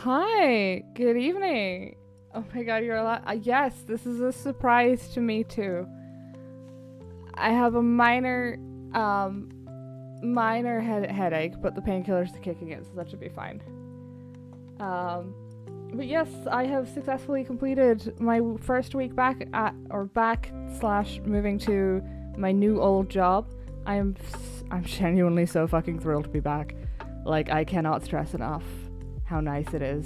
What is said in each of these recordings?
Hi, good evening. Oh my god, you're alive. Yes, this is a surprise to me too. I have a minor headache, but the painkillers are kicking in, so that should be fine. But yes, I have successfully completed my first week back / moving to my new old job. I'm genuinely so fucking thrilled to be back. Like, I cannot stress enough how nice it is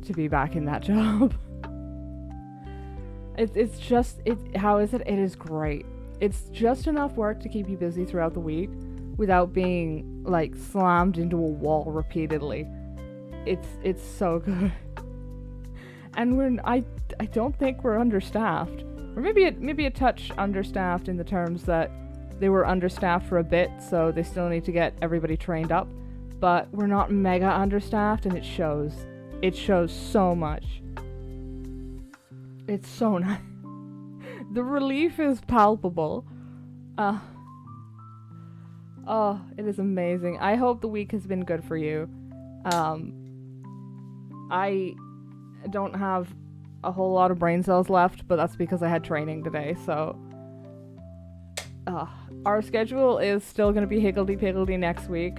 to be back in that job. It's just, how is it? It is great. It's just enough work to keep you busy throughout the week without being, like, slammed into a wall repeatedly. It's so good. And I don't think we're understaffed. Or maybe a touch understaffed in the terms that they were understaffed for a bit, so they still need to get everybody trained up. But we're not mega understaffed, and it shows. It shows so much. It's so nice. The relief is palpable. Oh, it is amazing. I hope the week has been good for you. I don't have a whole lot of brain cells left, but that's because I had training today, so... our schedule is still going to be higgledy-piggledy next week.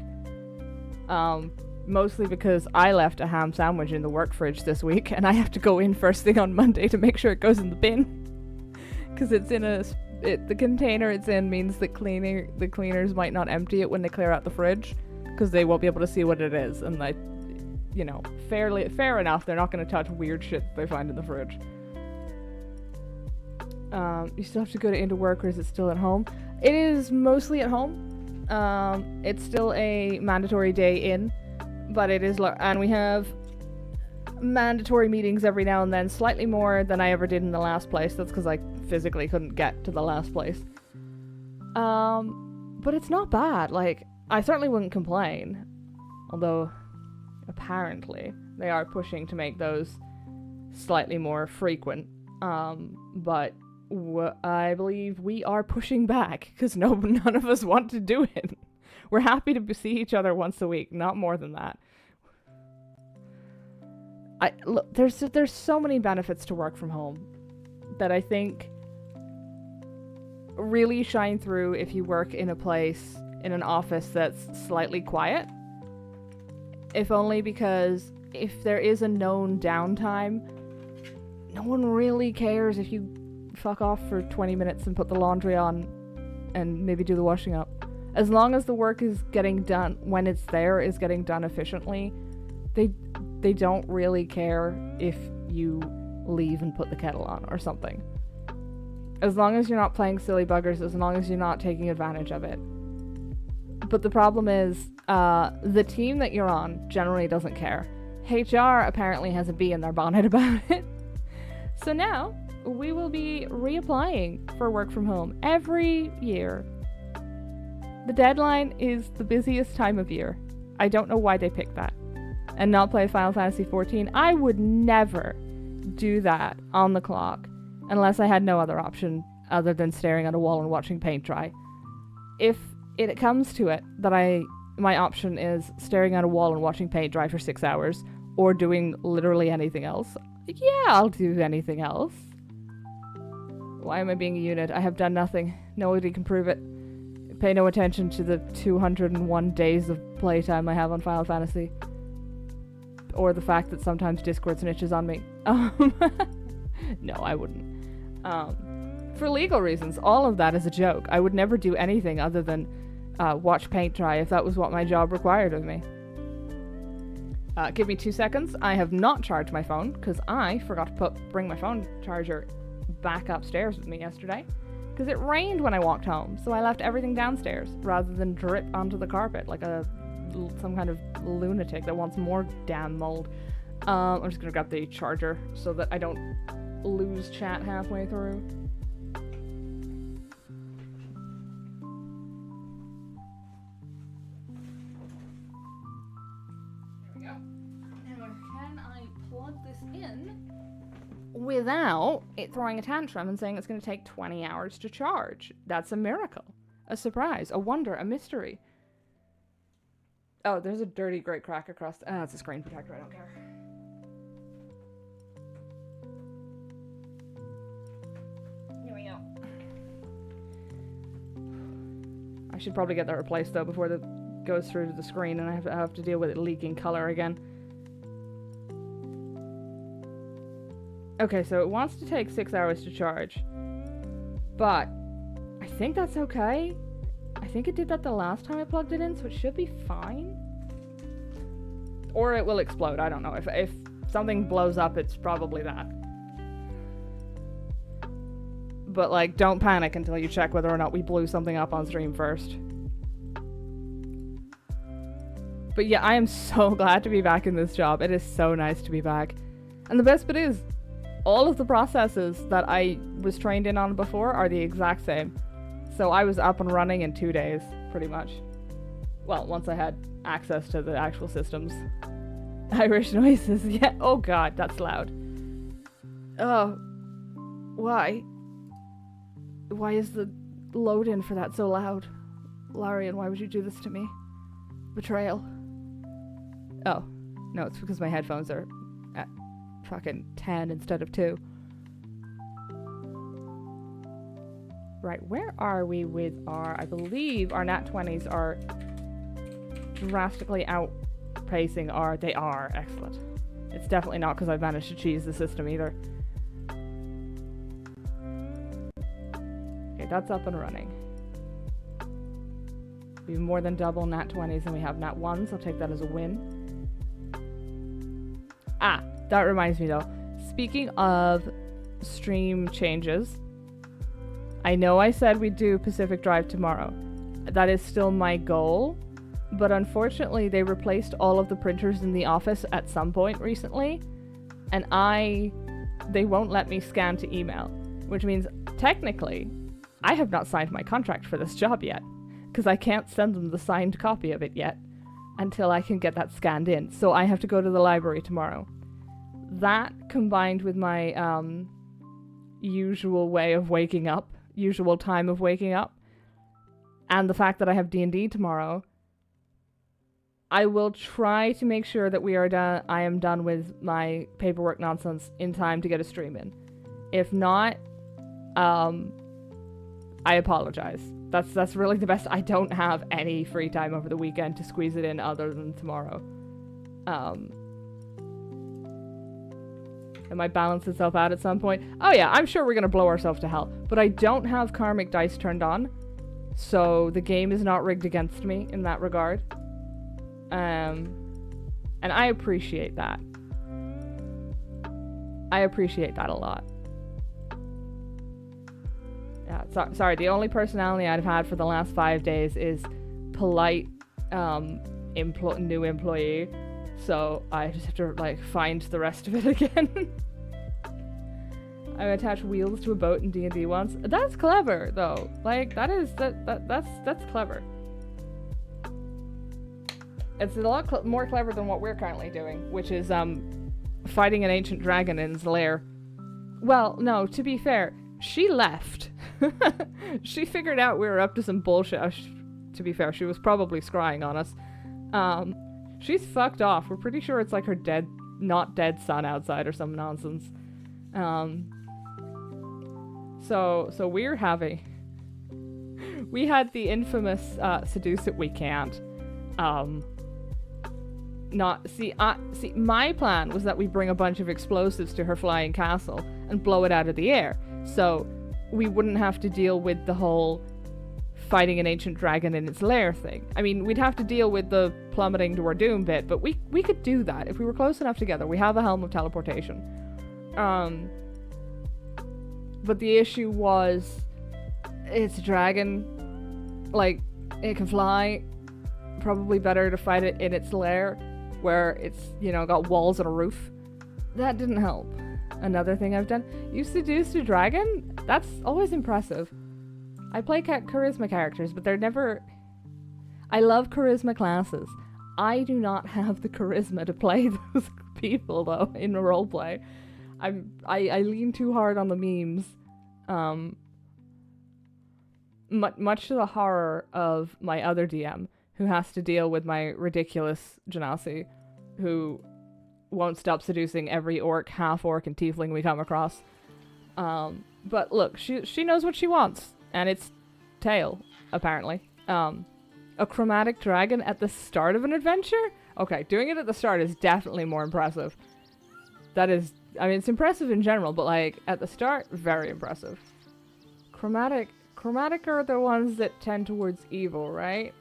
Mostly because I left a ham sandwich in the work fridge this week, and I have to go in first thing on Monday to make sure it goes in the bin. Because it's in the container it's in means that the cleaners might not empty it when they clear out the fridge, because they won't be able to see what it is, and fair enough, they're not going to touch weird shit they find in the fridge. You still have to go into work, or is it still at home? It is mostly at home. It's still a mandatory day in, but it is, and we have mandatory meetings every now and then, slightly more than I ever did in the last place. That's because I physically couldn't get to the last place. But it's not bad. Like, I certainly wouldn't complain, although apparently they are pushing to make those slightly more frequent. But I believe we are pushing back because none of us want to do it. We're happy to see each other once a week, not more than that. Look, there's so many benefits to work from home that I think really shine through if you work in an office that's slightly quiet. If only because if there is a known downtime, no one really cares if you fuck off for 20 minutes and put the laundry on and maybe do the washing up. As long as the work is getting done when it's there, is getting done efficiently, they don't really care if you leave and put the kettle on or something. As long as you're not playing silly buggers, as long as you're not taking advantage of it. But the problem is, the team that you're on generally doesn't care. HR apparently has a bee in their bonnet about it. So now, we will be reapplying for work from home every year. The deadline is the busiest time of year. I don't know why they picked that. And not play Final Fantasy XIV. I would never do that on the clock unless I had no other option other than staring at a wall and watching paint dry. If it comes to it that my option is staring at a wall and watching paint dry for 6 hours or doing literally anything else, yeah, I'll do anything else. Why am I being a unit? I have done nothing. Nobody can prove it. Pay no attention to the 201 days of playtime I have on Final Fantasy. Or the fact that sometimes Discord snitches on me. No, I wouldn't. For legal reasons, all of that is a joke. I would never do anything other than watch paint dry if that was what my job required of me. Give me 2 seconds. I have not charged my phone because I forgot to bring my phone charger back upstairs with me yesterday because it rained when I walked home, so I left everything downstairs rather than drip onto the carpet like some kind of lunatic that wants more damn mold. I'm just gonna grab the charger so that I don't lose chat halfway through. There we go. Now, can I plug this in without it throwing a tantrum and saying it's going to take 20 hours to charge? That's a miracle, a surprise, a wonder, a mystery. Oh, there's a dirty great crack across. It's a screen protector. I don't care. should probably get that replaced though before that goes through to the screen and I have to deal with it leaking color again. Okay, so it wants to take 6 hours to charge. But I think that's okay. I think it did that the last time I plugged it in, so it should be fine. Or it will explode, I don't know. If something blows up, it's probably that. But, like, don't panic until you check whether or not we blew something up on stream first. But yeah, I am so glad to be back in this job. It is so nice to be back. And the best bit is, all of the processes that I was trained in on before are the exact same. So I was up and running in 2 days, pretty much. Well, once I had access to the actual systems. Irish noises, yeah. Oh god, that's loud. Oh. Why? Why is the load-in for that so loud? Larian, why would you do this to me? Betrayal. Oh. No, it's because my headphones are at fucking 10 instead of 2. Right, where are we with our... I believe our nat 20s are drastically outpacing our... They are. Excellent. It's definitely not because I've managed to cheese the system either. Okay, that's up and running. We have more than double nat 20s and we have nat 1s. I'll take that as a win. Ah, that reminds me though. Speaking of stream changes, I know I said we'd do Pacific Drive tomorrow. That is still my goal, but unfortunately they replaced all of the printers in the office at some point recently, and they won't let me scan to email, which means technically I have not signed my contract for this job yet, because I can't send them the signed copy of it yet until I can get that scanned in. So I have to go to the library tomorrow. That combined with my usual time of waking up, and the fact that I have D&D tomorrow, I will try to make sure that I am done with my paperwork nonsense in time to get a stream in. If not, I apologize. That's really the best. I don't have any free time over the weekend to squeeze it in other than tomorrow. It might balance itself out at some point. Oh yeah, I'm sure we're gonna blow ourselves to hell. But I don't have karmic dice turned on, so the game is not rigged against me in that regard. And I appreciate that. I appreciate that a lot. Yeah, sorry, the only personality I've had for the last 5 days is polite new employee. So I just have to like find the rest of it again. I attach wheels to a boat in D&D once. That's clever though. Like that's clever. It's a lot more clever than what we're currently doing, which is fighting an ancient dragon in his lair. Well, no, to be fair, she left. She figured out we were up to some bullshit. To be fair, she was probably scrying on us. She's fucked off. We're pretty sure it's like her not dead son outside or some nonsense. So we're having... We had the infamous seduce it we can't. See, my plan was that we bring a bunch of explosives to her flying castle and blow it out of the air. So we wouldn't have to deal with the whole fighting an ancient dragon in its lair thing. I mean, we'd have to deal with the plummeting to our doom bit, but we could do that if we were close enough together. We have a helm of teleportation. But the issue was, it's a dragon. Like, it can fly. Probably better to fight it in its lair, where it's, got walls and a roof. That didn't help. Another thing I've done, you seduced a dragon? That's always impressive. I play charisma characters, but they're never... I love charisma classes. I do not have the charisma to play those people, though, in a roleplay. I lean too hard on the memes. Much to the horror of my other DM, who has to deal with my ridiculous Genasi, who won't stop seducing every orc, half-orc, and tiefling we come across. But look, she knows what she wants. And it's tail, apparently. A chromatic dragon at the start of an adventure? Okay, doing it at the start is definitely more impressive. That is, I mean, it's impressive in general, but like at the start, very impressive. Chromatic are the ones that tend towards evil, right?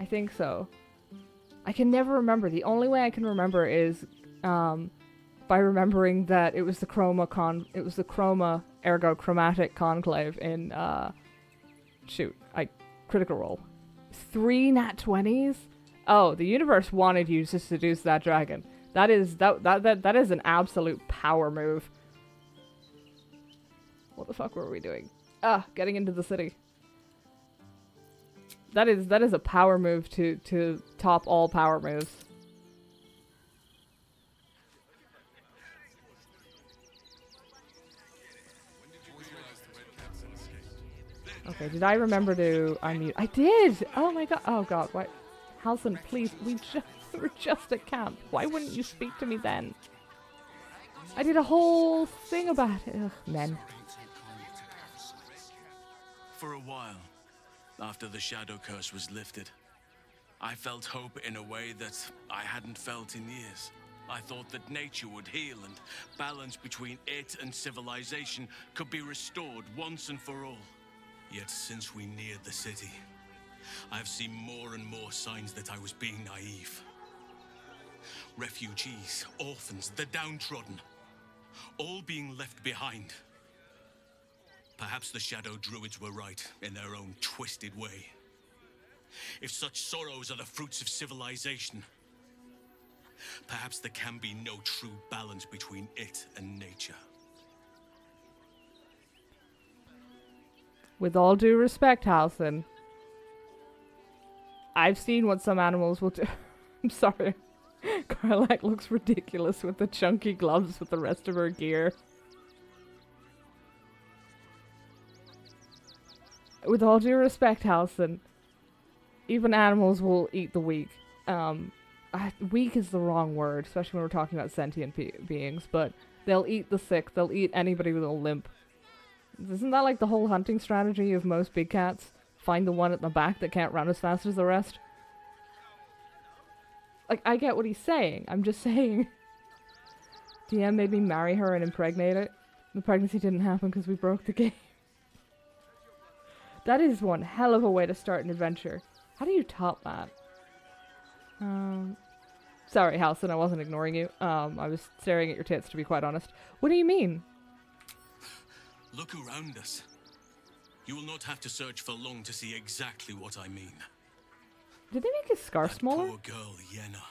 I think so. I can never remember. The only way I can remember is by remembering that it was the chroma ergo chromatic conclave in Critical Role. 3 nat 20s? Oh, the universe wanted you to seduce that dragon. That is an absolute power move. What the fuck were we doing? Getting into the city. That is a power move to top all power moves. Okay, did I remember to unmute? I did! Oh my god. Oh god, what? Halson, please, we were just at camp. Why wouldn't you speak to me then? I did a whole thing about it. Ugh, men. For a while, after the shadow curse was lifted, I felt hope in a way that I hadn't felt in years. I thought that nature would heal and balance between it and civilization could be restored once and for all. Yet since we neared the city, I've seen more and more signs that I was being naive. Refugees, orphans, the downtrodden, all being left behind. Perhaps the Shadow Druids were right in their own twisted way. If such sorrows are the fruits of civilization, perhaps there can be no true balance between it and nature. With all due respect, Halson, I've seen what some animals will do. I'm sorry. Karlak looks ridiculous with the chunky gloves with the rest of her gear. With all due respect, Halson, even animals will eat the weak. Weak is the wrong word, especially when we're talking about sentient beings, but they'll eat the sick. They'll eat anybody with a limp. Isn't that like the whole hunting strategy of most big cats? Find the one at the back that can't run as fast as the rest? Like, I get what he's saying. I'm just saying. DM made me marry her and impregnate it. The pregnancy didn't happen because we broke the game. That is one hell of a way to start an adventure. How do you top that? Sorry, Halson, I wasn't ignoring you. I was staring at your tits, to be quite honest. What do you mean? Look around us. You will not have to search for long to see exactly what I mean. Did they make his scarf smaller? Poor girl, Yenna.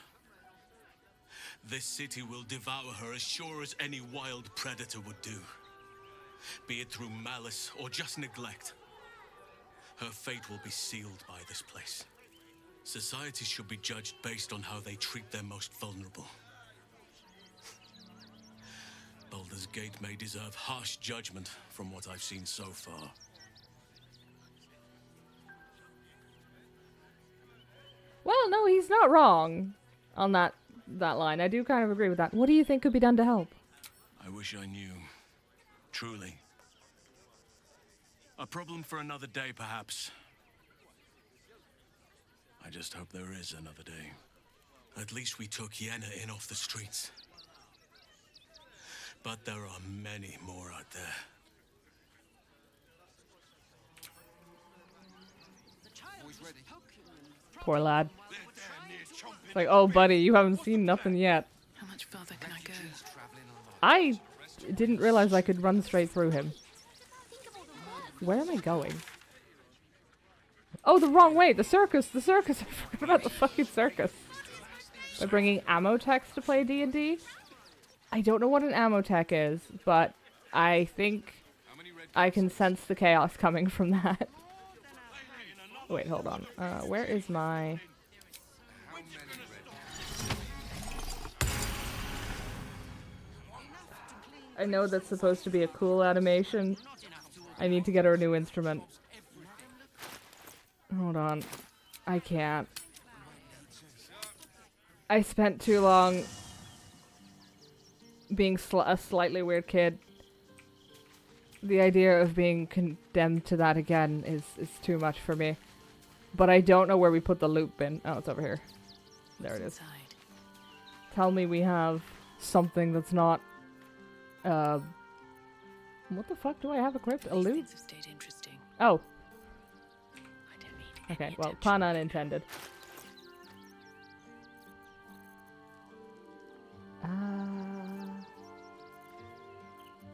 This city will devour her as sure as any wild predator would do. Be it through malice or just neglect. Her fate will be sealed by this place. Society should be judged based on how they treat their most vulnerable. Baldur's Gate may deserve harsh judgment from what I've seen so far. Well, no, he's not wrong on that line. I do kind of agree with that. What do you think could be done to help? I wish I knew. Truly. A problem for another day, perhaps. I just hope there is another day. At least we took Yenna in off the streets. But there are many more out there. Poor lad. It's like, oh, buddy, you haven't seen nothing yet. How much further can I go? I didn't realize I could run straight through him. Where am I going? Oh, the wrong way! The circus! The circus! I forgot about the fucking circus. By bringing ammo techs to play D&D? I don't know what an ammo tech is, but I think I can sense the chaos coming from that. Wait, hold on. Where is my... I know that's supposed to be a cool animation. I need to get her a new instrument. Hold on. I can't. I spent too long being a slightly weird kid. The idea of being condemned to that again is too much for me. But I don't know where we put the loot bin. Oh, it's over here. There it is. Tell me we have something that's not... what the fuck do I have equipped? A loot? Oh. Okay, well, pun unintended.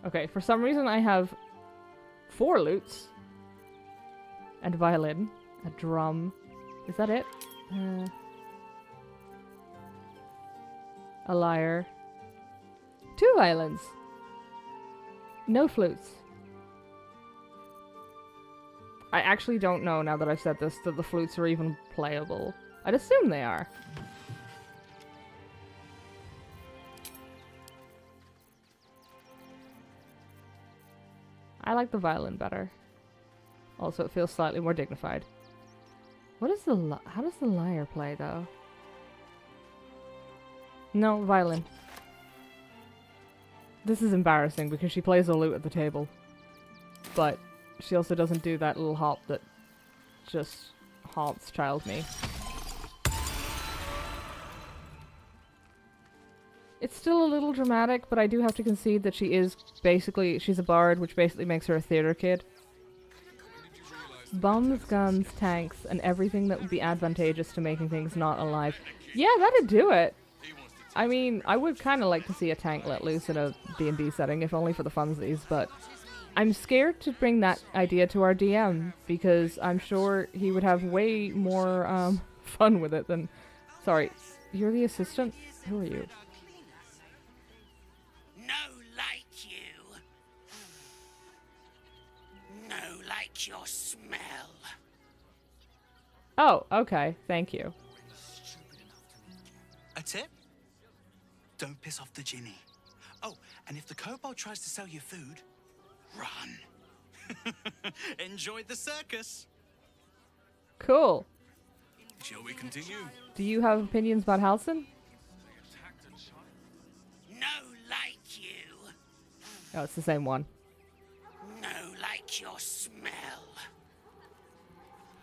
Okay, for some reason I have 4 lutes. And a violin. A drum. Is that it? A lyre. 2 violins. No flutes. I actually don't know, now that I've said this, that the flutes are even playable. I'd assume they are. I like the violin better. Also, it feels slightly more dignified. What is the how does the lyre play, though? No, violin. This is embarrassing because she plays a lute at the table. But she also doesn't do that little hop that just haunts child me. It's still a little dramatic, but I do have to concede that she is basically, she's a bard, which basically makes her a theater kid. Bombs, guns, tanks, and everything that would be advantageous to making things not alive. Yeah, that'd do it! I mean, I would kind of like to see a tank let loose in a D&D setting, if only for the funsies, but I'm scared to bring that idea to our DM, because I'm sure he would have way more fun with it than... Sorry, you're the assistant? Who are you? Your smell. Oh, okay. Thank you. A tip? Don't piss off the Ginny. Oh, and if the kobold tries to sell you food, run. Enjoy the circus. Cool. Shall we continue? Do you have opinions about Halson? No like you. Oh, it's the same one. No like your smell.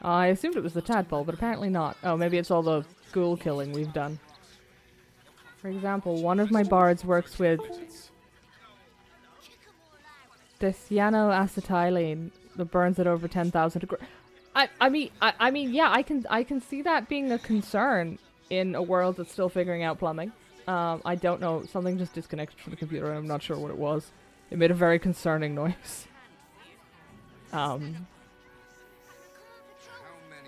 I assumed it was the tadpole, but apparently not. Oh, maybe it's all the ghoul killing we've done. For example, one of my bards works with cyanoacetylene that burns at over 10,000 degrees. I mean, yeah, I can see that being a concern in a world that's still figuring out plumbing. I don't know, something just disconnected from the computer and I'm not sure what it was. It made a very concerning noise.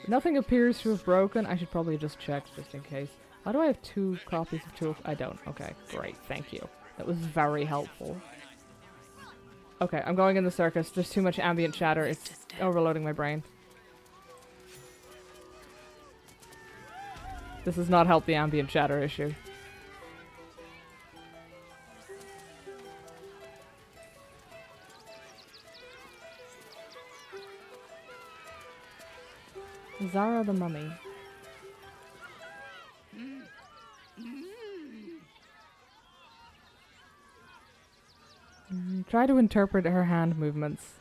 Nothing appears to have broken. I should probably just check just in case. Why do I have 2 copies of 2? I don't. Okay, great. Thank you. That was very helpful. Okay, I'm going in the circus. There's too much ambient chatter. It's overloading my brain. This does not help the ambient chatter issue. Zara the Mummy. Try to interpret her hand movements.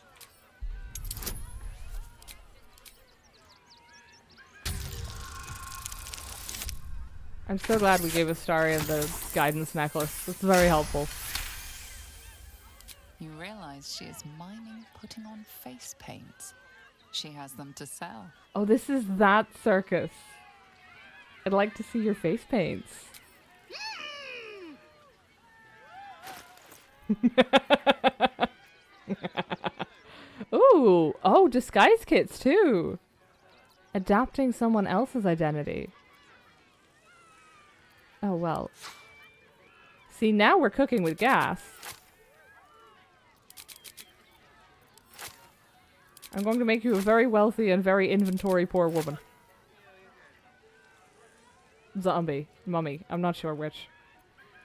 I'm so glad we gave Astaria the guidance necklace. It's very helpful. You realize she is mining putting on face paints. She has them to sell. Oh, this is that circus. I'd like to see your face paints. Ooh, oh, disguise kits too. Adapting someone else's identity. Oh, well. See, now we're cooking with gas. I'm going to make you a very wealthy and very inventory poor woman. Zombie. Mummy. I'm not sure which.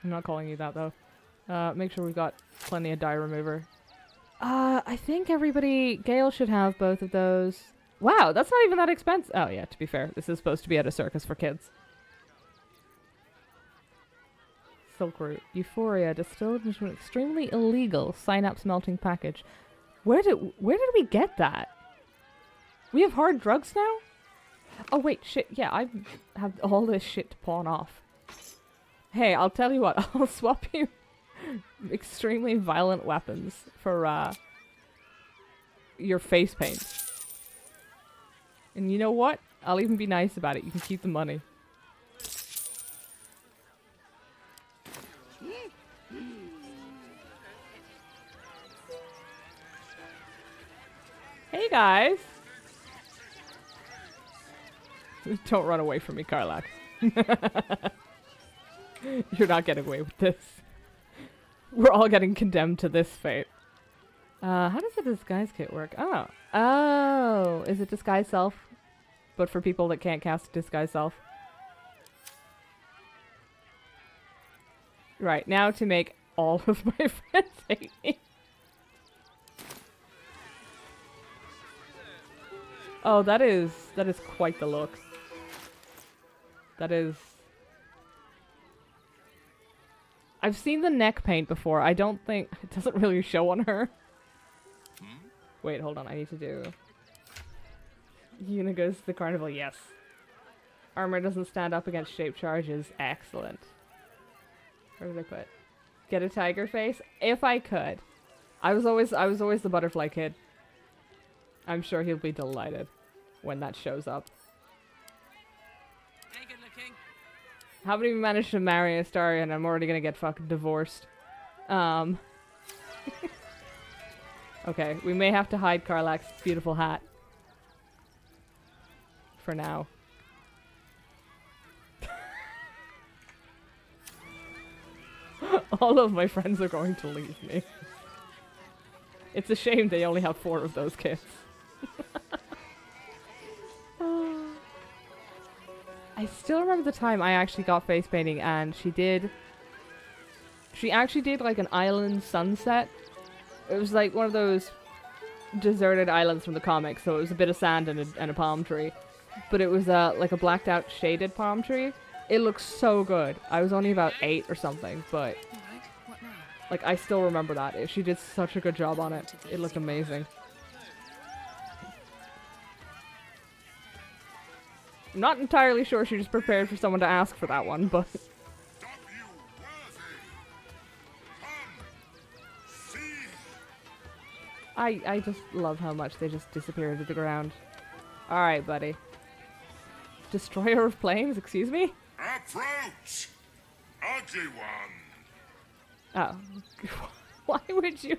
I'm not calling you that, though. Make sure we've got plenty of dye remover. I think everybody... Gale should have both of those. Wow, that's not even that expensive. Oh, yeah, to be fair. This is supposed to be at a circus for kids. Silk root. Euphoria. Distilled into an extremely illegal synapse melting package. Where did we get that? We have hard drugs now? Oh wait, shit, yeah, I have all this shit to pawn off. Hey, I'll tell you what, I'll swap you extremely violent weapons for, your face paint. And you know what? I'll even be nice about it. You can keep the money. Hey guys! Don't run away from me, Karlak. You're not getting away with this. We're all getting condemned to this fate. How does the disguise kit work? Oh. Oh! Is it disguise self? But for people that can't cast disguise self? Right, now to make all of my friends hate me. Oh, that is quite the look. That is... I've seen the neck paint before. I don't think... It doesn't really show on her. Wait, hold on. I need to do... Yuna goes to the carnival. Yes. Armor doesn't stand up against shaped charges. Excellent. Where did I put? Get a tiger face? If I could. I was always the butterfly kid. I'm sure he'll be delighted when that shows up. Hey, good looking. Haven't even managed to marry Astaria and I'm already gonna get fucking divorced. Okay, we may have to hide Karlak's beautiful hat. For now. All of my friends are going to leave me. It's a shame they only have 4 of those kits. I still remember the time I actually got face painting and she actually did like an island sunset. It was like one of those deserted islands from the comics, so it was a bit of sand and a palm tree. But it was like a blacked out shaded palm tree. It looks so good. I was only about 8 or something, but What now? like I still remember that. She did such a good job on it. It looked amazing. I'm not entirely sure she just prepared for someone to ask for that one, but... I just love how much they just disappear into the ground. Alright, buddy. Destroyer of Flames, excuse me? Approach! Ugly one! Oh. Why would you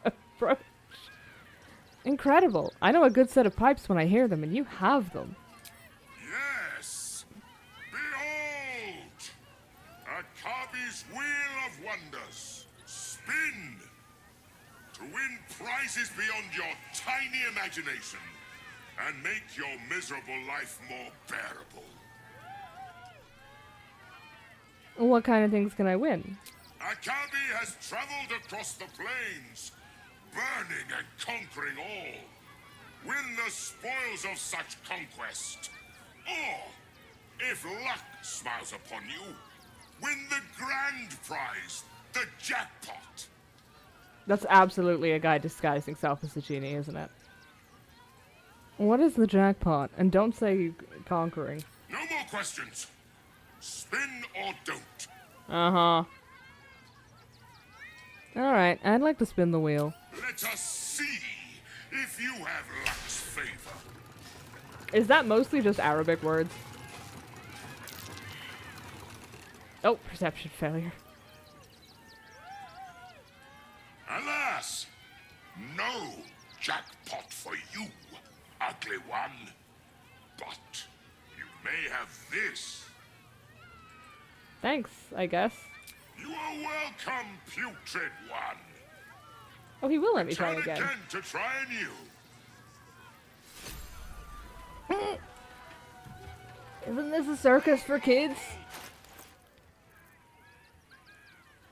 approach? Incredible. I know a good set of pipes when I hear them, and you have them. Yes! Behold! Akabi's Wheel of Wonders. Spin! To win prizes beyond your tiny imagination and make your miserable life more bearable. What kind of things can I win? Akabi has traveled across the plains, burning and conquering all. Win the spoils of such conquest. Or, if luck smiles upon you, win the grand prize, the jackpot. That's absolutely a guy disguising himself as a genie, isn't it? What is the jackpot? And don't say conquering. No more questions. Spin or don't. Uh-huh. Alright, I'd like to spin the wheel. Let us see if you have luck's favor. Is that mostly just Arabic words? Oh, perception failure. Alas, no jackpot for you, ugly one. But you may have this. Thanks, I guess. You are welcome, putrid one. Oh, he will let me try Turn again. to try anew. Isn't this a circus for kids?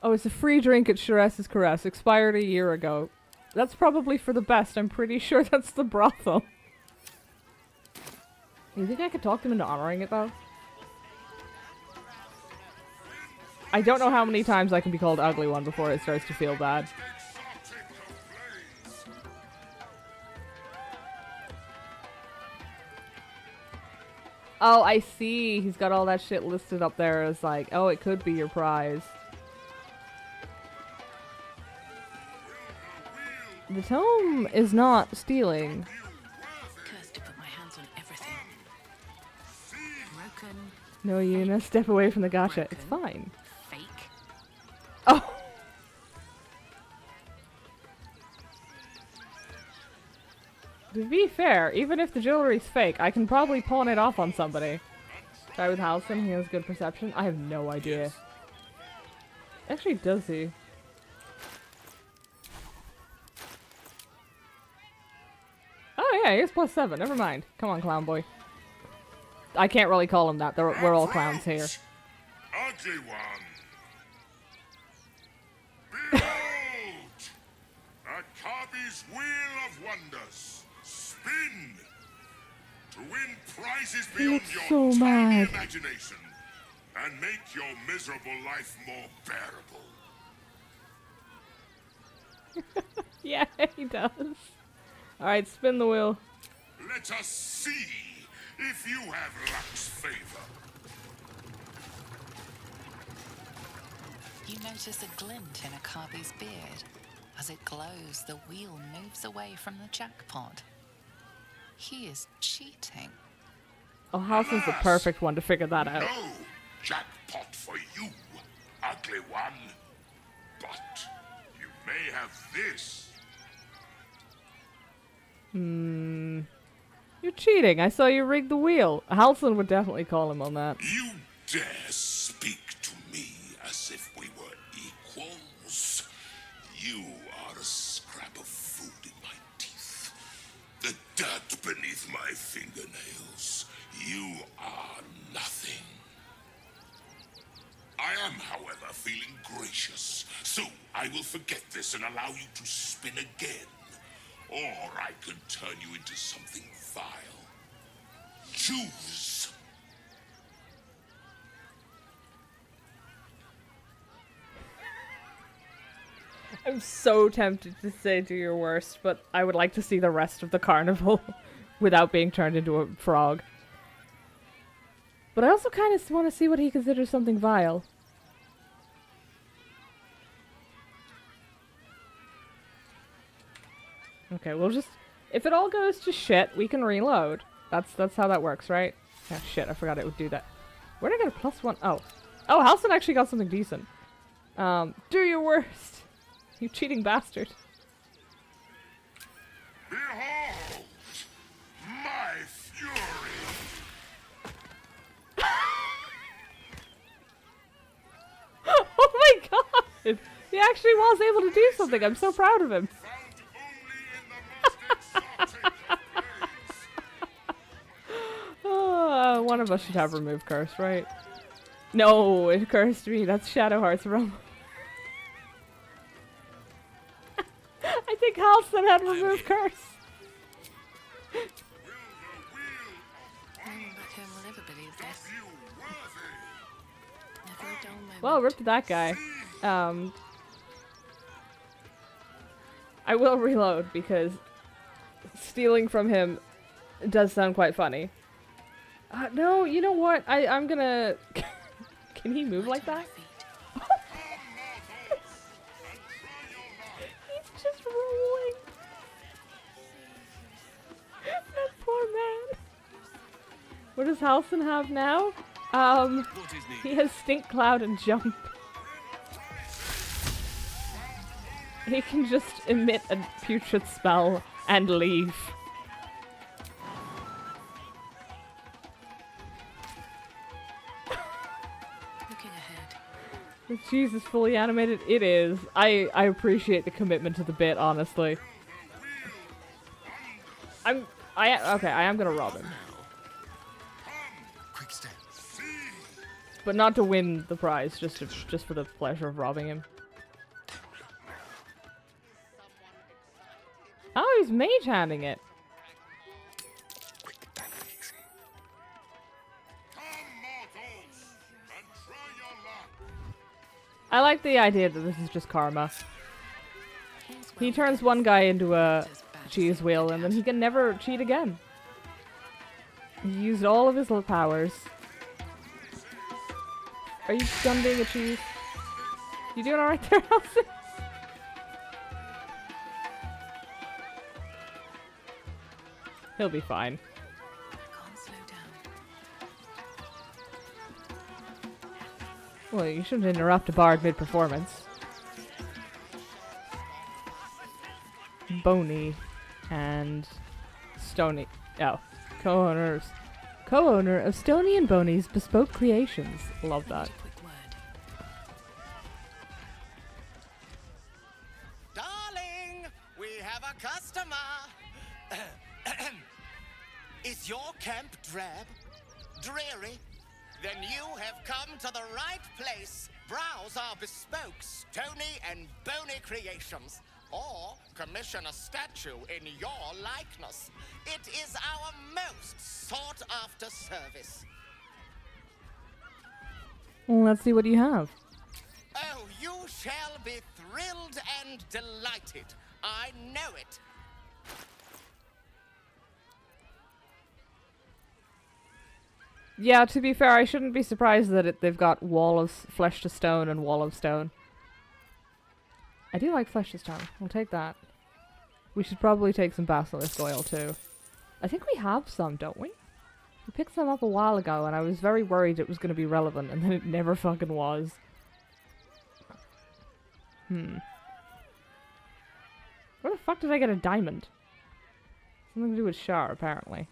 Oh, it's a free drink at Shares's Caress. Expired a year ago. That's probably for the best. I'm pretty sure that's the brothel. You think I could talk them into honoring it, though? I don't know how many times I can be called ugly one before it starts to feel bad. Exotic ablaze. Oh, I see. He's got all that shit listed up there as like, oh, it could be your prize. The tome is not stealing. Cursed to put my hands on everything. Broken. No, Yuna, step away from the gacha. It's fine. Fake. Oh! To be fair, even if the jewelry's fake, I can probably pawn it off on somebody. Try with Halcyon, he has good perception. I have no idea. Actually, does he? Oh yeah, he has +7. Never mind. Come on, clown boy. I can't really call him that. We're all clowns here. Ugly one. Behold! Akabi's Wheel of Wonders. Spin! To win prizes beyond looks your so tiny mad. imagination. And make your miserable life more bearable. Yeah, he does. Alright, spin the wheel. Let us see if you have luck's favor. You notice a glint in Akabi's beard. As it glows, the wheel moves away from the jackpot. He is cheating. Oh, Halcyon's the perfect one to figure that out. No jackpot for you, ugly one. But you may have this. You're cheating. I saw you rig the wheel. Halcyon would definitely call him on that. You dare speak to me as if we were equals? You are a scrap of food in my teeth. The dirt beneath my fingernails. You are nothing. I am, however, feeling gracious, so I will forget this and allow you to spin again. Or I can turn you into something vile. Choose. I'm so tempted to say do your worst, but I would like to see the rest of the carnival without being turned into a frog. But I also kind of want to see what he considers something vile. Okay, we'll just... If it all goes to shit, we can reload. That's how that works, right? Oh shit, I forgot it would do that. Where did I get a +1? Oh. Oh, Halcyon actually got something decent. Do your worst. You cheating bastard. Behold, my fury. Oh my god! He actually was able to do something. I'm so proud of him. Found only in the most exotic of plays. One of us should have remove curse, right? No, it cursed me. That's Shadowheart's realm. I think Halcyon had remove curse. Will the wheel of No one back home will ever believe this. of you worthy? Never a dull moment. Well, rip to that guy. I will reload because stealing from him does sound quite funny. No, you know what? I'm gonna... Can he move like that? He's just rolling. That poor man. What does Halcyon have now? What is He needed? has Stink Cloud and Jump. He can just emit a putrid spell and leave. Looking ahead. Is Jesus fully animated? It is. I appreciate the commitment to the bit, honestly. Okay, I am gonna rob him. Quick step. But not to win the prize, just for the pleasure of robbing him. Oh, he's mage handing it. Come, mortals, and try your luck. I like the idea that this is just karma. Here's He where turns we one get guy into a as bad as cheese they wheel, make and then out. he can never cheat again. He used all of his little powers. Are you done being a cheese? You doing alright there, Elsie? He'll be fine. Can't slow down. Well, you shouldn't interrupt a bard mid-performance. Boney and Stony. Oh, co-owner of Stony and Boney's Bespoke Creations. Love that. A quick word. Darling, we have a customer. Is your camp drab? Dreary? Then you have come to the right place. Browse our bespoke Stony and Bony creations. Or commission a statue in your likeness. It is our most sought-after service. Well, let's see what you have. Oh, you shall be thrilled and delighted. I know it. Yeah, to be fair, I shouldn't be surprised that they've got Wall of Flesh to Stone and Wall of Stone. I do like Flesh to Stone. We'll take that. We should probably take some Basilisk Oil, too. I think we have some, don't we? We picked some up a while ago, and I was very worried it was going to be relevant, and then it never fucking was. Where the fuck did I get a diamond? Something to do with Shar, apparently.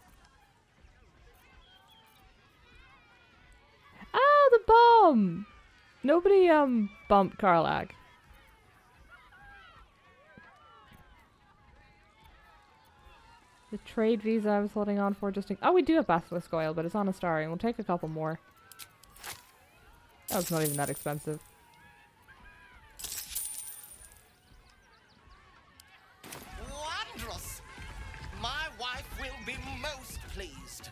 Ah, the bomb! Nobody, bumped Karlak. The trade visa I was holding on for just in... Oh, we do have Basilisk Oil, but it's on a star, and we'll take a couple more. Oh, it's not even that expensive. Wondrous! My wife will be most pleased.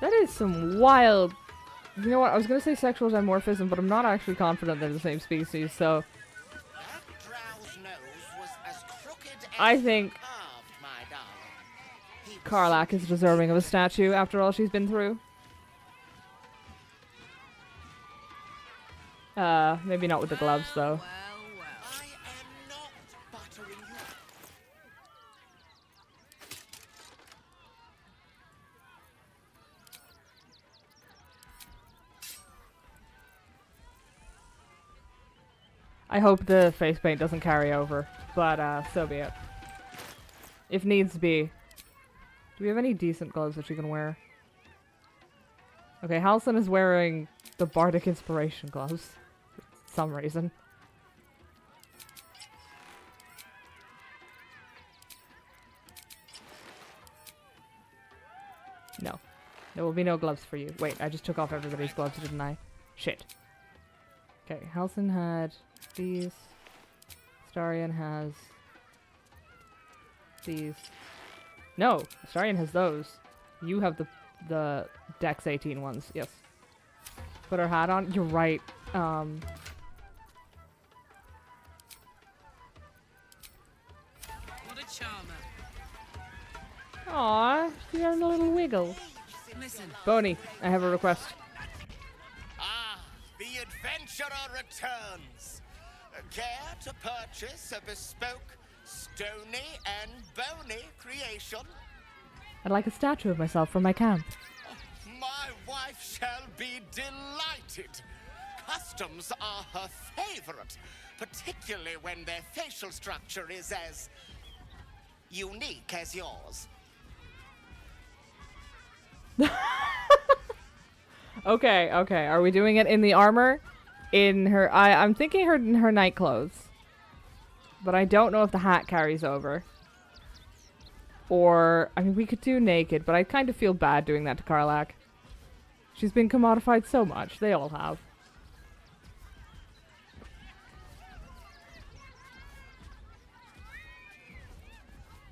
That is some wild... You know what, I was going to say sexual dimorphism, but I'm not actually confident they're the same species, so... That drow's nose was as crooked as I think carved, my darling. He was Karlak is deserving of a statue after all she's been through. Maybe not with the gloves, though. I am not buttering you. I hope the face paint doesn't carry over, but so be it. If needs be. Do we have any decent gloves that you can wear? Okay, Halcyon is wearing the Bardic Inspiration gloves. For some reason. No. There will be no gloves for you. Wait, I just took off everybody's gloves, didn't I? Shit. Okay, Halcyon had these. Starion has these. No, Starion has those. You have the Dex 18 ones. Yes. Put her hat on. You're right. What a charmer. Aw, she's having a little wiggle. Listen, Boney, I have a request. Ah, the adventurer returns. Care to purchase a bespoke Stony and Bony creation? I'd like a statue of myself for my camp. My wife shall be delighted. Customs are her favorite, particularly when their facial structure is as unique as yours. Okay, okay. Are we doing it in the armor? In her... I'm thinking her in her night clothes. But I don't know if the hat carries over. Or... I mean, we could do naked, but I kind of feel bad doing that to Karlak. She's been commodified so much. They all have.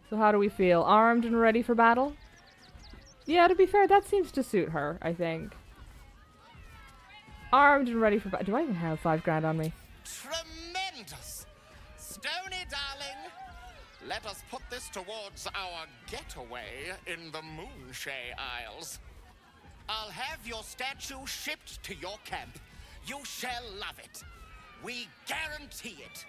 So how do we feel? Armed and ready for battle? Yeah, to be fair, that seems to suit her, I think. Armed and ready for battle. Do I even have 5 grand on me? Tremendous! Stony, darling, let us put this towards our getaway in the Moonshay Isles. I'll have your statue shipped to your camp. You shall love it. We guarantee it.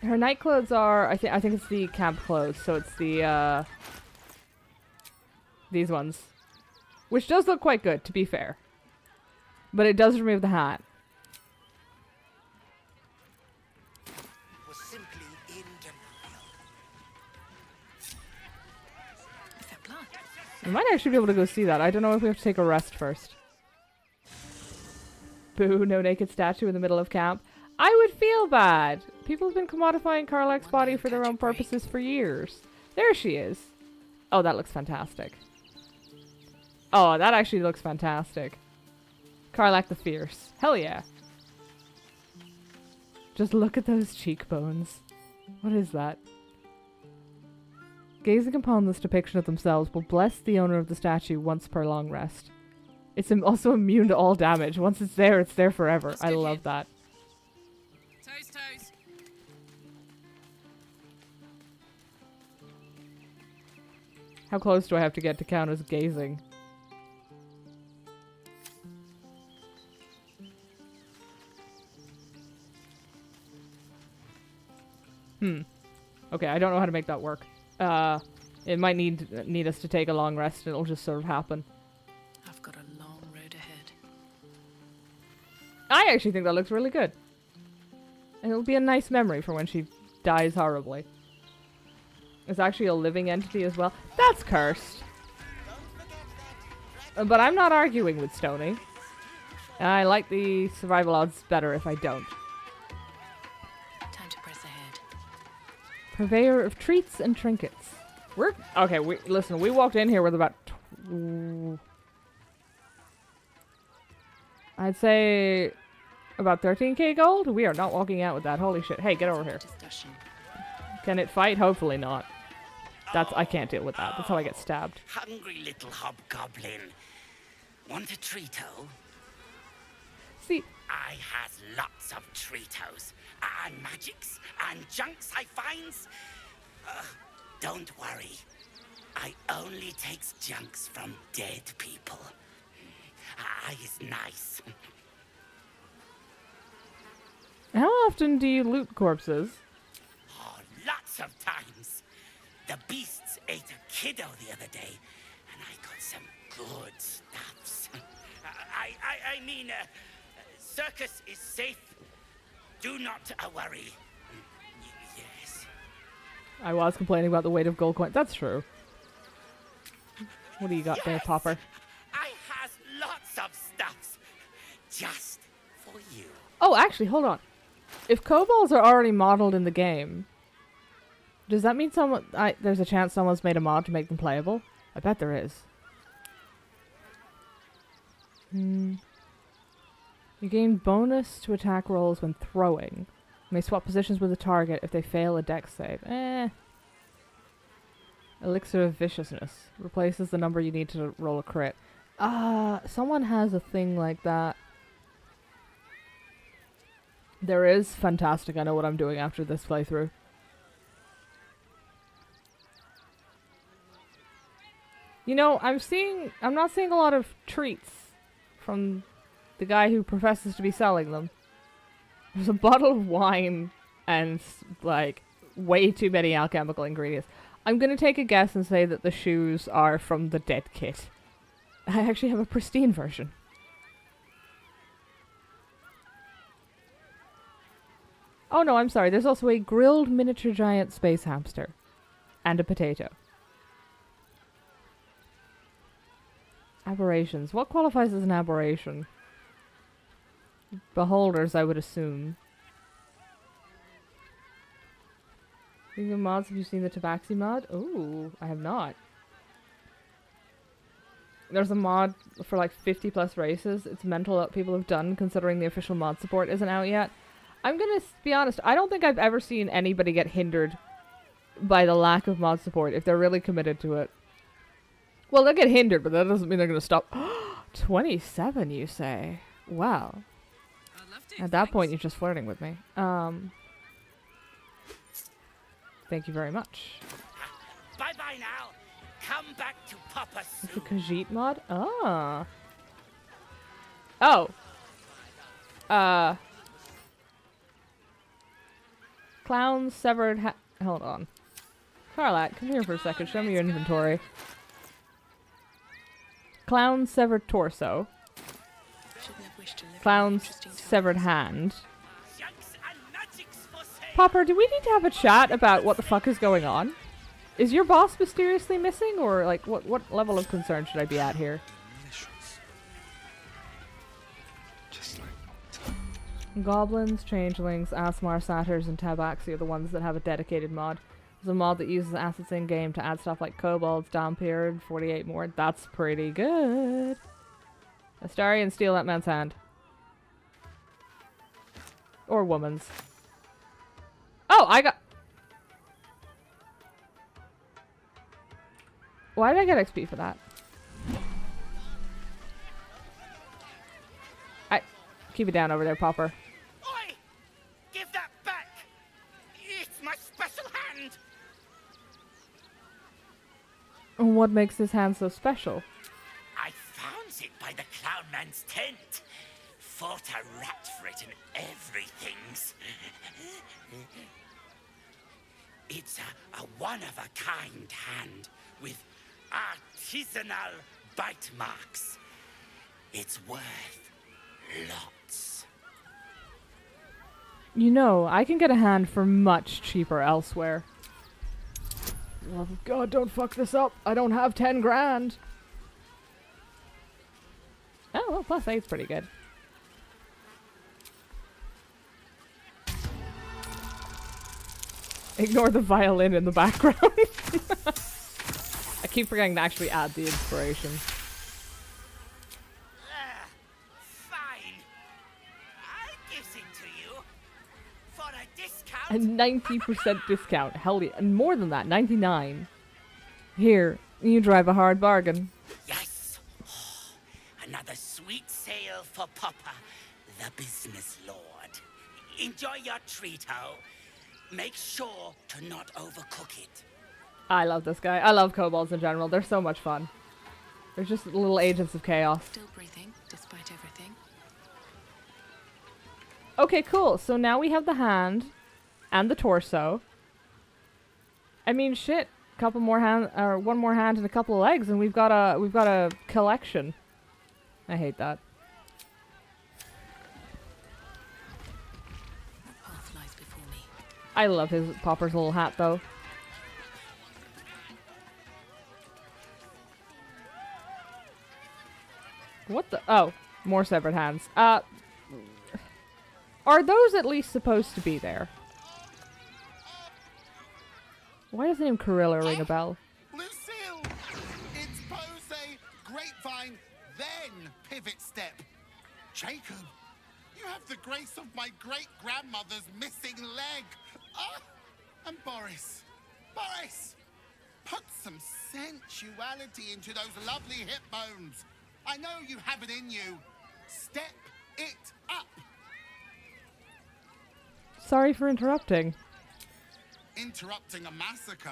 Her night clothes are, I think it's the camp clothes, so it's the, these ones. Which does look quite good, to be fair. But it does remove the hat. Was simply in denial. Is that blood? We might actually be able to go see that. I don't know if we have to take a rest first. Boo, no naked statue in the middle of camp. I would feel bad. People have been commodifying Karlach's body for their own purposes for years. There she is. Oh, that looks fantastic. Oh, that actually looks fantastic. Karlach the Fierce. Hell yeah. Just look at those cheekbones. What is that? Gazing upon this depiction of themselves will bless the owner of the statue once per long rest. It's also immune to all damage. Once it's there forever. I love that. Toes, toes. How close do I have to get to count as gazing? Okay, I don't know how to make that work. It might need us to take a long rest and it'll just sort of happen. I've got a long road ahead. I actually think that looks really good. And it'll be a nice memory for when she dies horribly. It's actually a living entity as well. That's cursed. But I'm not arguing with Stony. I like the survival odds better if I don't. Time to press ahead. Purveyor of treats and trinkets. Okay, listen, we walked in here with about... I'd say about 13k gold? We are not walking out with that. Holy shit. Hey, get over here. Discussion. Can it fight? Hopefully not. I can't deal with that. That's how I get stabbed. Hungry little hobgoblin. Want a treato? See, I has lots of treatos, and magics, and junks I finds. Don't worry. I only takes junks from dead people. I is nice. how often do you loot corpses? Oh, lots of times. The beasts ate a kiddo the other day, and I got some good stuffs. I mean, Circus is safe. Do not worry. Yes. I was complaining about the weight of gold coin. That's true. What do you got there, Yes! Popper? I has lots of stuffs just for you. Oh, actually, hold on. If kobolds are already modeled in the game, does that mean there's a chance someone's made a mod to make them playable? I bet there is. You gain bonus to attack rolls when throwing. You may swap positions with a target if they fail a dex save. Elixir of Viciousness. Replaces the number you need to roll a crit. Someone has a thing like that. There is. Fantastic. I know what I'm doing after this playthrough. You know, I'm not seeing a lot of treats from the guy who professes to be selling them. There's a bottle of wine and, like, way too many alchemical ingredients. I'm gonna take a guess and say that the shoes are from the dead kit. I actually have a pristine version. Oh no, I'm sorry. There's also a grilled miniature giant space hamster. And a potato. Aberrations. What qualifies as an aberration? Beholders, I would assume. Speaking of mods, have you seen the Tabaxi mod? Ooh, I have not. There's a mod for like 50 plus races. It's mental what people have done considering the official mod support isn't out yet. I'm gonna be honest, I don't think I've ever seen anybody get hindered by the lack of mod support if they're really committed to it. Well, they'll get hindered, but that doesn't mean they're gonna stop. 27, you say? Wow. I'd love to. At that point, you're just flirting with me. Thank you very much. Goodbye now. Come back to Papa It's a soon. Khajiit mod? Ah. Oh. Clown's severed hold on. Carlat, come here for a second. Show me your inventory. Clown's severed torso. Shouldn't have wished to live in Clown's interesting times. severed hand. Shanks and magics for sale. Popper, do we need to have a chat about what the fuck is going on? Is your boss mysteriously missing, or like what level of concern should I be at here? Delicious. Just like Goblins, changelings, Asmar, satyrs, and tabaxi are the ones that have a dedicated mod. There's a mod that uses assets in game to add stuff like kobolds, Dampier, and 48 more. That's pretty good. Astarion, steal that man's hand. Or woman's. Oh, I got... Why did I get XP for that? Keep it down over there, Popper. Oi! Give that back! It's my special hand! What makes this hand so special? I found it by the clown man's tent. Fought a rat for it and everything's. It's a one-of-a-kind hand with artisanal bite marks. It's worth lots. You know, I can get a hand for much cheaper elsewhere. Love of God, don't fuck this up. I don't have 10 grand. Oh, well, plus 8's pretty good. Ignore the violin in the background. I keep forgetting to actually add the inspiration. Fine. I'll give it to you. For a discount. A 90% discount. Hell yeah. And more than that, 99. Here, you drive a hard bargain. Yes. Another sweet sale for Papa, the business lord. Enjoy your treat, ho. Make sure to not overcook it. I love this guy. I love kobolds in general. They're so much fun. They're just little agents of chaos. Still breathing, despite everything. Okay, cool. So now we have the hand and the torso. I mean, shit. Couple more hand, or one more hand and a couple of legs, and we've got a collection. I hate that. What path lies before me? I love his Popper's little hat though. What the? Oh, more severed hands. Are those at least supposed to be there? Why doesn't even Corilla ring a bell? Lucille! It's pose, grapevine, then pivot step. Jacob, you have the grace of my great-grandmother's missing leg. Ah! And Boris, put some sensuality into those lovely hip bones. I know you have it in you. Step it up. Sorry for interrupting. Interrupting a massacre?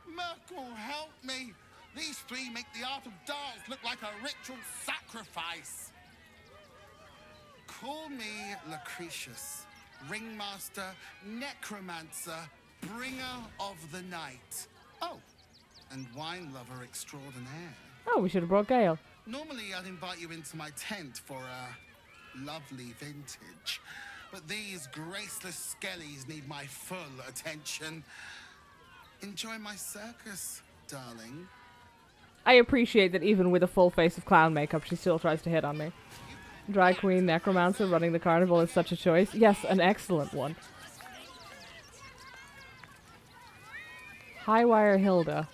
Merkel, help me. These three make the art of dance look like a ritual sacrifice. Call me Lucretius, ringmaster, necromancer, bringer of the night. Oh, and wine lover extraordinaire. Oh, we should have brought Gale. Normally, I'd invite you into my tent for a lovely vintage. But these graceless skellies need my full attention. Enjoy my circus, darling. I appreciate that even with a full face of clown makeup, she still tries to hit on me. Drag queen, necromancer, running the carnival is such a choice. Yes, an excellent one. Highwire Hilda.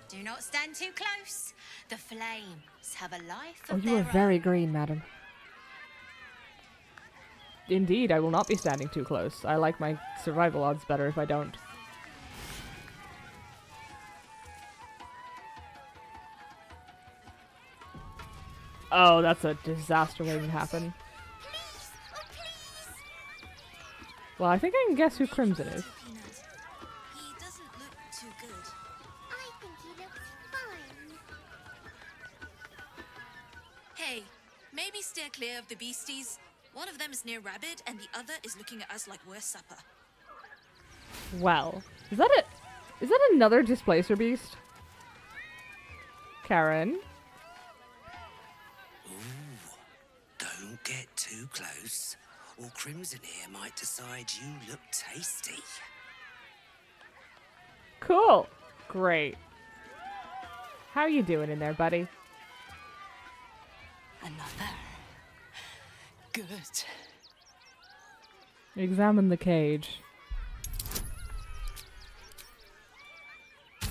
Do not stand too close. The flames have a life Oh, of you are their very own. green, madam. Indeed, I will not be standing too close. I like my survival odds better if I don't. Oh, that's a disaster waiting to happen. Please, oh please. Well, I think I can guess who Crimson is. He doesn't me steer clear of the beasties. One of them is near Rabbit, and the other is looking at us like we're supper. Well, is that another displacer beast? Karen? Ooh, don't get too close, or Crimson here might decide you look tasty. Cool. Great. How you doing in there, buddy? Another. Good. Examine the cage.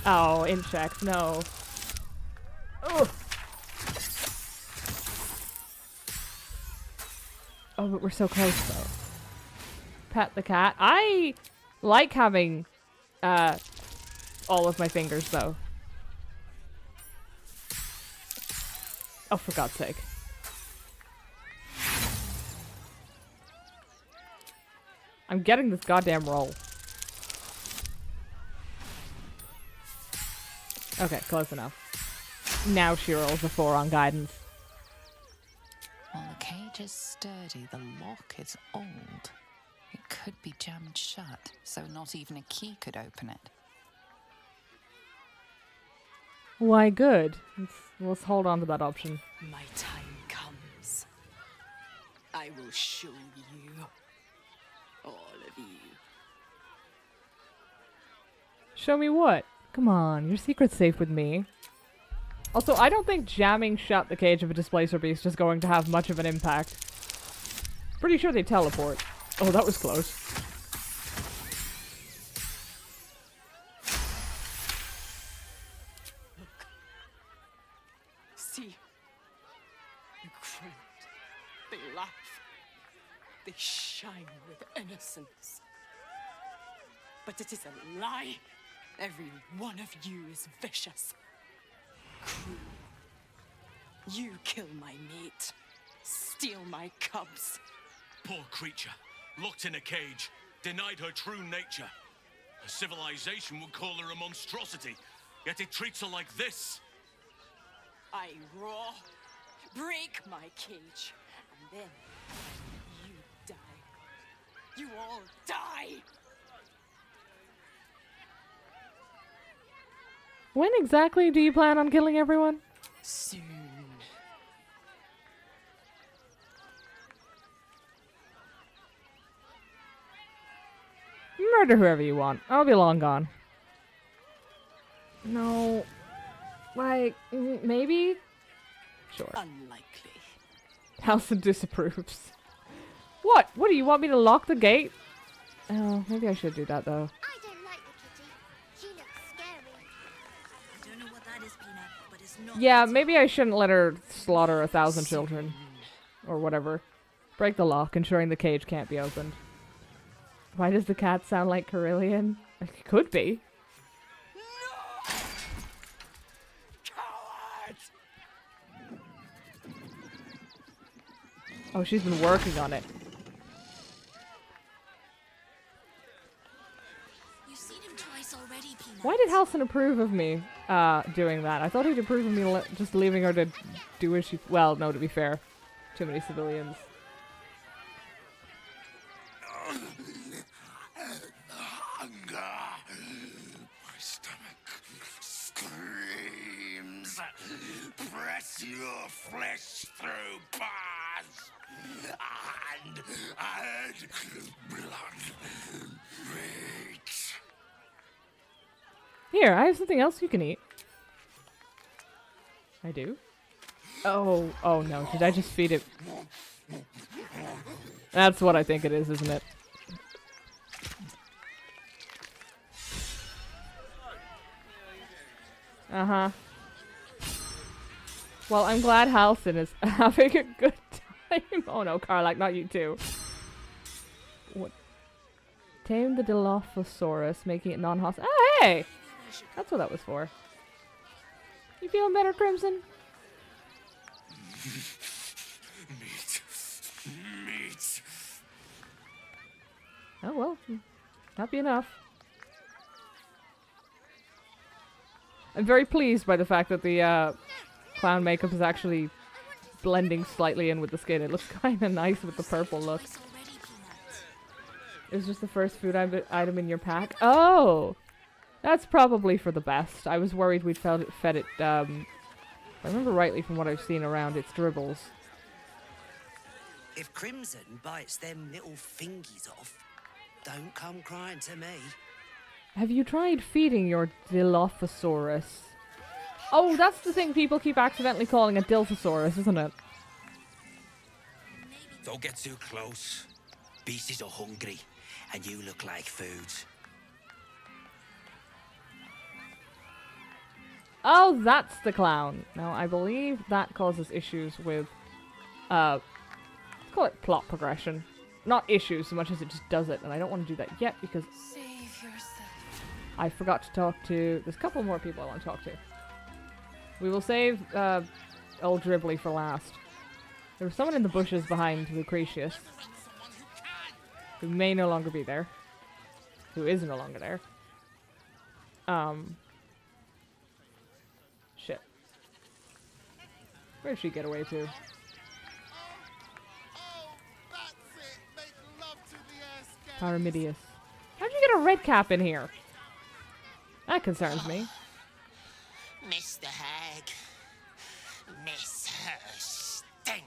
Oh, insects, no. Ugh. Oh, but we're so close, though. Pet the cat. I like having, all of my fingers, though. Oh, for God's sake. I'm getting this goddamn roll. Okay, close enough. Now she rolls a 4 on guidance. While the cage is sturdy, the lock is old. It could be jammed shut, so not even a key could open it. Why, good. Let's hold on to that option. My time comes. I will show you. All of you. Show me what? Come on, your secret's safe with me. Also, I don't think jamming shut the cage of a displacer beast is going to have much of an impact. Pretty sure they teleport. Oh, that was close. Look. See. You grinned. They laugh. They shine with innocence. But it is a lie. Every one of you is vicious. Cruel. You kill my mate. Steal my cubs. Poor creature, locked in a cage, denied her true nature. A civilization would call her a monstrosity, yet it treats her like this. I roar, break my cage, and then you die. You all die! When exactly do you plan on killing everyone? Soon. Murder whoever you want. I'll be long gone. No. Like, maybe? Sure. Unlikely. Halcyon disapproves. What? What, do you want me to lock the gate? Oh, maybe I should do that, though. I don't like the kitty. She looks scary. I don't know what that is, Peanut, but it's not. Yeah, maybe I shouldn't let her slaughter 1,000 children. Or whatever. Break the lock, ensuring the cage can't be opened. Why does the cat sound like Carillion? It could be. No! Coward! Oh, she's been working on it. You've seen him twice already, Peanut. Why did Halcyon approve of me doing that? I thought he'd approve of me just leaving her to do as she... Well, no, to be fair. Too many civilians. Hunger. My stomach screams. Press your flesh through bars. And add blood. Meat. Here, I have something else you can eat. I do? Oh, oh no. Did I just feed it? That's what I think it is, isn't it? Uh-huh. Well, I'm glad Halcyon is having a good time. Oh no, Karlach, not you too. What? Tame the Dilophosaurus, making it non-hostile. Oh, hey! That's what that was for. You feeling better, Crimson? Meat. Meat. Oh well, happy enough. I'm very pleased by the fact that the clown makeup is actually blending slightly in with the skin. It looks kind of nice with the purple look. It's just the first food item in your pack. Oh! That's probably for the best. I was worried we'd fed it, if I remember rightly from what I've seen around, its dribbles. If Crimson bites them little fingies off, don't come crying to me. Have you tried feeding your Dilophosaurus? Oh, that's the thing people keep accidentally calling a Dilphosaurus, isn't it? Don't get too close. Beasties are hungry, and you look like food. Oh, that's the clown. Now, I believe that causes issues with, let's call it plot progression. Not issues so much as it just does it, and I don't want to do that yet because I forgot to talk to... There's a couple more people I want to talk to. We will save old Dribbly for last. There was someone in the bushes behind Lucretius, who may no longer be there. Who is no longer there. Shit. Where did she get away to? Pyramidius. How'd you get a red cap in here? That concerns me. Mr. Hag. Miss her stink.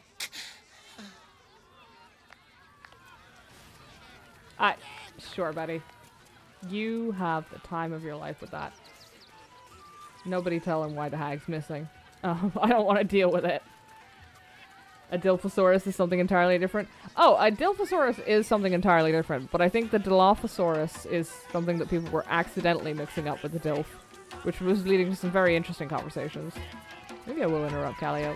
Sure, buddy. You have the time of your life with that. Nobody tell him why the hag's missing. I don't want to deal with it. A Dilphosaurus is something entirely different. Oh, a Dilphosaurus is something entirely different, but I think the Dilophosaurus is something that people were accidentally mixing up with the Dilf, which was leading to some very interesting conversations. Maybe I will interrupt Callio.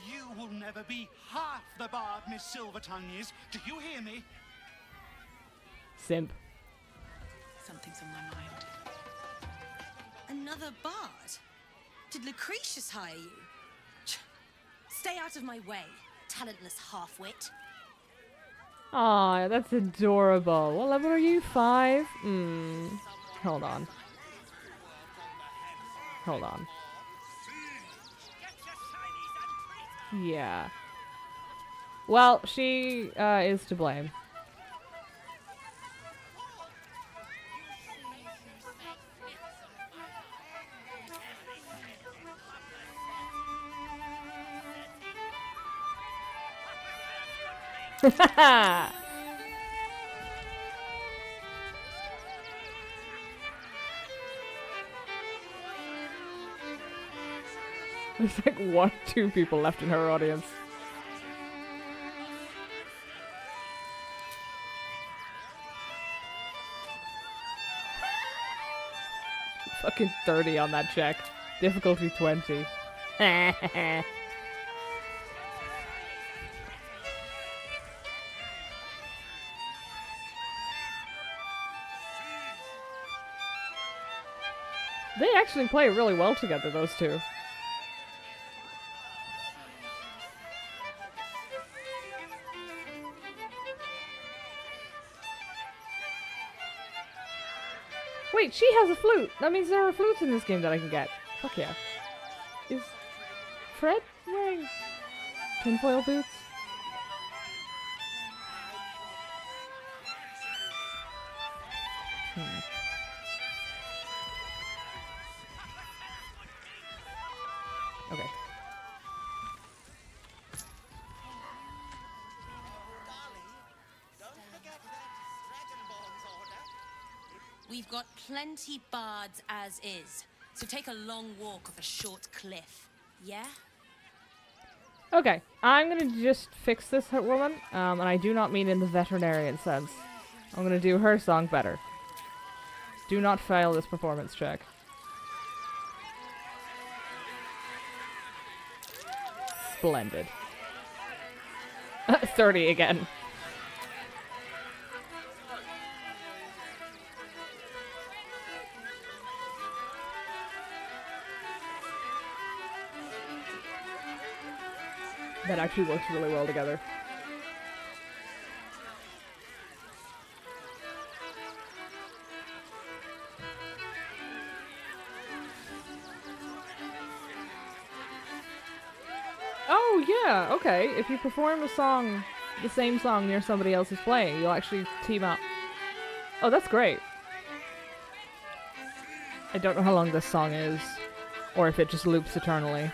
You will never be half the bard Miss Silvertongue is. Do you hear me? Simp. Something's on my mind. Another bard? Did Lucretius hire you? Stay out of my way, talentless half-wit. Aw, that's adorable. What level are you? 5? Hold on. Hold on. Yeah. Well, she is to blame. There's like 1 or 2 people left in her audience. Fucking 30 on that check. Difficulty 20. They actually play really well together, those two. Wait, she has a flute! That means there are flutes in this game that I can get. Fuck yeah. Is Fred wearing tinfoil boots? Okay. We've got plenty bards as is, so take a long walk off a short cliff, yeah? Okay, I'm gonna just fix this woman, and I do not mean in the veterinarian sense. I'm gonna do her song better. Do not fail this performance check. Splendid. 30 again. That actually works really well together. yeah, okay. If you perform a song, the same song near somebody else is playing, you'll actually team up. Oh, that's great. I don't know how long this song is, or if it just loops eternally.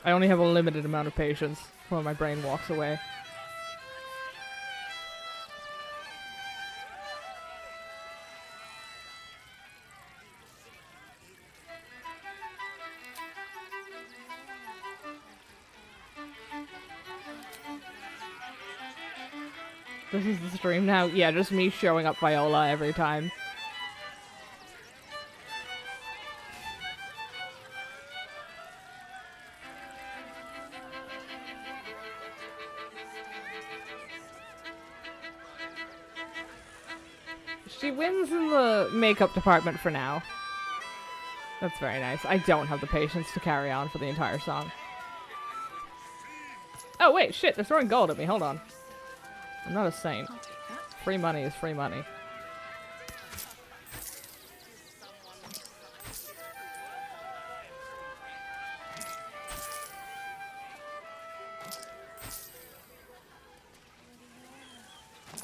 I only have a limited amount of patience before my brain walks away. This is the stream now? Yeah, just me showing up Viola every time. She wins in the makeup department for now. That's very nice. I don't have the patience to carry on for the entire song. Oh wait, shit, they're throwing gold at me. Hold on. I'm not a saint. Free money is free money.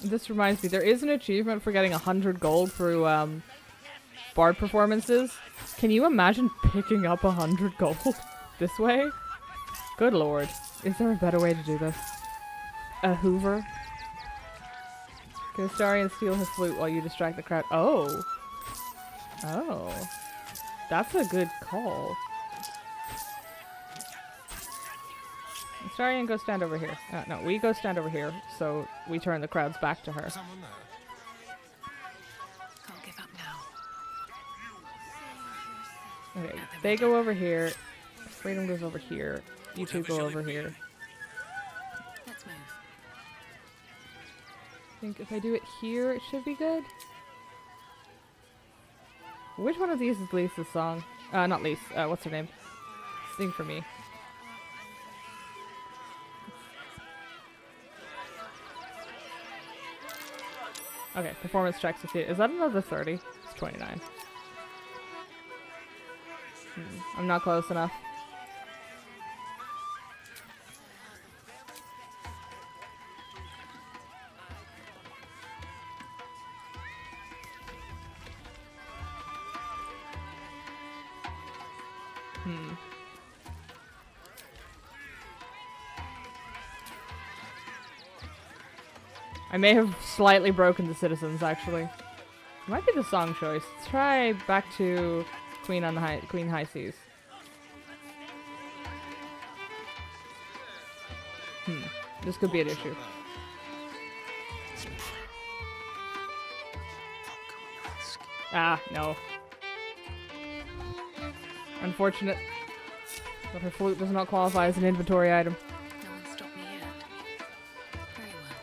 This reminds me, there is an achievement for getting 100 gold through bard performances. Can you imagine picking up 100 gold this way? Good lord. Is there a better way to do this? A Hoover? Go Starry and steal his flute while you distract the crowd. Oh. Oh. That's a good call. Starry and go stand over here. No, we go stand over here, so we turn the crowds back to her. Can't give up now. Okay, they go over here. Freedom goes over here. You two go over here. Let's move. I think if I do it here, it should be good. Which one of these is Lisa's song? Not Lisa. What's her name? Sing for me. Okay, performance checks with you. Is that another 30? It's 29. I'm not close enough. I may have slightly broken the citizens, actually. Might be the song choice. Let's try back to Queen High Seas. This could be an issue. Ah, no. Unfortunate. But her flute does not qualify as an inventory item. No one stopped me yet. Very well.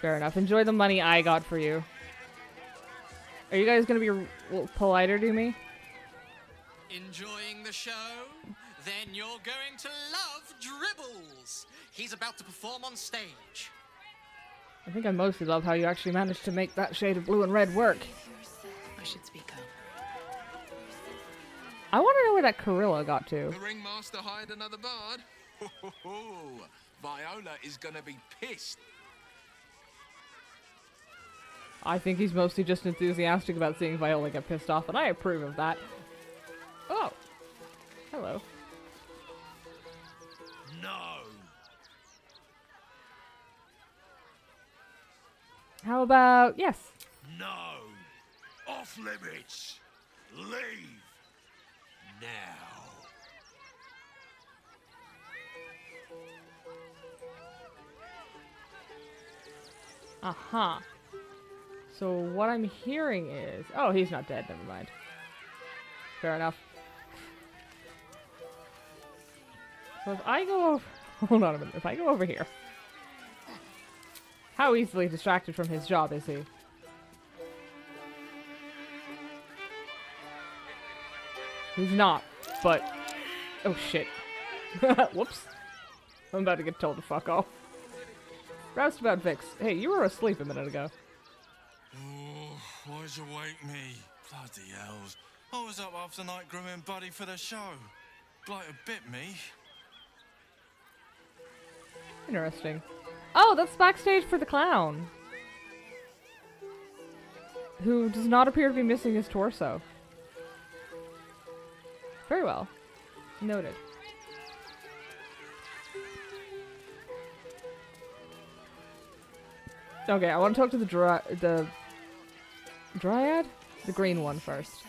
Fair enough. Enjoy the money I got for you. Are you guys gonna be politer to me? Enjoying the show? Then you're going to love Dribbles. He's about to perform on stage. I think I mostly love how you actually managed to make that shade of blue and red work. I should speak up. I want to know where that Carilla got to. The ringmaster hired another bard. Viola is gonna be pissed. I think he's mostly just enthusiastic about seeing Viola get pissed off, and I approve of that. Oh. Hello. No. How about yes? No. Off limits. Leave. Now. Uh-huh. So what I'm hearing is... Oh, he's not dead. Never mind. Fair enough. So if I go over... Hold on a minute. If I go over here... How easily distracted from his job is he? He's not, but... Oh, shit. Whoops. I'm about to get told to fuck off. Roustabout Vix. Hey, you were asleep a minute ago. Oh, why'd you wake me? Bloody hells. I was up half the night grooming Buddy for the show. look like a bit me. Interesting. Oh, that's backstage for the clown. Who does not appear to be missing his torso. Very well. Noted. Okay, I want to talk to the dryad? The green one first.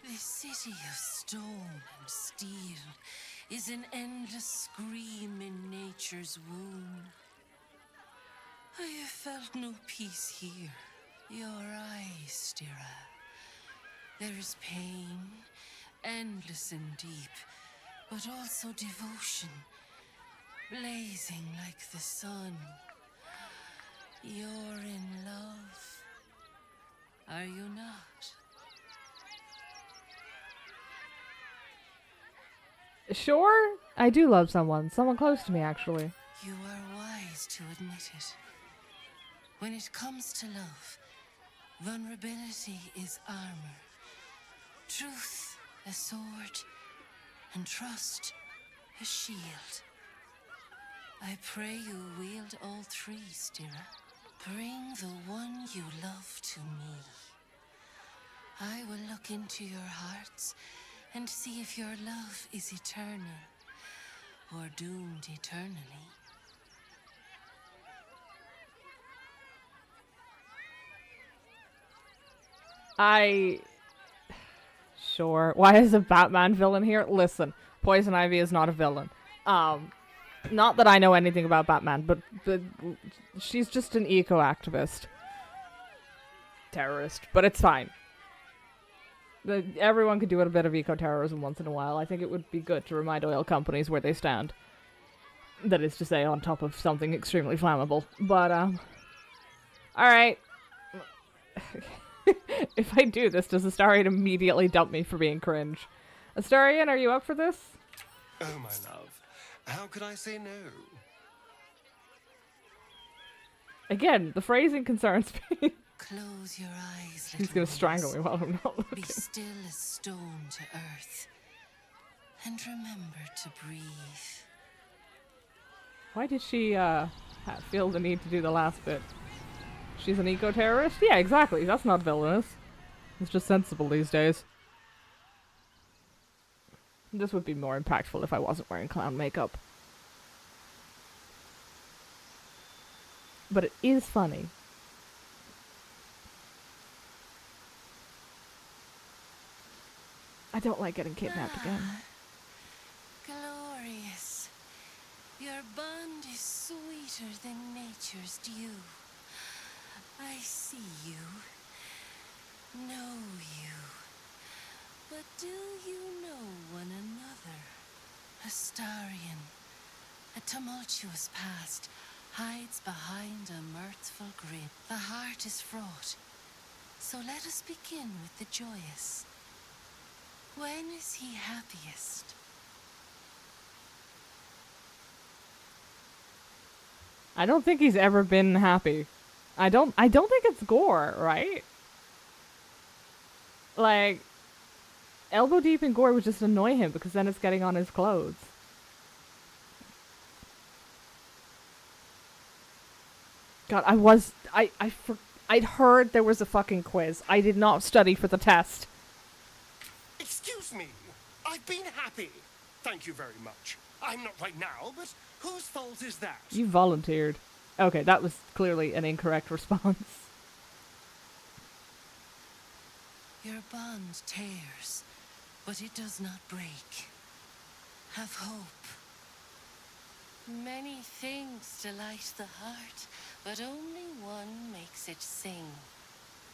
This city of stone and steel is an endless scream in nature's womb. I have felt no peace here. Your eyes, Stira. There is pain, endless and deep, but also devotion, blazing like the sun. You're in love, are you not? Sure, I do love someone close to me, actually. You are wise to admit it. When it comes to love, vulnerability is armor. Truth, a sword, and trust, a shield. I pray you wield all three, Stira. Bring the one you love to me. I will look into your hearts and see if your love is eternal or doomed eternally. Sure. Why is a Batman villain here? Listen, Poison Ivy is not a villain. Not that I know anything about Batman, but she's just an eco-activist. Terrorist. But it's fine. Everyone could do a bit of eco-terrorism once in a while. I think it would be good to remind oil companies where they stand. That is to say, on top of something extremely flammable. But, alright. If I do this, does Astarion immediately dump me for being cringe? Astarion, are you up for this? Oh, my love. How could I say no? Again, the phrasing concerns me. Close your eyes. He's gonna strangle me while I'm not looking. Be still as stone to earth. And remember to breathe. Why did she feel the need to do the last bit? She's an eco-terrorist? Yeah, exactly. That's not villainous. It's just sensible these days. This would be more impactful if I wasn't wearing clown makeup. But it is funny. I don't like getting kidnapped again. Glorious. Your bond is sweeter than nature's dew. I see you, know you, but do you know one another? Astarion, a tumultuous past hides behind a mirthful grin. The heart is fraught, so let us begin with the joyous. When is he happiest? I don't think he's ever been happy. I don't think it's gore, right? Like, elbow deep in gore would just annoy him because then it's getting on his clothes. God, I'd heard there was a fucking quiz. I did not study for the test. Excuse me. I've been happy. Thank you very much. I'm not right now, but whose fault is that? You volunteered. Okay, that was clearly an incorrect response. Your bond tears, but it does not break. Have hope. Many things delight the heart, but only one makes it sing.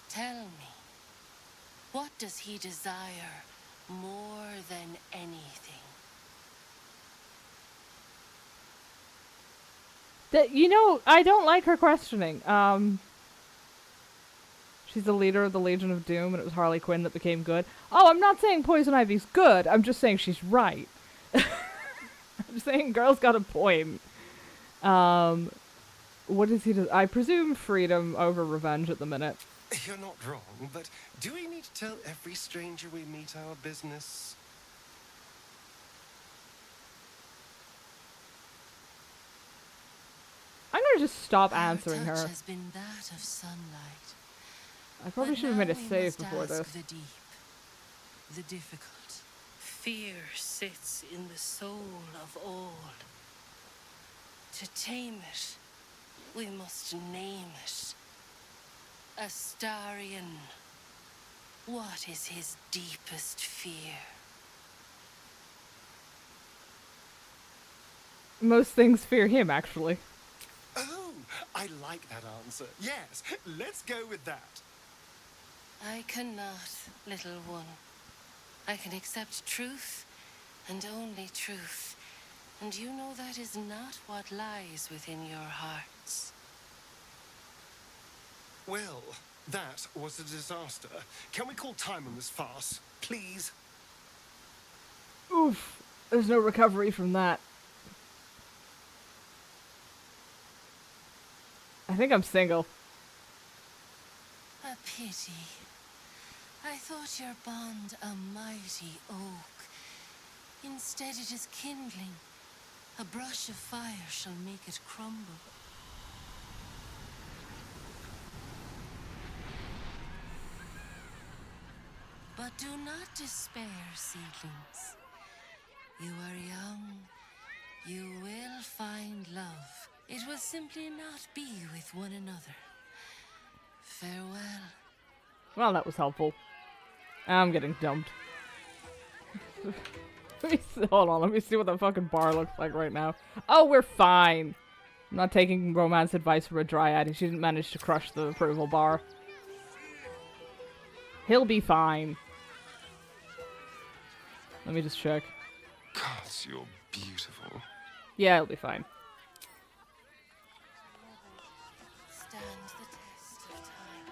Tell me, what does he desire more than anything? I don't like her questioning. She's the leader of the Legion of Doom, and it was Harley Quinn that became good. Oh, I'm not saying Poison Ivy's good. I'm just saying she's right. I'm saying girl's got a point. What does he do? I presume freedom over revenge at the minute. You're not wrong, but do we need to tell every stranger we meet our business? I'm gonna just stop Our answering touch her. has been that of sunlight. I probably But should have made a now we save must before ask this. the deep, the difficult. Fear sits in the soul of all. To tame it, we must name it. Astarion, what is his deepest fear? Most things fear him, actually. Oh, I like that answer. Yes, let's go with that. I cannot, little one. I can accept truth, and only truth. And you know that is not what lies within your hearts. Well, that was a disaster. Can we call time on this farce, please? Oof. There's no recovery from that. I think I'm single. A pity. I thought your bond a mighty oak. Instead it is kindling. A brush of fire shall make it crumble. But do not despair, seedlings. You are young. You will find love. It will simply not be with one another. Farewell. Well, that was helpful. I'm getting dumped. Hold on, let me see what the fucking bar looks like right now. Oh, we're fine. I'm not taking romance advice from a dryad. She didn't manage to crush the approval bar. He'll be fine. Let me just check. God, you're beautiful. Yeah, he'll be fine. Stand the test of time.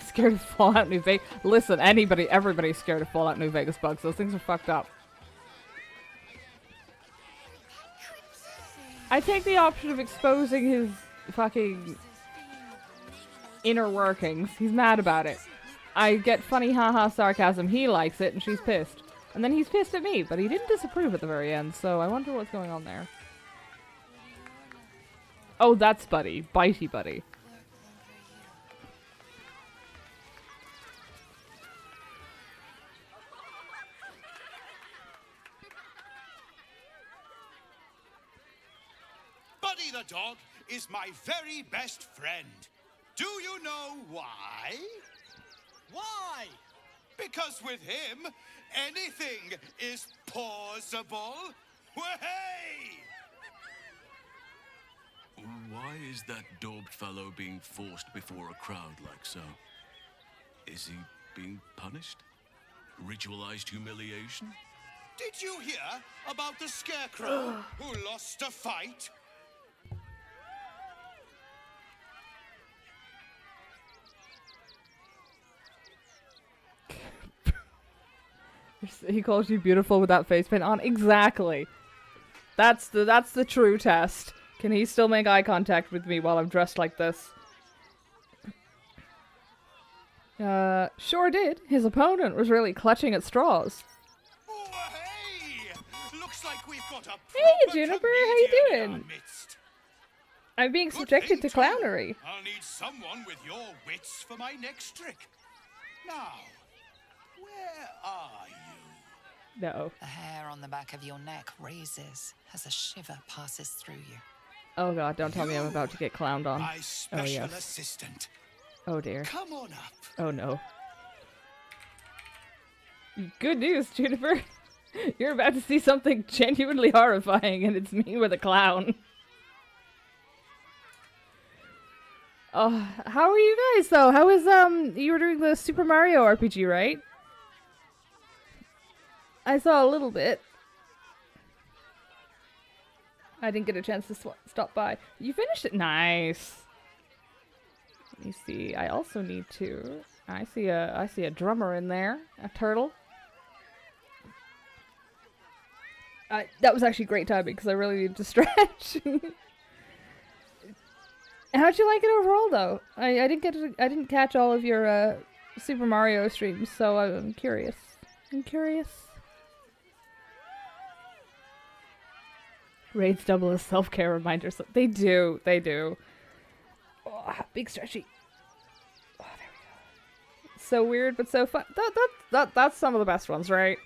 Scared of Fallout New Vegas. Listen, everybody's scared of Fallout New Vegas bugs. Those things are fucked up. I take the option of exposing his fucking inner workings. He's mad about it. I get funny haha sarcasm. He likes it and she's pissed. And then he's pissed at me, but he didn't disapprove at the very end, so I wonder what's going on there. Oh, that's Buddy. Bitey Buddy. Buddy the dog is my very best friend. Do you know why? Why? Because with him, anything is possible. Way! Why is that daubed fellow being forced before a crowd like so? Is he being punished? Ritualized humiliation? Did you hear about the scarecrow who lost a fight? He calls you beautiful with that face paint on. Exactly. That's the true test. Can he still make eye contact with me while I'm dressed like this? Sure did. His opponent was really clutching at straws. Oh, hey! Looks like we've got a Hey, Juniper, how you comedian in doing? our midst. I'm being Good subjected thing, to too. clownery. I'll need someone with your wits for my next trick. Now, where are you? No. The hair on the back of your neck raises as a shiver passes through you. Oh god, don't tell me I'm about to get clowned on. My special Oh yes. assistant. Oh dear. Come on up. Oh no. Good news, Juniper. You're about to see something genuinely horrifying, and it's me with a clown. Oh, how are you guys though? How is you were doing the Super Mario RPG, right? I saw a little bit. I didn't get a chance to stop by. You finished it? Nice. Let me see. I also need to. I see a drummer in there. A turtle. That was actually great timing because I really needed to stretch. How'd you like it overall, though? I didn't catch all of your Super Mario streams, so I'm curious. Raids double as self-care reminders. They do. Oh, big stretchy. Oh, there we go. So weird, but so fun. That's some of the best ones, right?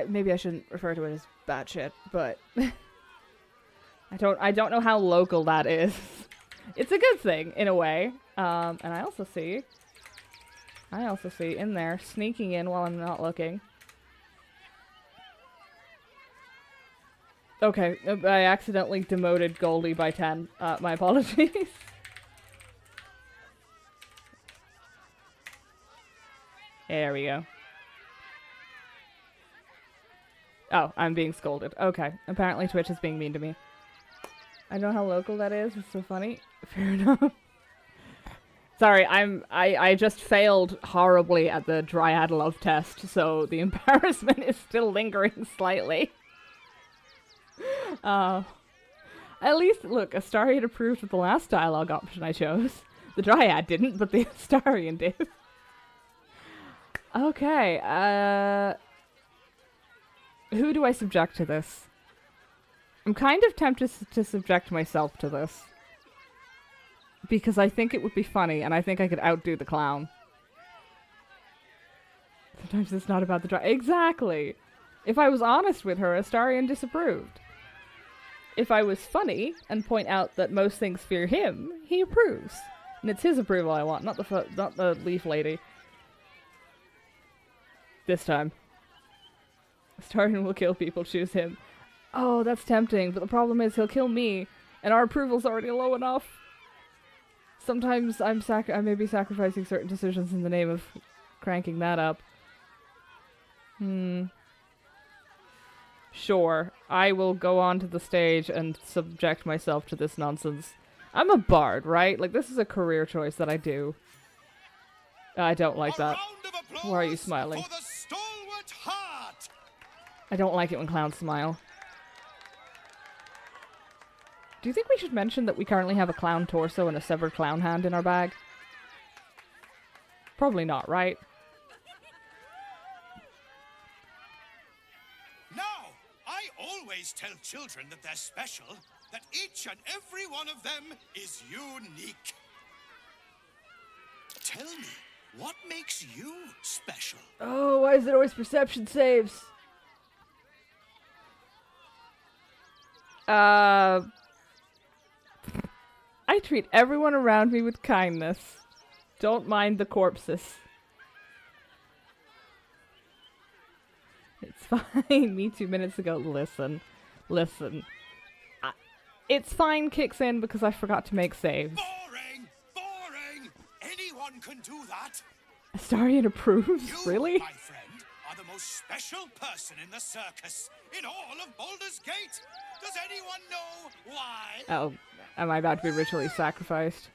Maybe I shouldn't refer to it as bad shit, but I don't know how local that is. It's a good thing in a way. And I also see in there sneaking in while I'm not looking. Okay, I accidentally demoted Goldie by 10. My apologies. There we go. Oh, I'm being scolded. Okay, apparently Twitch is being mean to me. I don't know how local that is. It's so funny. Fair enough. Sorry, I just failed horribly at the Dryad love test, so the embarrassment is still lingering slightly. At least, look, Astarion approved of the last dialogue option I chose. The Dryad didn't, but the Astarion did. Okay, who do I subject to this? I'm kind of tempted to subject myself to this. Because I think it would be funny, and I think I could outdo the clown. Sometimes it's not about the Dryad. Exactly! If I was honest with her, Astarion disapproved. If I was funny and point out that most things fear him, he approves. And it's his approval I want, not the leaf lady. This time. Astarion will kill people, choose him. Oh, that's tempting, but the problem is he'll kill me, and our approval's already low enough. Sometimes I may be sacrificing certain decisions in the name of cranking that up. Sure, I will go onto the stage and subject myself to this nonsense. I'm a bard, right? Like, this is a career choice that I do. I don't like that. Why are you smiling? I don't like it when clowns smile. Do you think we should mention that we currently have a clown torso and a severed clown hand in our bag? Probably not, right? Now, I always tell children that they're special, that each and every one of them is unique. Tell me, what makes you special? Oh, why is it always perception saves? I treat everyone around me with kindness. Don't mind the corpses. It's fine. Me 2 minutes ago. Listen. It's fine kicks in because I forgot to make saves. Boring! Anyone can do that. Astarion approves? You, really? my friend, are the most special person in the circus, in all of Baldur's Gate. Does anyone know why? Oh, am I about to be ritually sacrificed?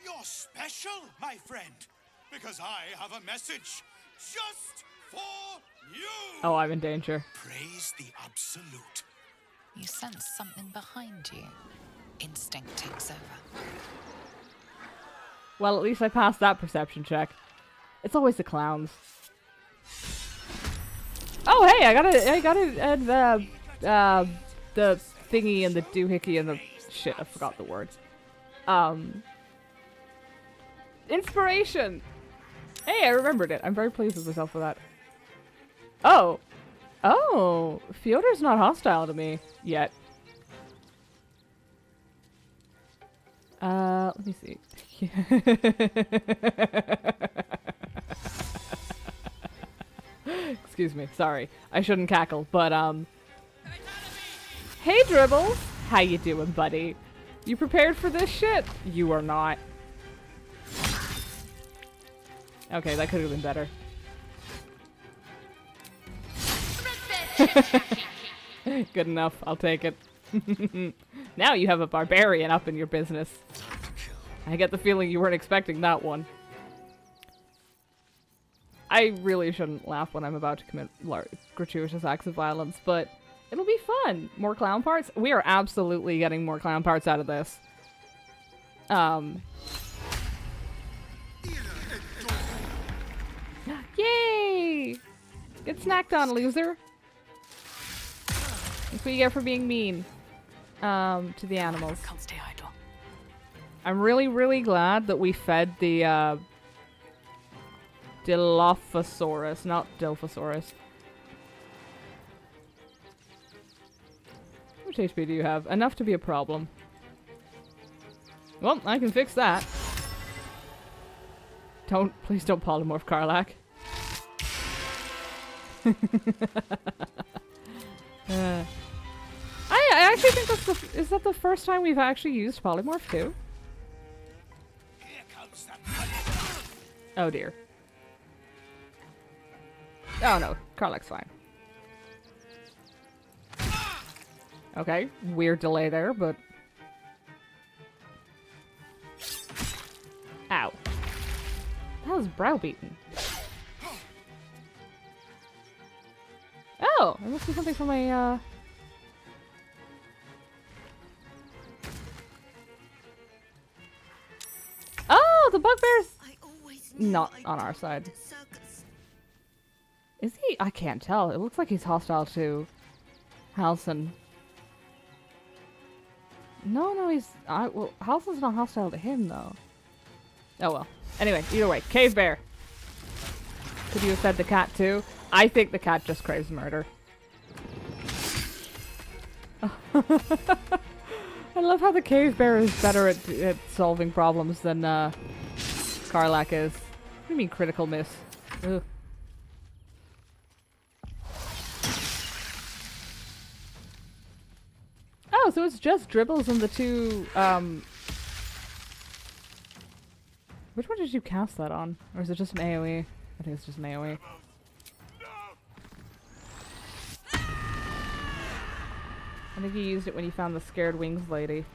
You're special, my friend, because I have a message just for you. Oh, I'm in danger. Praise the absolute. You sense something behind you. Instinct takes over. Well, at least I passed that perception check. It's always the clowns. Oh, hey, I gotta the thingy and the doohickey and the shit. I forgot the words. Inspiration. Hey, I remembered it. I'm very pleased with myself for that. Oh, Fyodor's not hostile to me yet. Let me see. Excuse me, sorry. I shouldn't cackle, but, Hey, Dribbles! How you doing, buddy? You prepared for this shit? You are not. Okay, that could have been better. Good enough, I'll take it. Now you have a barbarian up in your business. I get the feeling you weren't expecting that one. I really shouldn't laugh when I'm about to commit gratuitous acts of violence, but it'll be fun. More clown parts? We are absolutely getting more clown parts out of this. Yay! Get snacked on, loser. That's what you get for being mean. To the animals. Can't stay idle. I'm really, really glad that we fed the, Dilophosaurus, not Dilophosaurus. How much HP do you have? Enough to be a problem. Well, I can fix that. Please don't polymorph Karlach. I actually think that's is that the first time we've actually used polymorph too? Oh dear. Oh no, Karlach's fine. Okay, weird delay there, but... Ow. That was browbeaten. Oh, there must be something from my, Oh, the bugbear's not on our side. Is he? I can't tell. It looks like he's hostile to Halson. No, he's... well, Halson's not hostile to him, though. Oh, well. Anyway, either way. Cave bear. Could you have fed the cat, too? I think the cat just craves murder. I love how the cave bear is better at solving problems than Karlach is. What do you mean critical miss? Ugh. Oh, so it's just dribbles and the two, Which one did you cast that on? Or is it just an AoE? I think it's just an AoE. I think you used it when you found the scared wings lady.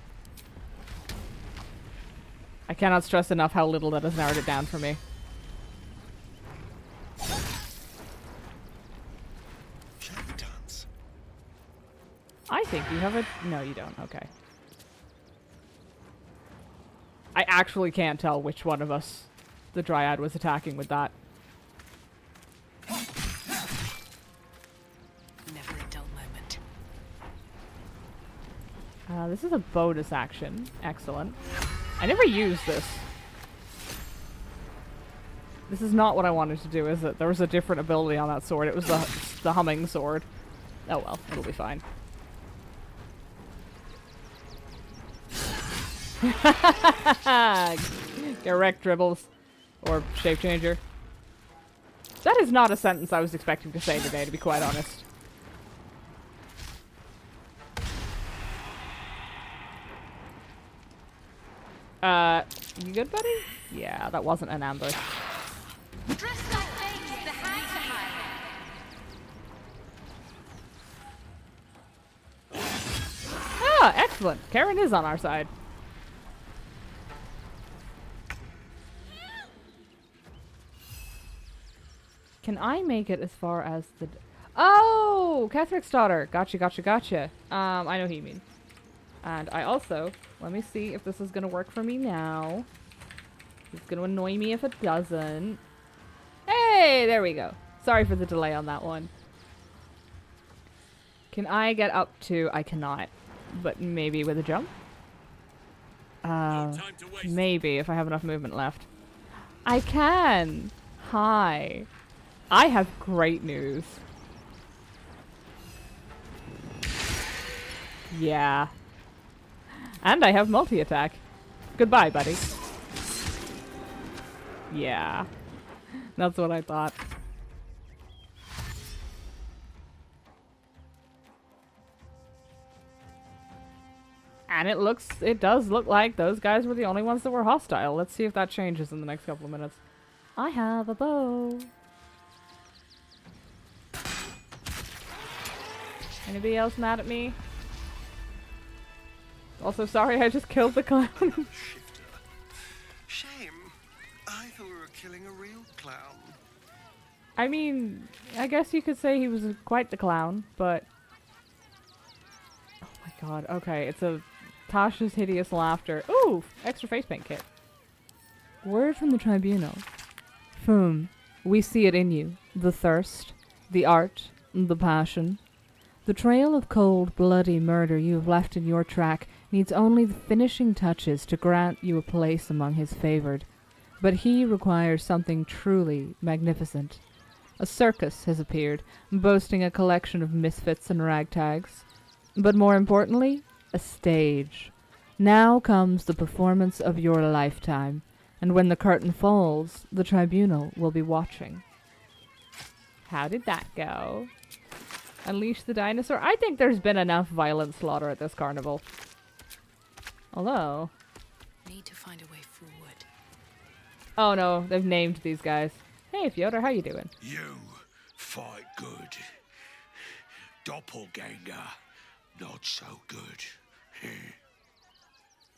I cannot stress enough how little that has narrowed it down for me. I think you have a... No, you don't. Okay. I actually can't tell which one of us the Dryad was attacking with that. Never a dull moment. This is a bonus action. Excellent. I never used this. This is not what I wanted to do, is it? There was a different ability on that sword. It was the humming sword. Oh well, it'll be fine. Get wrecked, dribbles. Or shape changer. That is not a sentence I was expecting to say today, to be quite honest. You good, buddy? Yeah, that wasn't an ambush. Ah, excellent. Karen is on our side. Can I make it as far as the... Oh! Catherick's daughter. Gotcha. I know who you mean. And I also... Let me see if this is gonna work for me now. It's gonna annoy me if it doesn't. Hey! There we go. Sorry for the delay on that one. Can I get up to... I cannot. But maybe with a jump? Maybe, if I have enough movement left. I can! Hi. I have great news. Yeah. And I have multi-attack. Goodbye, buddy. Yeah. That's what I thought. And it does look like those guys were the only ones that were hostile. Let's see if that changes in the next couple of minutes. I have a bow. Anybody else mad at me? Also, sorry I just killed the clown. Shame. I thought we were killing a real clown. I mean, I guess you could say he was quite the clown, but... Oh my god, okay, it's a Tasha's hideous laughter. Ooh, extra face paint kit. Word from the tribunal. We see it in you. The thirst, the art, the passion. The trail of cold, bloody murder you have left in your track needs only the finishing touches to grant you a place among his favored. But he requires something truly magnificent. A circus has appeared, boasting a collection of misfits and ragtags. But more importantly, a stage. Now comes the performance of your lifetime, and when the curtain falls, the tribunal will be watching. How did that go? Unleash the dinosaur? I think there's been enough violent slaughter at this carnival. Although... Need to find a way forward. Oh no, they've named these guys. Hey Fyodor, how you doing? You fight good. Doppelganger, not so good.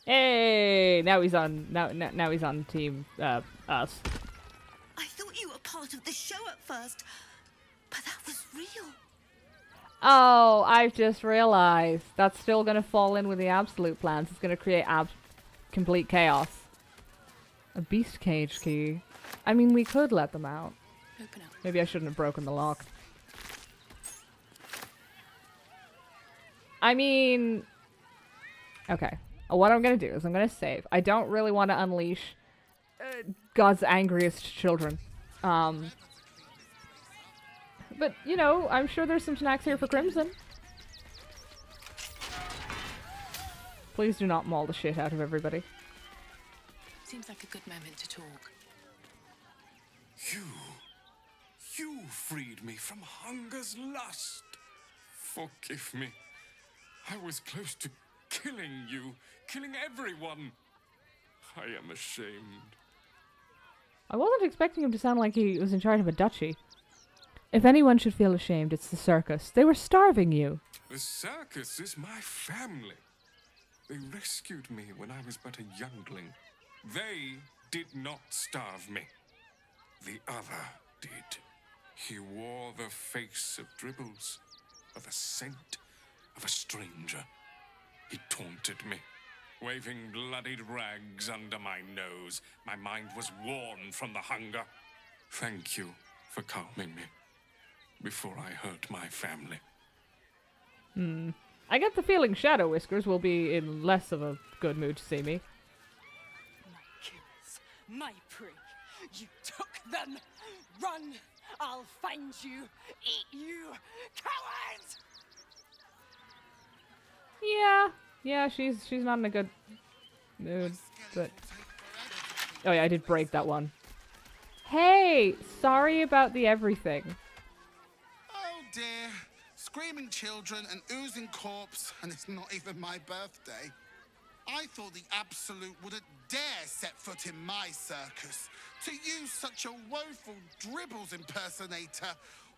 Hey, now he's on. Now he's on team us. I thought you were part of the show at first, but that was real. Oh, I've just realized that's still gonna fall in with the absolute plans. It's gonna create complete chaos. A beast cage key. I mean, we could let them out. Open up. Maybe I shouldn't have broken the lock. I mean, okay. What I'm gonna do is I'm gonna save. I don't really want to unleash God's angriest children. But, you know, I'm sure there's some snacks here for Crimson. Please do not maul the shit out of everybody. Seems like a good moment to talk. You freed me from hunger's lust. Forgive me. I was close to killing you, killing everyone. I am ashamed. I wasn't expecting him to sound like he was in charge of a duchy. If anyone should feel ashamed, it's the circus. They were starving you. The circus is my family. They rescued me when I was but a youngling. They did not starve me. The other did. He wore the face of Dribbles, of the scent of a stranger. He taunted me, waving bloodied rags under my nose. My mind was worn from the hunger. Thank you for calming me before I hurt my family. I get the feeling Shadow Whiskers will be in less of a good mood to see me. My killers, my prey. You took them. Run! I'll find you. Eat you, cowards! Yeah, she's not in a good mood, but... Oh yeah, I did break that one. Hey! Sorry about the everything. Oh dear. Screaming children, an oozing corpse, and it's not even my birthday. I thought the Absolute wouldn't dare set foot in my circus. To use such a woeful Dribbles impersonator,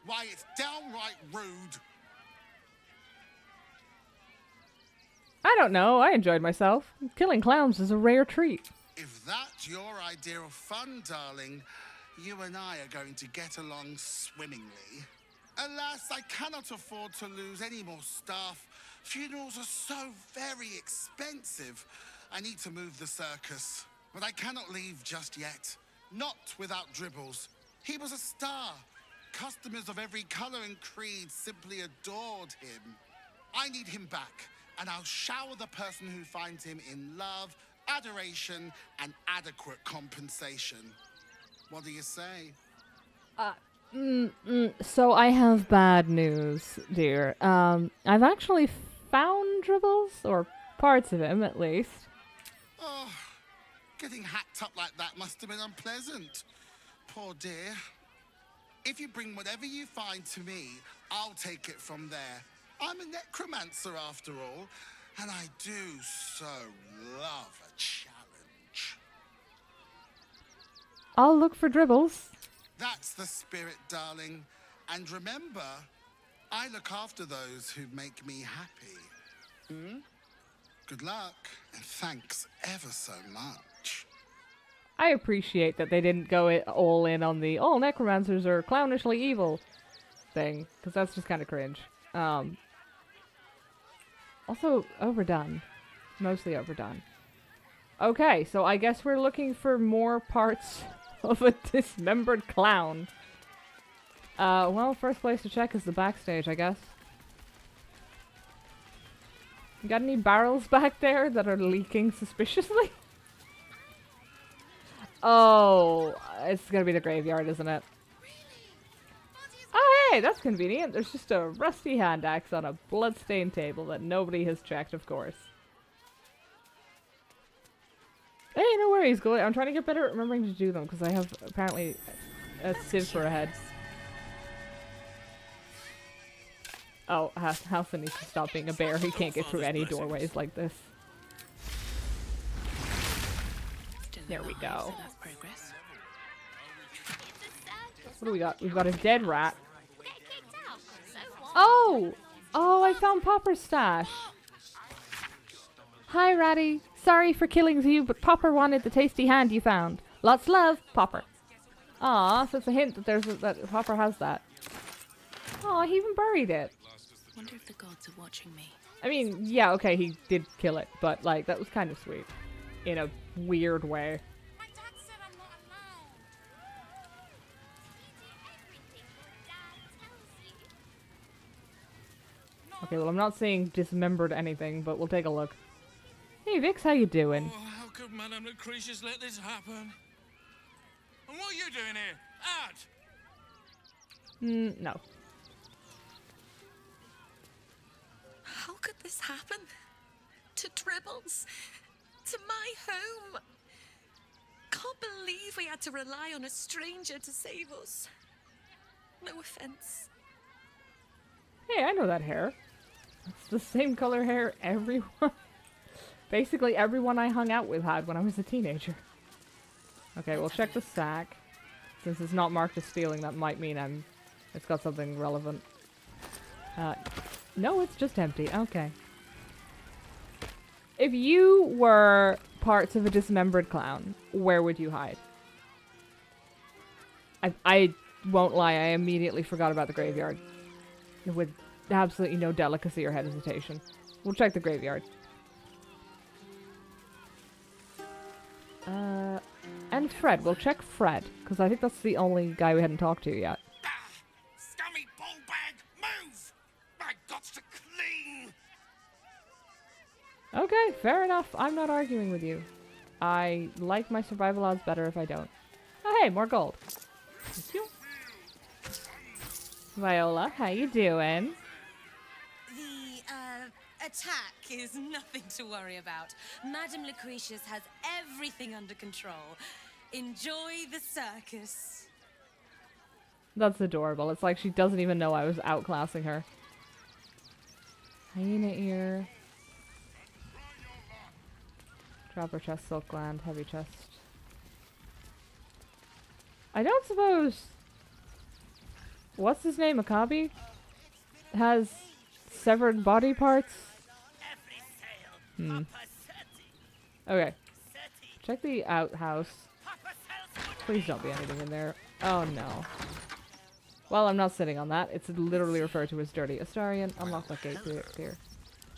why, it's downright rude. I don't know, I enjoyed myself. Killing clowns is a rare treat. If that's your idea of fun, darling, you and I are going to get along swimmingly. Alas, I cannot afford to lose any more staff. Funerals are so very expensive. I need to move the circus, but I cannot leave just yet. Not without Dribbles. He was a star. Customers of every color and creed simply adored him. I need him back, and I'll shower the person who finds him in love, adoration, and adequate compensation. What do you say? So I have bad news, dear. I've actually found Dribbles, or parts of him at least. Oh, getting hacked up like that must have been unpleasant. Poor dear. If you bring whatever you find to me, I'll take it from there. I'm a necromancer after all, and I do so love a challenge. I'll look for Dribbles. That's the spirit, darling. And remember, I look after those who make me happy. Good luck, and thanks ever so much. I appreciate that they didn't go all in on the all necromancers are clownishly evil thing, because that's just kind of cringe. Also overdone. Mostly overdone. Okay, so I guess we're looking for more parts of a dismembered clown. Well, first place to check is the backstage, I guess. Got any barrels back there that are leaking suspiciously? Oh, it's gonna be the graveyard, isn't it? Oh, hey, that's convenient. There's just a rusty hand axe on a bloodstained table that nobody has checked, of course. Hey, no worries, Gully. I'm trying to get better at remembering to do them, because I have, apparently, a sieve for a head. Oh, Halson needs to stop being a bear. He can't get through any doorways like this. There we go. What do we got? We've got a dead rat. Oh! Oh, I found Popper's stash. Hi, Ratty. Sorry for killing you, but Popper wanted the tasty hand you found. Lots love, Popper. Aw, so it's a hint that that Popper has that. Aw, he even buried it. Wonder if the gods are watching me. I mean, yeah, okay, he did kill it, but, like, that was kind of sweet. In a weird way. Okay, well, I'm not seeing dismembered anything, but we'll take a look. Hey, Vix, how you doing? Oh, how could Madame Lucretius let this happen? And what are you doing here? Out! No. How could this happen? To Dribbles? To my home? Can't believe we had to rely on a stranger to save us. No offense. Hey, I know that hair. It's the same color hair everyone... Basically everyone I hung out with had when I was a teenager. Okay, we'll check the sack. Since it's not marked as stealing, that might mean it's got something relevant. No, it's just empty. Okay. If you were parts of a dismembered clown, where would you hide? I won't lie, I immediately forgot about the graveyard. With absolutely no delicacy or hesitation. We'll check the graveyard. And Fred. We'll check Fred, because I think that's the only guy we hadn't talked to yet. Scummy ball bag, move! I got to clean! Okay, fair enough. I'm not arguing with you. I like my survival odds better if I don't. Oh, hey, more gold. Thank you. Viola, how you doing? The attack is nothing to worry about. Madame Lucretius has everything under control. Enjoy the circus. That's adorable. It's like she doesn't even know I was outclassing her. Hyena ear. Trapper chest, silk gland, heavy chest. I don't suppose... What's his name? Akabi? Has severed body parts? Okay. Check the outhouse. Please don't be anything in there. Oh no. Well, I'm not sitting on that. It's literally referred to as dirty. Astarion, unlock that gate, dear.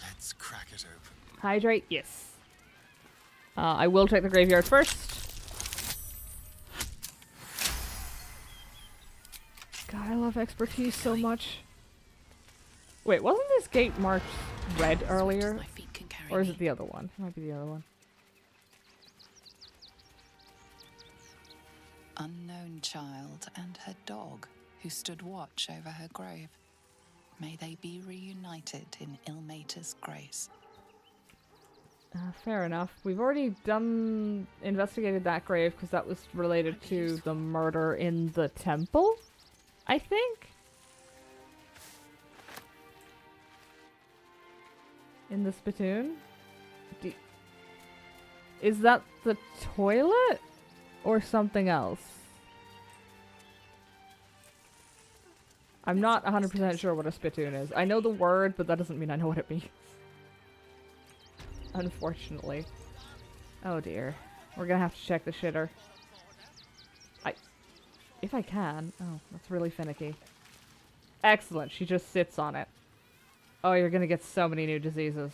Let's crack it open. Hydrate, yes. I will check the graveyard first. God, I love expertise so much. Wait, wasn't this gate marked red earlier? Or is it the other one? It might be the other one. Unknown child and her dog, who stood watch over her grave. May they be reunited in Ilmater's grace. Fair enough. We've already investigated that grave because that was related to the murder in the temple, I think? In the spittoon? Is that the toilet? Or something else? I'm not 100% sure what a spittoon is. I know the word, but that doesn't mean I know what it means. Unfortunately. Oh dear. We're gonna have to check the shitter. If I can. Oh, that's really finicky. Excellent. She just sits on it. Oh, you're gonna get so many new diseases.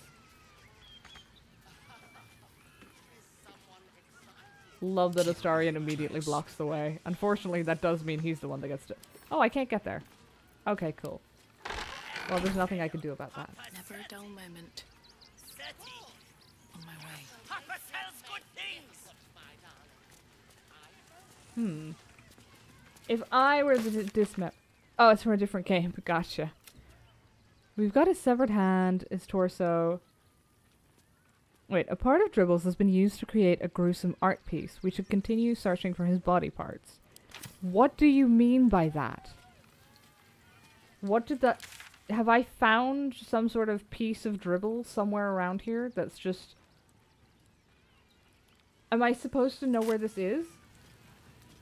Love that Astarion immediately blocks the way. Unfortunately, that does mean he's the one that gets to... Oh, I can't get there. Okay, cool. Well, there's nothing I can do about that. Never a dull moment. On my way. Papa sells good things. If I were the dismount... Oh, it's from a different game. Gotcha. We've got his severed hand, his torso... Wait, a part of Dribbles has been used to create a gruesome art piece. We should continue searching for his body parts. What do you mean by that? What did that... Have I found some sort of piece of Dribble somewhere around here that's just... Am I supposed to know where this is?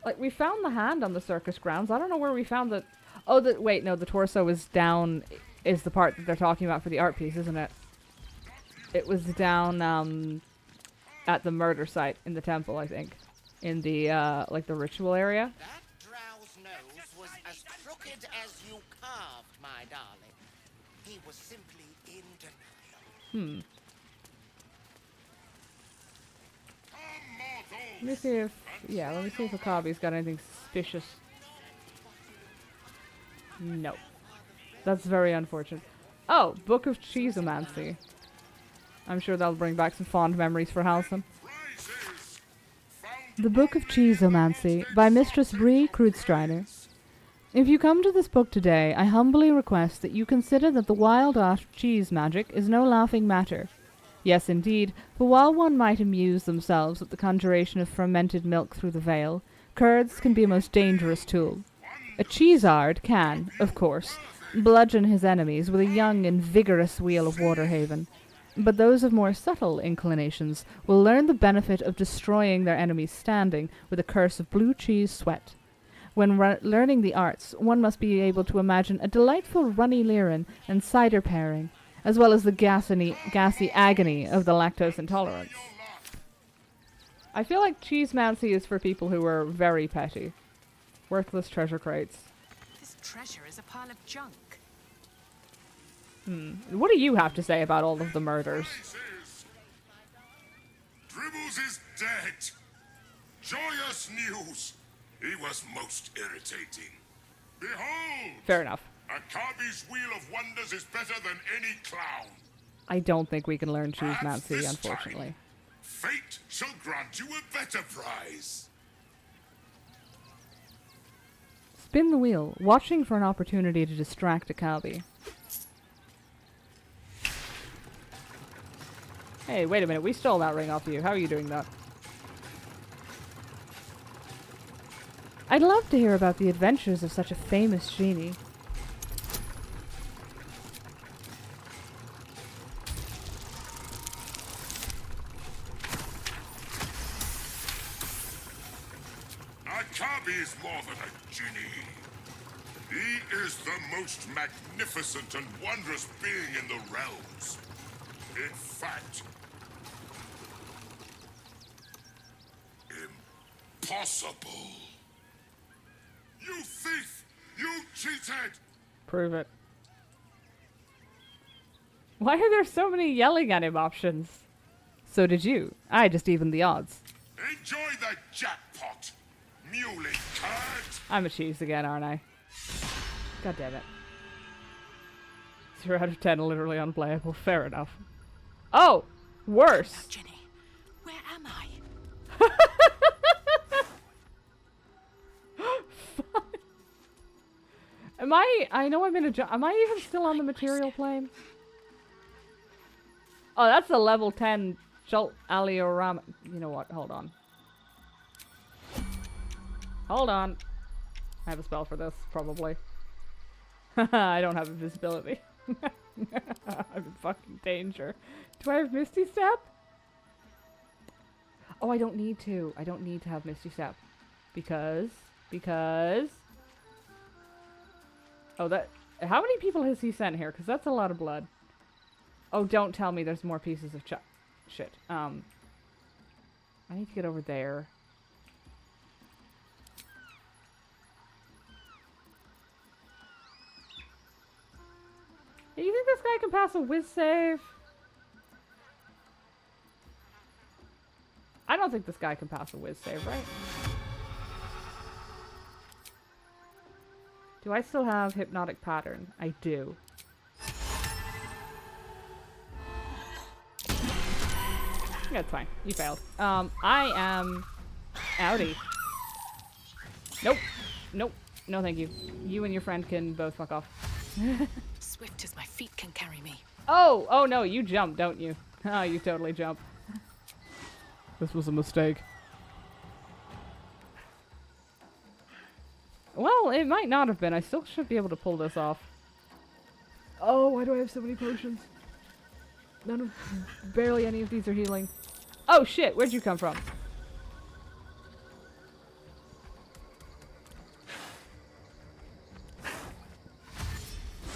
Like, we found the hand on the circus grounds. I don't know where we found the... Oh, wait, no, the torso is down... Is the part that they're talking about for the art piece, isn't it? It was down, at the murder site in the temple, I think. In the, like, the ritual area. That drow's nose was as crooked as you carved, my darling. He was simply in denial. Let me see if... Yeah, let me see if Akabi's got anything suspicious. No. That's very unfortunate. Oh, Book of Cheesomancy. I'm sure that'll bring back some fond memories for Halcyon. The Book of Cheesomancy by Mistress Bree Krudstrider. If you come to this book today, I humbly request that you consider that the wild art of cheese magic is no laughing matter. Yes, indeed, for while one might amuse themselves with the conjuration of fermented milk through the veil, curds can be a most dangerous tool. A cheeseard can, of course, bludgeon his enemies with a young and vigorous wheel of Waterhaven, but those of more subtle inclinations will learn the benefit of destroying their enemies standing with a curse of blue cheese sweat. When learning the arts, one must be able to imagine a delightful runny lirin and cider pairing, as well as the gassy agony of the lactose intolerance. I feel like cheesemancy is for people who are very petty. Worthless treasure crates. This treasure is a pile of junk. What do you have to say about all of the murders? Dribbles is dead. Joyous news. He was most irritating. Behold! Fair enough. Akabi's Wheel of Wonders is better than any clown. I don't think we can learn cheesemancy, unfortunately. Fate shall grant you a better prize. Spin the wheel, watching for an opportunity to distract Akabi. Hey, wait a minute, we stole that ring off you. How are you doing that? I'd love to hear about the adventures of such a famous genie. Akabi is more than a genie. He is the most magnificent and wondrous being in the realms. In fact, impossible. You thief! You cheated! Prove it. Why are there so many yelling at him options? So did you. I just evened the odds. Enjoy the jackpot, muley curd! I'm a cheese again, aren't I? God damn it. 0 out of 10, literally unplayable. Fair enough. Oh! Worse! Jenny, where am I? Am I know I'm in a am I even still on the material plane? Oh, that's a level 10 Jolt Aliorama. You know what? Hold on. Hold on. I have a spell for this, probably. I don't have invisibility. I'm in fucking danger. Do I have Misty Step? Oh, I don't need to. I don't need to have Misty Step. Because... Oh, that... How many people has he sent here? Because that's a lot of blood. Oh, don't tell me there's more pieces of shit. I need to get over there. Do you think this guy can pass a whiz save? I don't think this guy can pass a whiz save, right? Do I still have hypnotic pattern? I do. Yeah, it's fine. You failed. I am... Outie. Nope. Nope. No thank you. You and your friend can both fuck off. Swift as my feet can carry me. Oh! Oh no, you jump, don't you? Oh, you totally jump. This was a mistake. Well, it might not have been. I still should be able to pull this off. Oh, why do I have so many potions? Barely any of these are healing. Oh shit, where'd you come from?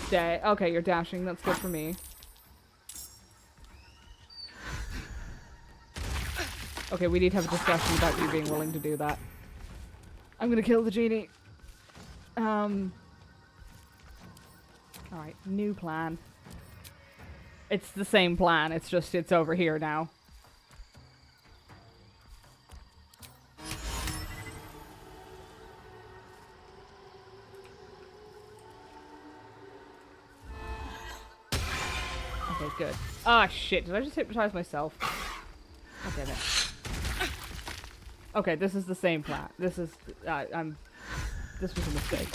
Stay. Okay, you're dashing. That's good for me. Okay, we need to have a discussion about you being willing to do that. I'm gonna kill the genie. Alright, new plan. It's the same plan, it's just it's over here now. Okay, good. Ah, shit, did I just hypnotize myself? Oh, damn it. Okay, this is the same plan. This is, this was a mistake.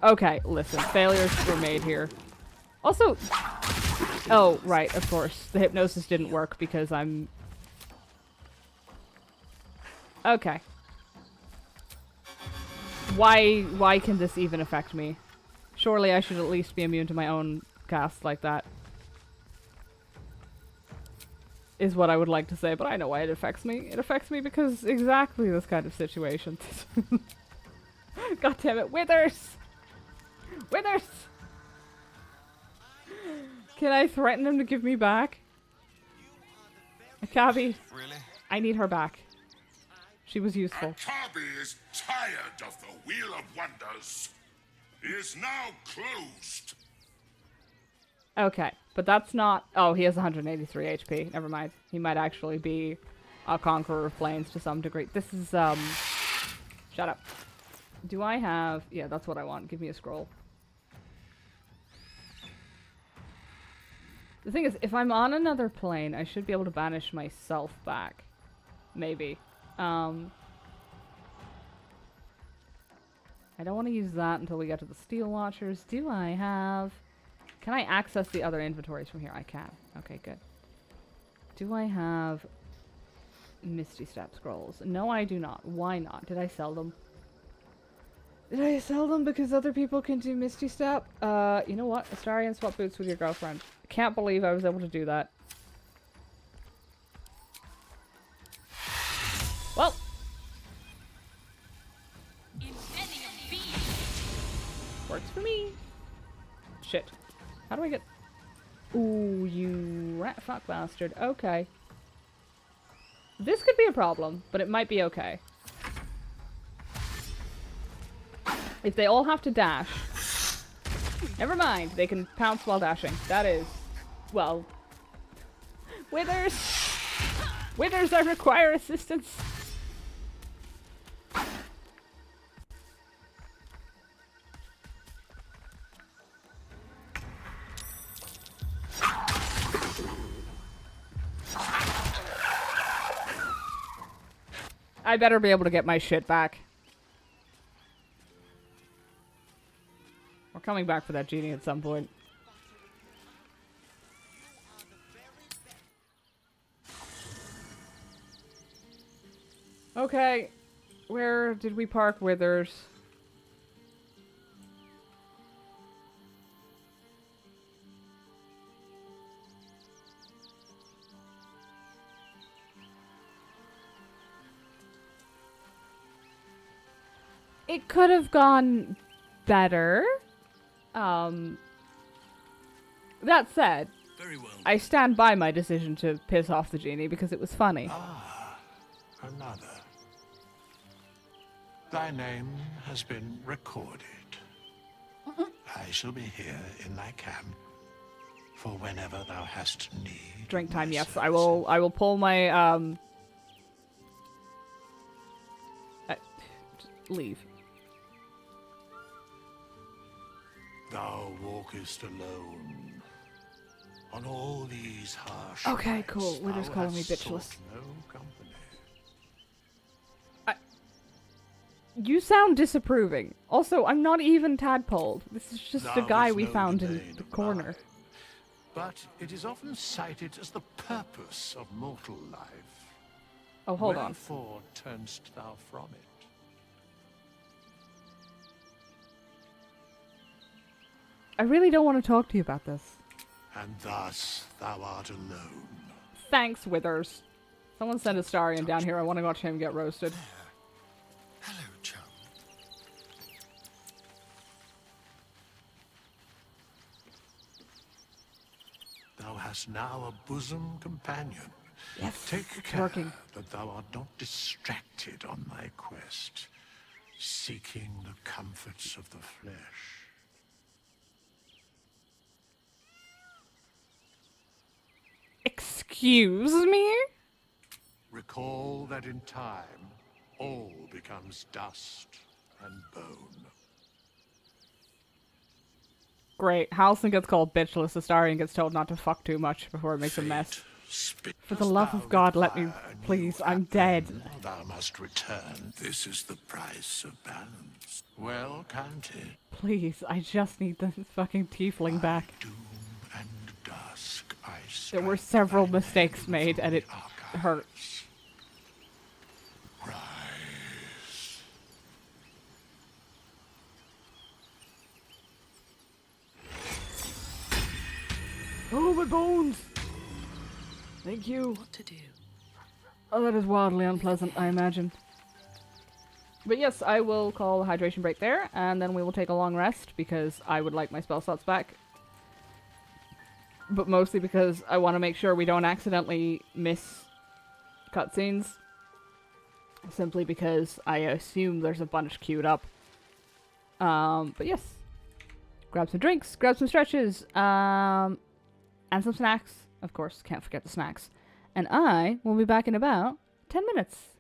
Okay, listen, failures were made here. Also, oh, right, of course, the hypnosis didn't work because I'm... Okay. Why can this even affect me? Surely I should at least be immune to my own cast like that. Is what I would like to say, but I know why it affects me. It affects me because exactly this kind of situation. God damn it, Withers! Withers! Can I threaten him to give me back? Akabi. Really? I need her back. She was useful. Akabi is tired of the Wheel of Wonders. He is now closed. Okay, but that's not... Oh, he has 183 HP. Never mind. He might actually be a conqueror of planes to some degree. This is, Shut up. Do I have... Yeah, that's what I want. Give me a scroll. The thing is, if I'm on another plane, I should be able to banish myself back. Maybe. I don't want to use that until we get to the Steel Watchers. Do I have... Can I access the other inventories from here? I can. Okay, good. Do I have Misty Step scrolls? No, I do not. Why not? Did I sell them? Did I sell them because other people can do Misty Step? You know what? Astarian, swap boots with your girlfriend. I can't believe I was able to do that. Well. Works for me. Shit. How do I get... Ooh, you rat fuck bastard. Okay. This could be a problem, but it might be okay. If they all have to dash... Never mind, they can pounce while dashing. That is... Well... Withers! Withers, I require assistance! I better be able to get my shit back. We're coming back for that genie at some point. Okay. Where did we park Withers? It could have gone better. That said, Very well. I stand by my decision to piss off the genie because it was funny. Another. Thy name has been recorded. I shall be here in thy camp for whenever thou hast need. Drink time, yes. I will pull my leave. Thou walkest alone on all these harsh Okay, nights. cool. We're just Thou calling me hast bitchless. sought no company. You sound disapproving. Also, I'm not even tadpoled. This is just a Thou guy is we no found in domain the of corner. mine, but it is often cited as the purpose of mortal life. Oh, hold on. Wherefore turnst thou from it? I really don't want to talk to you about this. And thus thou art alone. Thanks, Withers. Someone send Astarion down here. I want to watch him get roasted. Hello, chum. Thou hast now a bosom companion. Yes, Take it's care working. that thou art not distracted on thy quest, seeking the comforts of the flesh. Excuse me? Recall that in time, all becomes dust and bone. Great. Halson gets called bitchless. Astarion gets told not to fuck too much before it makes a mess. For the love of God, let me... Please, I'm dead. Thou must return. This is the price of balance. Well counted. Please, I just need the fucking tiefling back. Dusk, I There were several mistakes made, and it hurts. Oh, my bones! Thank you. What to do? Oh, that is wildly unpleasant, I imagine. But yes, I will call a hydration break there, and then we will take a long rest, because I would like my spell slots back. But mostly because I want to make sure we don't accidentally miss cutscenes. Simply because I assume there's a bunch queued up. But yes. Grab some drinks, grab some stretches, and some snacks. Of course, can't forget the snacks. And I will be back in about 10 minutes.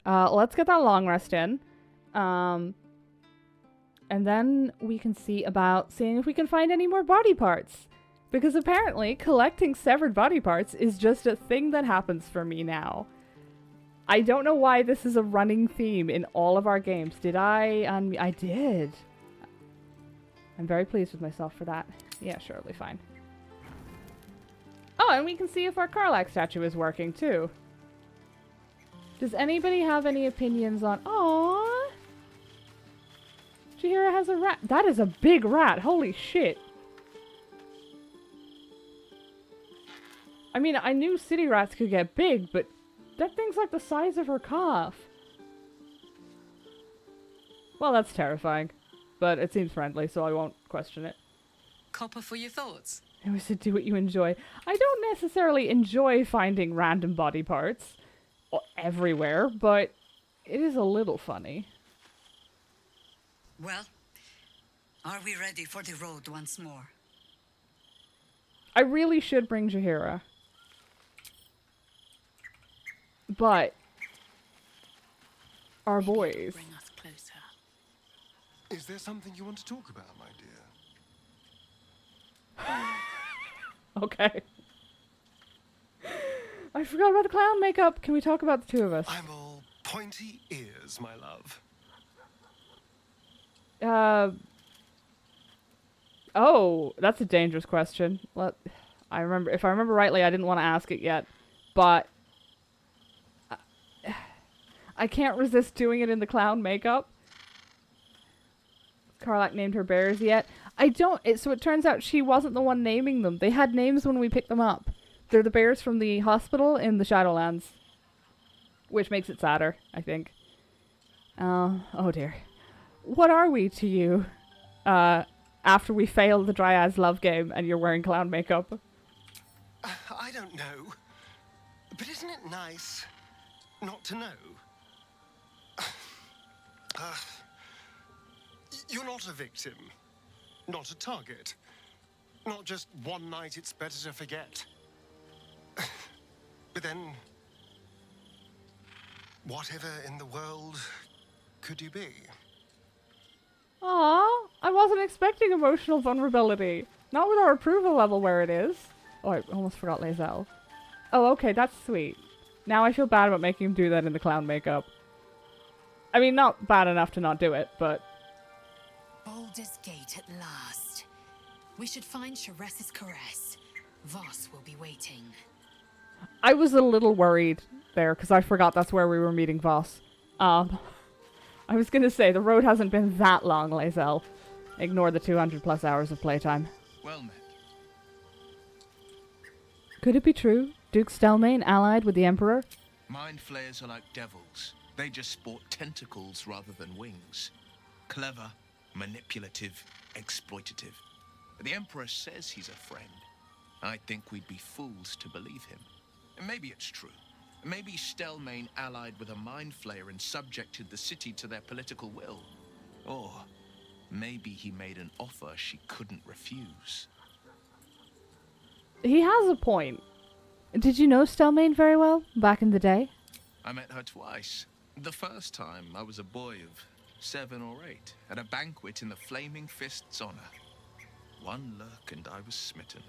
let's get that long rest in. And then we can see about seeing if we can find any more body parts. Because apparently, collecting severed body parts is just a thing that happens for me now. I don't know why this is a running theme in all of our games. Did I? I did. I'm very pleased with myself for that. Yeah, sure, it'll be fine. Oh, and we can see if our Karlach statue is working, too. Does anybody have any opinions on... Aww! Chihira has a rat. That is a big rat. Holy shit. I mean, I knew city rats could get big, but that thing's like the size of her calf. Well, that's terrifying. But it seems friendly, so I won't question it. Copper for your thoughts. It was to do what you enjoy. I don't necessarily enjoy finding random body parts everywhere, but it is a little funny. Well, are we ready for the road once more? I really should bring Chihira. But our boys. Bring us closer. Is there something you want to talk about, my dear? Okay. I forgot about the clown makeup. Can we talk about the two of us? I'm all pointy ears, my love. Oh, that's a dangerous question. If I remember rightly, I didn't want to ask it yet, but I can't resist doing it in the clown makeup. Karlach named her bears yet. So it turns out she wasn't the one naming them. They had names when we picked them up. They're the bears from the hospital in the Shadowlands. Which makes it sadder, I think. Oh dear. What are we to you? After we failed the Dryad's love game and you're wearing clown makeup? I don't know. But isn't it nice not to know? You're not a victim. Not a target. Not just one night it's better to forget. But then, whatever in the world could you be? Aww, I wasn't expecting emotional vulnerability. Not with our approval level where it is. Oh, I almost forgot Lae'zel. Oh, okay, that's sweet. Now I feel bad about making him do that in the clown makeup. I mean, not bad enough to not do it, but... Baldur's Gate at last. We should find Sharess's caress. Voss will be waiting. I was a little worried there, because I forgot that's where we were meeting Voss. I was going to say, the road hasn't been that long, Lae'zel. Ignore the 200 plus hours of playtime. Well met. Could it be true? Duke Stelmane allied with the Emperor? Mind flayers are like devils. They just sport tentacles rather than wings. Clever, manipulative, exploitative. But the Emperor says he's a friend. I think we'd be fools to believe him. And maybe it's true. Maybe Stelmane allied with a mind flayer and subjected the city to their political will. Or maybe he made an offer she couldn't refuse. He has a point. Did you know Stelmane very well, back in the day? I met her twice. The first time, I was a boy of 7 or 8, at a banquet in the Flaming Fist's honor. One look and I was smitten.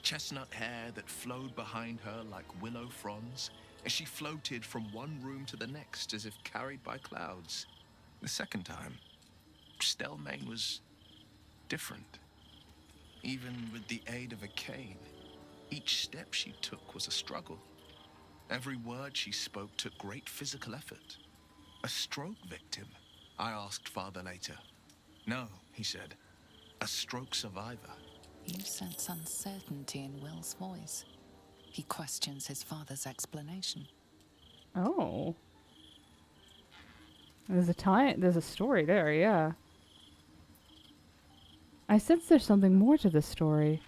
Chestnut hair that flowed behind her like willow fronds, as she floated from one room to the next as if carried by clouds. The second time, Stelmane was different. Even with the aid of a cane, each step she took was a struggle. Every word she spoke took great physical effort. A stroke victim? I asked Father later. No, he said. A stroke survivor. You sense uncertainty in Will's voice. He questions his father's explanation. Oh. There's a story there, yeah. I sense there's something more to this story.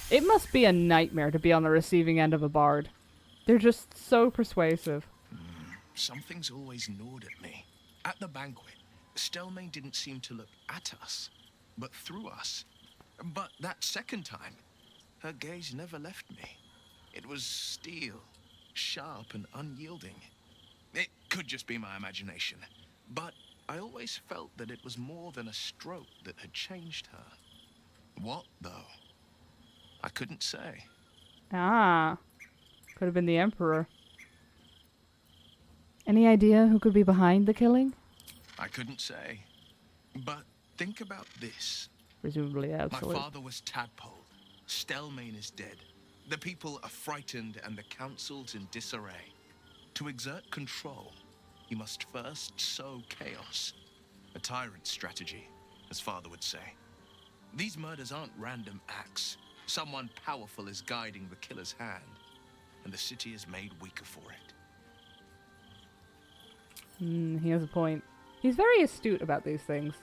It must be a nightmare to be on the receiving end of a bard. They're just so persuasive. Something's always gnawed at me. At the banquet, Stelmane didn't seem to look at us, but through us. But that second time, her gaze never left me. It was steel, sharp and unyielding. It could just be my imagination, but I always felt that it was more than a stroke that had changed her. What, though? I couldn't say. Ah. Could have been the Emperor. Any idea who could be behind the killing? I couldn't say. But think about this. Presumably, absolutely. My father was Tadpole. Stelmane is dead. The people are frightened and the council's in disarray. To exert control, you must first sow chaos. A tyrant's strategy, as father would say. These murders aren't random acts. Someone powerful is guiding the killer's hand, and the city is made weaker for it. He has a point. He's very astute about these things.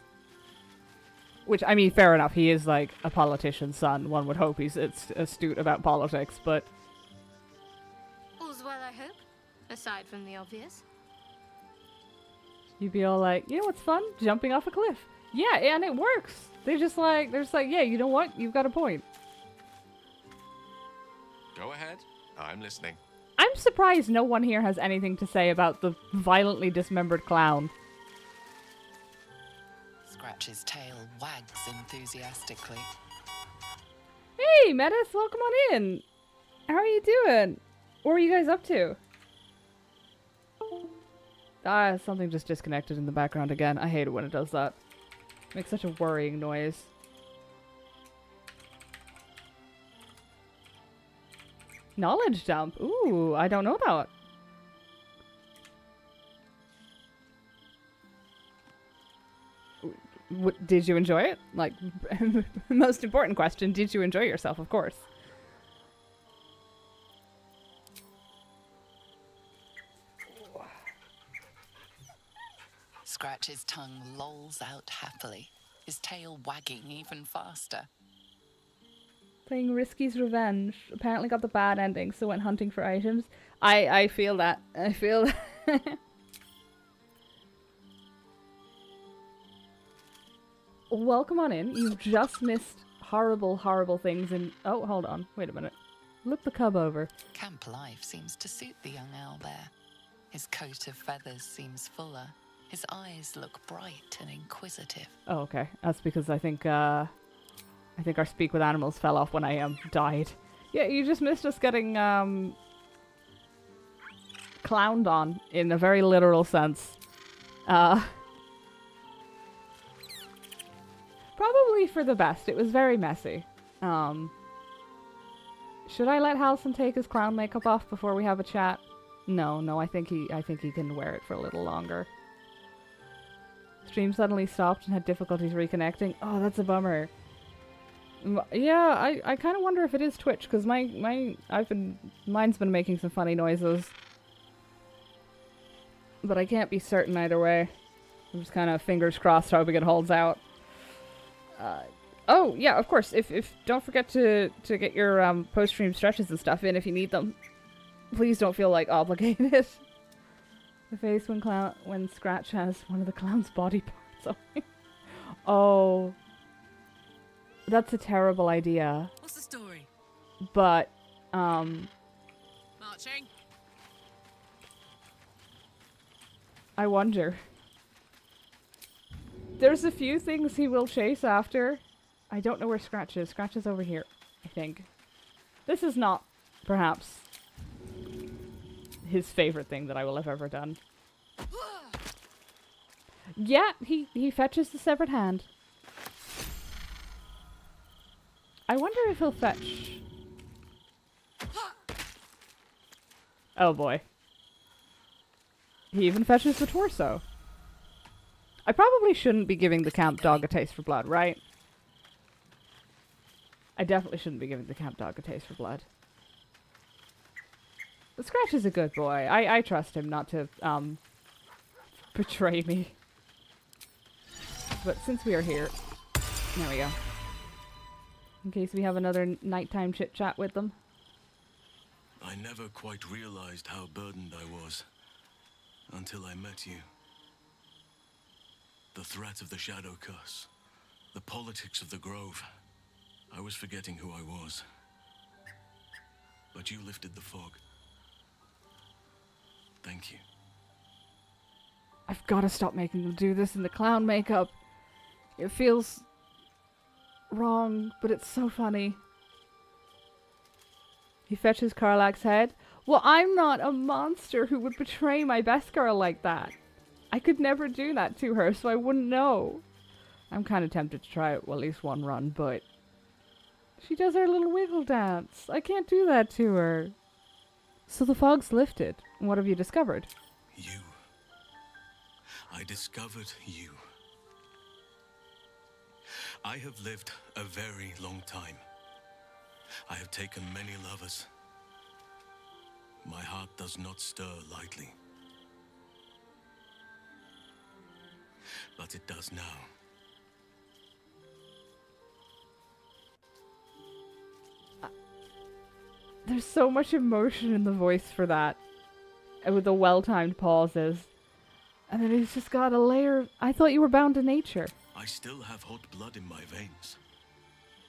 Which, I mean, fair enough. He is, like, a politician's son. One would hope he's astute about politics, but... All's well, I hope. Aside from the obvious. You'd be all like, you know what's fun? Jumping off a cliff. Yeah, and it works. They're just like, yeah, you know what? You've got a point. Go ahead. I'm listening. I'm surprised no one here has anything to say about the violently dismembered clown. Scratch's tail wags enthusiastically. Hey, Metis, welcome on in. How are you doing? What are you guys up to? Something just disconnected in the background again. I hate it when it does that. It makes such a worrying noise. Knowledge dump. Ooh, I don't know that. Did you enjoy it? Like, most important question, did you enjoy yourself? Of course. Scratch's tongue lolls out happily, his tail wagging even faster. Playing Risky's Revenge. Apparently got the bad ending, so went hunting for items. I feel that. I feel that. Welcome on in. You've just missed horrible, horrible things in... Oh, hold on. Wait a minute. Look the cub over. Camp life seems to suit the young owlbear. His coat of feathers seems fuller. His eyes look bright and inquisitive. Oh, okay. That's because I think our Speak with Animals fell off when I died. Yeah, you just missed us getting clowned on in a very literal sense. Probably for the best. It was very messy. Should I let Halson take his clown makeup off before we have a chat? No, I think he can wear it for a little longer. Stream suddenly stopped and had difficulties reconnecting. Oh, that's a bummer. Yeah, I kind of wonder if it is Twitch, because mine's been making some funny noises. But I can't be certain either way. I'm just kind of fingers crossed hoping it holds out. Oh, yeah, of course. If don't forget to get your post-stream stretches and stuff in if you need them. Please don't feel like obligated. The face when Scratch has one of the clown's body parts. Oh. That's a terrible idea. What's the story? But, Marching. I wonder. There's a few things he will chase after. I don't know where Scratch is. Scratch is over here, I think. This is not, perhaps, his favorite thing that I will have ever done. Yeah, he fetches the severed hand. I wonder if he'll fetch... Oh boy. He even fetches the torso. I probably shouldn't be giving the camp dog a taste for blood, right? I definitely shouldn't be giving the camp dog a taste for blood. But Scratch is a good boy. I trust him not to, betray me. But since we are here... There we go. In case we have another nighttime chit-chat with them. I never quite realized how burdened I was until I met you. The threat of the Shadow Curse. The politics of the Grove. I was forgetting who I was. But you lifted the fog. Thank you. I've got to stop making them do this in the clown makeup. It feels wrong, but it's so funny. He fetches Karlak's head. Well, I'm not a monster who would betray my best girl like that. I could never do that to her, so I wouldn't know. I'm kind of tempted to try it at least one run, but she does her little wiggle dance. I can't do that to her. So the fog's lifted. What have you discovered? You. I discovered you. I have lived a very long time. I have taken many lovers. My heart does not stir lightly. But it does now. There's so much emotion in the voice for that. And with the well-timed pauses. And then he's just got a layer of, I thought you were bound to nature. I still have hot blood in my veins.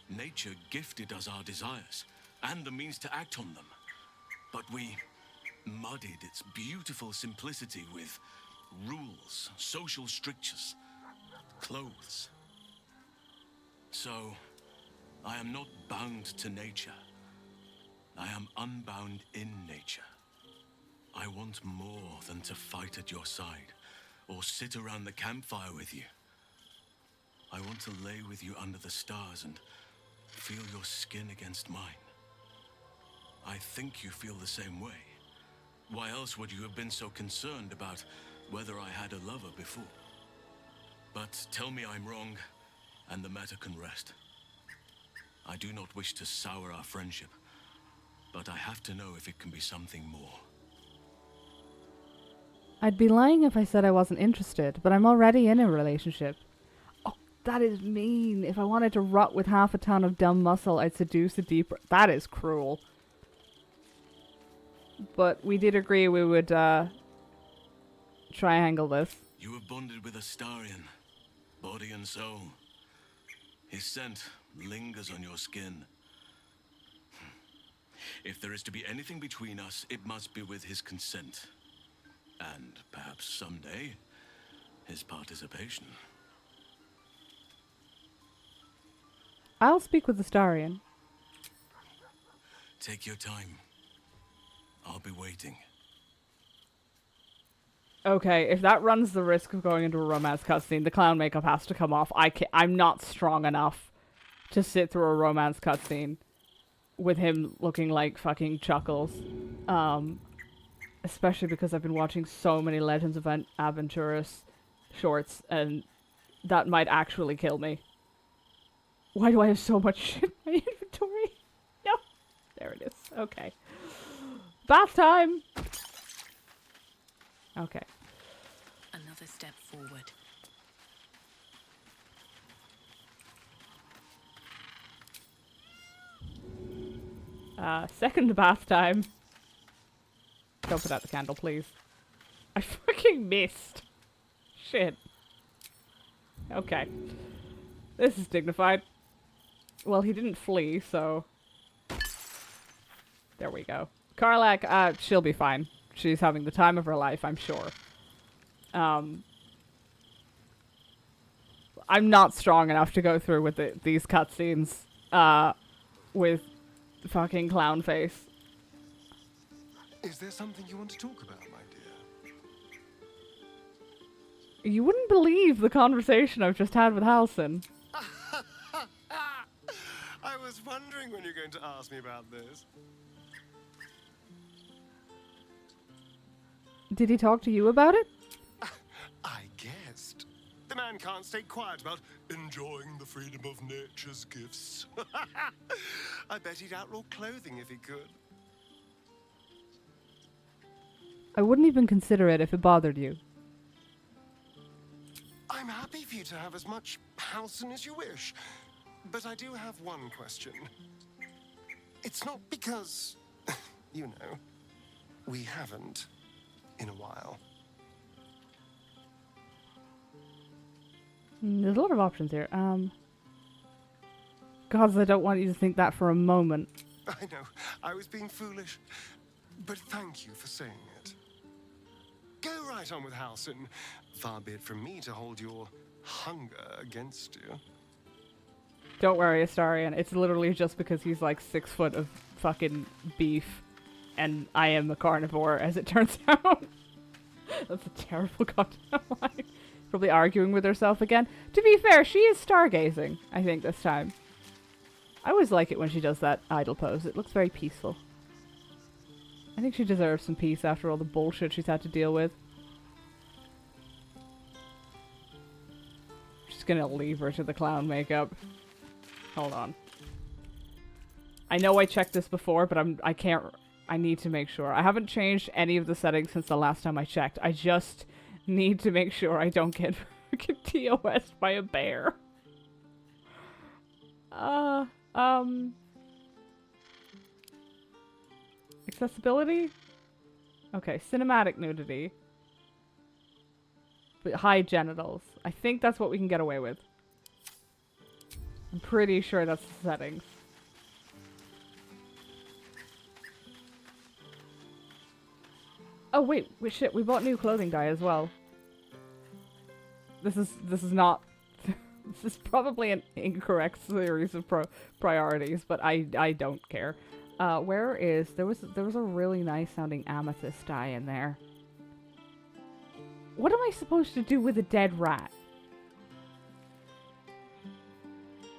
Nature gifted us our desires, and the means to act on them. But we muddied its beautiful simplicity with rules, social strictures, clothes. So, I am not bound to nature. I am unbound in nature. I want more than to fight at your side, or sit around the campfire with you. I want to lay with you under the stars and feel your skin against mine. I think you feel the same way. Why else would you have been so concerned about whether I had a lover before? But tell me I'm wrong, and the matter can rest. I do not wish to sour our friendship, but I have to know if it can be something more. I'd be lying if I said I wasn't interested, but I'm already in a relationship. Oh, that is mean. If I wanted to rot with half a ton of dumb muscle, I'd seduce a deeper... That is cruel. But we did agree we would, triangle this. You have bonded with Astarion, body and soul. His scent lingers on your skin. If there is to be anything between us, it must be with his consent. And perhaps someday, his participation. I'll speak with Astarion. Take your time. I'll be waiting. Okay, if that runs the risk of going into a romance cutscene, the clown makeup has to come off. I'm not strong enough to sit through a romance cutscene with him looking like fucking Chuckles. Especially because I've been watching so many Legends of Aventurous shorts, and that might actually kill me. Why do I have so much shit in my inventory? No. There it is. Okay. Bath time! Okay. Another step forward. Second bath time. Don't put out the candle, please. I fucking missed. Shit. Okay. This is dignified. Well, he didn't flee, so... There we go. Karlak, she'll be fine. She's having the time of her life, I'm sure. I'm not strong enough to go through with these cutscenes, with fucking clown face. Is there something you want to talk about, my dear? You wouldn't believe the conversation I've just had with Halson. I was wondering when you're going to ask me about this. Did he talk to you about it? I guessed. The man can't stay quiet about enjoying the freedom of nature's gifts. I bet he'd outlaw clothing if he could. I wouldn't even consider it if it bothered you. I'm happy for you to have as much Halson as you wish, but I do have one question. It's not because, you know, we haven't in a while. There's a lot of options here. Gods, I don't want you to think that for a moment. I know, I was being foolish. But thank you for saying it. Go right on with Halson. Far be it from me to hold your hunger against you. Don't worry, Astarion. It's literally just because he's like 6 foot of fucking beef. And I am a carnivore, as it turns out. That's a terrible goddamn line. Probably arguing with herself again. To be fair, she is stargazing, I think, this time. I always like it when she does that idle pose. It looks very peaceful. I think she deserves some peace after all the bullshit she's had to deal with. Just gonna leave her to the clown makeup. Hold on. I know I checked this before, but I can't... I need to make sure. I haven't changed any of the settings since the last time I checked. I just need to make sure I don't get TOS'd by a bear. Accessibility? Okay, cinematic nudity. But high genitals. I think that's what we can get away with. I'm pretty sure that's the settings. Oh wait, shit, we bought new clothing dye as well. This is not... This is probably an incorrect series of priorities, but I don't care. Where is... There was a really nice sounding amethyst dye in there. What am I supposed to do with a dead rat?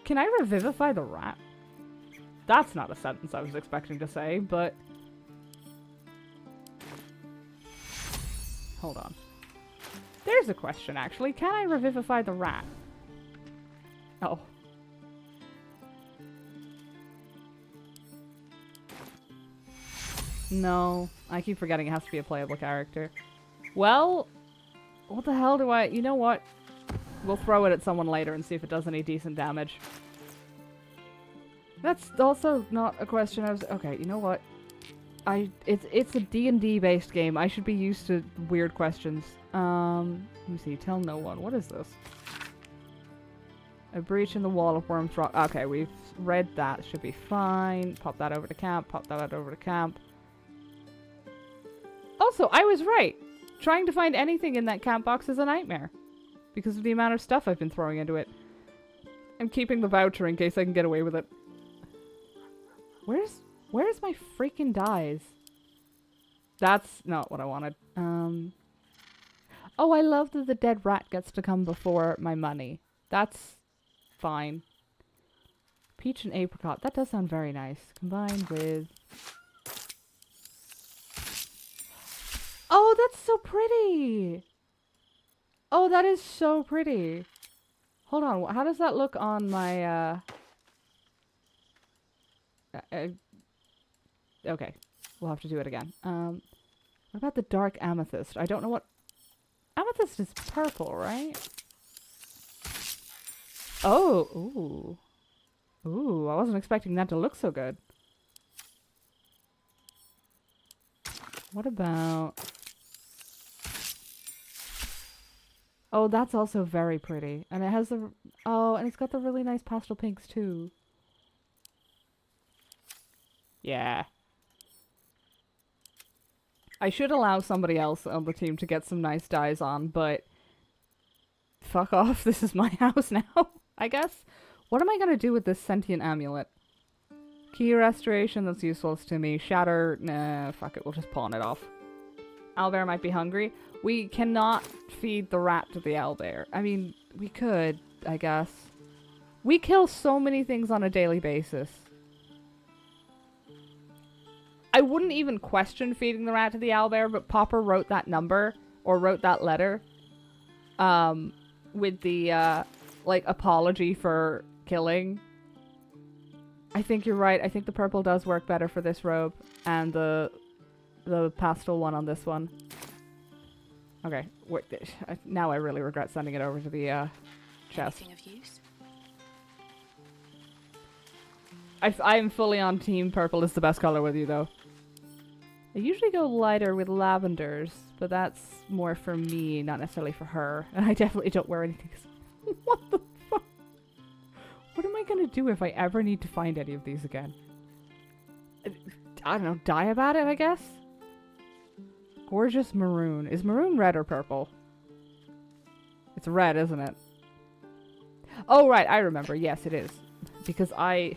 Can I revivify the rat? That's not a sentence I was expecting to say, but... Hold on. There's a question, actually. Can I revivify the rat? Oh. No. I keep forgetting it has to be a playable character. Well, what the hell do I... You know what? We'll throw it at someone later and see if it does any decent damage. That's also not a question I was... Okay, you know what? It's a D&D based game. I should be used to weird questions. Let me see. Tell no one. What is this? A breach in the wall of Worm's Rock. Okay, we've read that. Should be fine. Pop that over to camp. Pop that over to camp. Also, I was right. Trying to find anything in that camp box is a nightmare. Because of the amount of stuff I've been throwing into it. I'm keeping the voucher in case I can get away with it. Where's my freaking dyes? That's not what I wanted. Oh, I love that the dead rat gets to come before my money. That's fine. Peach and apricot. That does sound very nice. Combined with... Oh, that's so pretty! Oh, that is so pretty. Hold on. How does that look on my, Okay. We'll have to do it again. What about the dark amethyst? I don't know what... Amethyst is purple, right? Oh, ooh. Ooh, I wasn't expecting that to look so good. What about... Oh, that's also very pretty. And it has the... Oh, and it's got the really nice pastel pinks, too. Yeah. I should allow somebody else on the team to get some nice dyes on, but... Fuck off, this is my house now, I guess. What am I gonna do with this sentient amulet? Key restoration, that's useful to me. Shatter, nah, fuck it, we'll just pawn it off. Owlbear might be hungry. We cannot feed the rat to the owlbear. I mean, we could, I guess. We kill so many things on a daily basis. I wouldn't even question feeding the rat to the owlbear, but Popper wrote that number, or wrote that letter, with the, like, apology for killing. I think you're right. I think the purple does work better for this robe, and the pastel one on this one. Okay, wait, now I really regret sending it over to the chest. Anything of use? I am fully on team purple is the best color with you, though. I usually go lighter with lavenders, but that's more for me, not necessarily for her. And I definitely don't wear anything What the fuck? What am I gonna do if I ever need to find any of these again? I don't know, die about it, I guess? Gorgeous maroon. Is maroon red or purple? It's red, isn't it? Oh, right, I remember. Yes, it is. Because our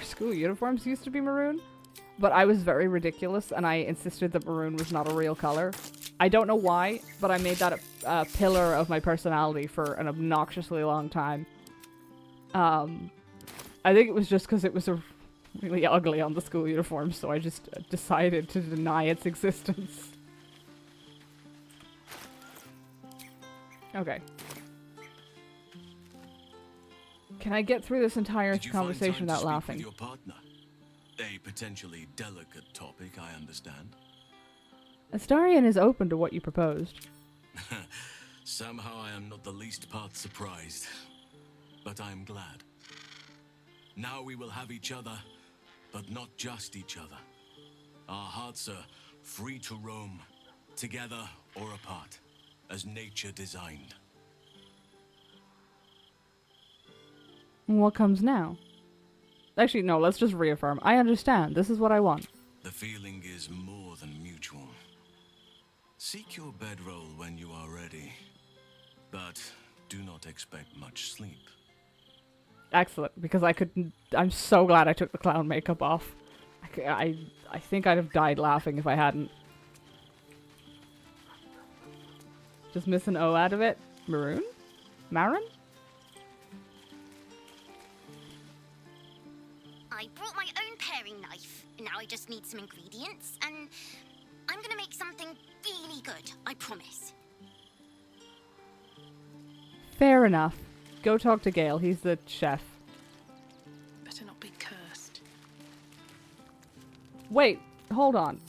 school uniforms used to be maroon, but I was very ridiculous and I insisted that maroon was not a real color. I don't know why, but I made that a pillar of my personality for an obnoxiously long time. I think it was just because it was really ugly on the school uniform, so I just decided to deny its existence. Okay. Can I get through this entire conversation without laughing? With your partner? A potentially delicate topic, I understand. Astarion is open to what you proposed. Somehow I am not the least part surprised. But I am glad. Now we will have each other, but not just each other. Our hearts are free to roam, together or apart, as nature designed. What comes now? Actually, no, let's just reaffirm. I understand. This is what I want. The feeling is more than mutual. Seek your bedroll when you are ready, but do not expect much sleep. Excellent, because I'm so glad I took the clown makeup off. I think I'd have died laughing if I hadn't. Just miss an O out of it. Maroon? Marin? I brought my own paring knife. Now I just need some ingredients, and I'm gonna make something really good, I promise. Fair enough. Go talk to Gale, he's the chef. Better not be cursed. Wait, hold on.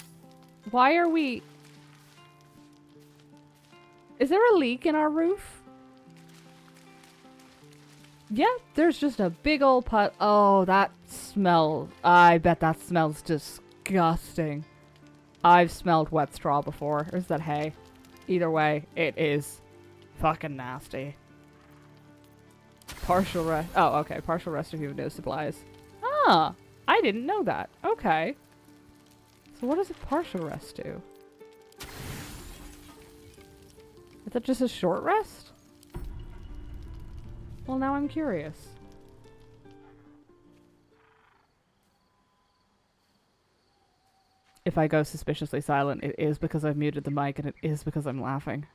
Why are we... Is there a leak in our roof? Yeah, there's just a big old pot. Oh, that smell. I bet that smells disgusting. I've smelled wet straw before. Or is that hay? Either way, it is fucking nasty. Partial rest. Oh, okay. Partial rest if you have no supplies. Ah, I didn't know that. Okay. So what does a partial rest do? Is that just a short rest? Well, now I'm curious. If I go suspiciously silent, it is because I've muted the mic and it is because I'm laughing.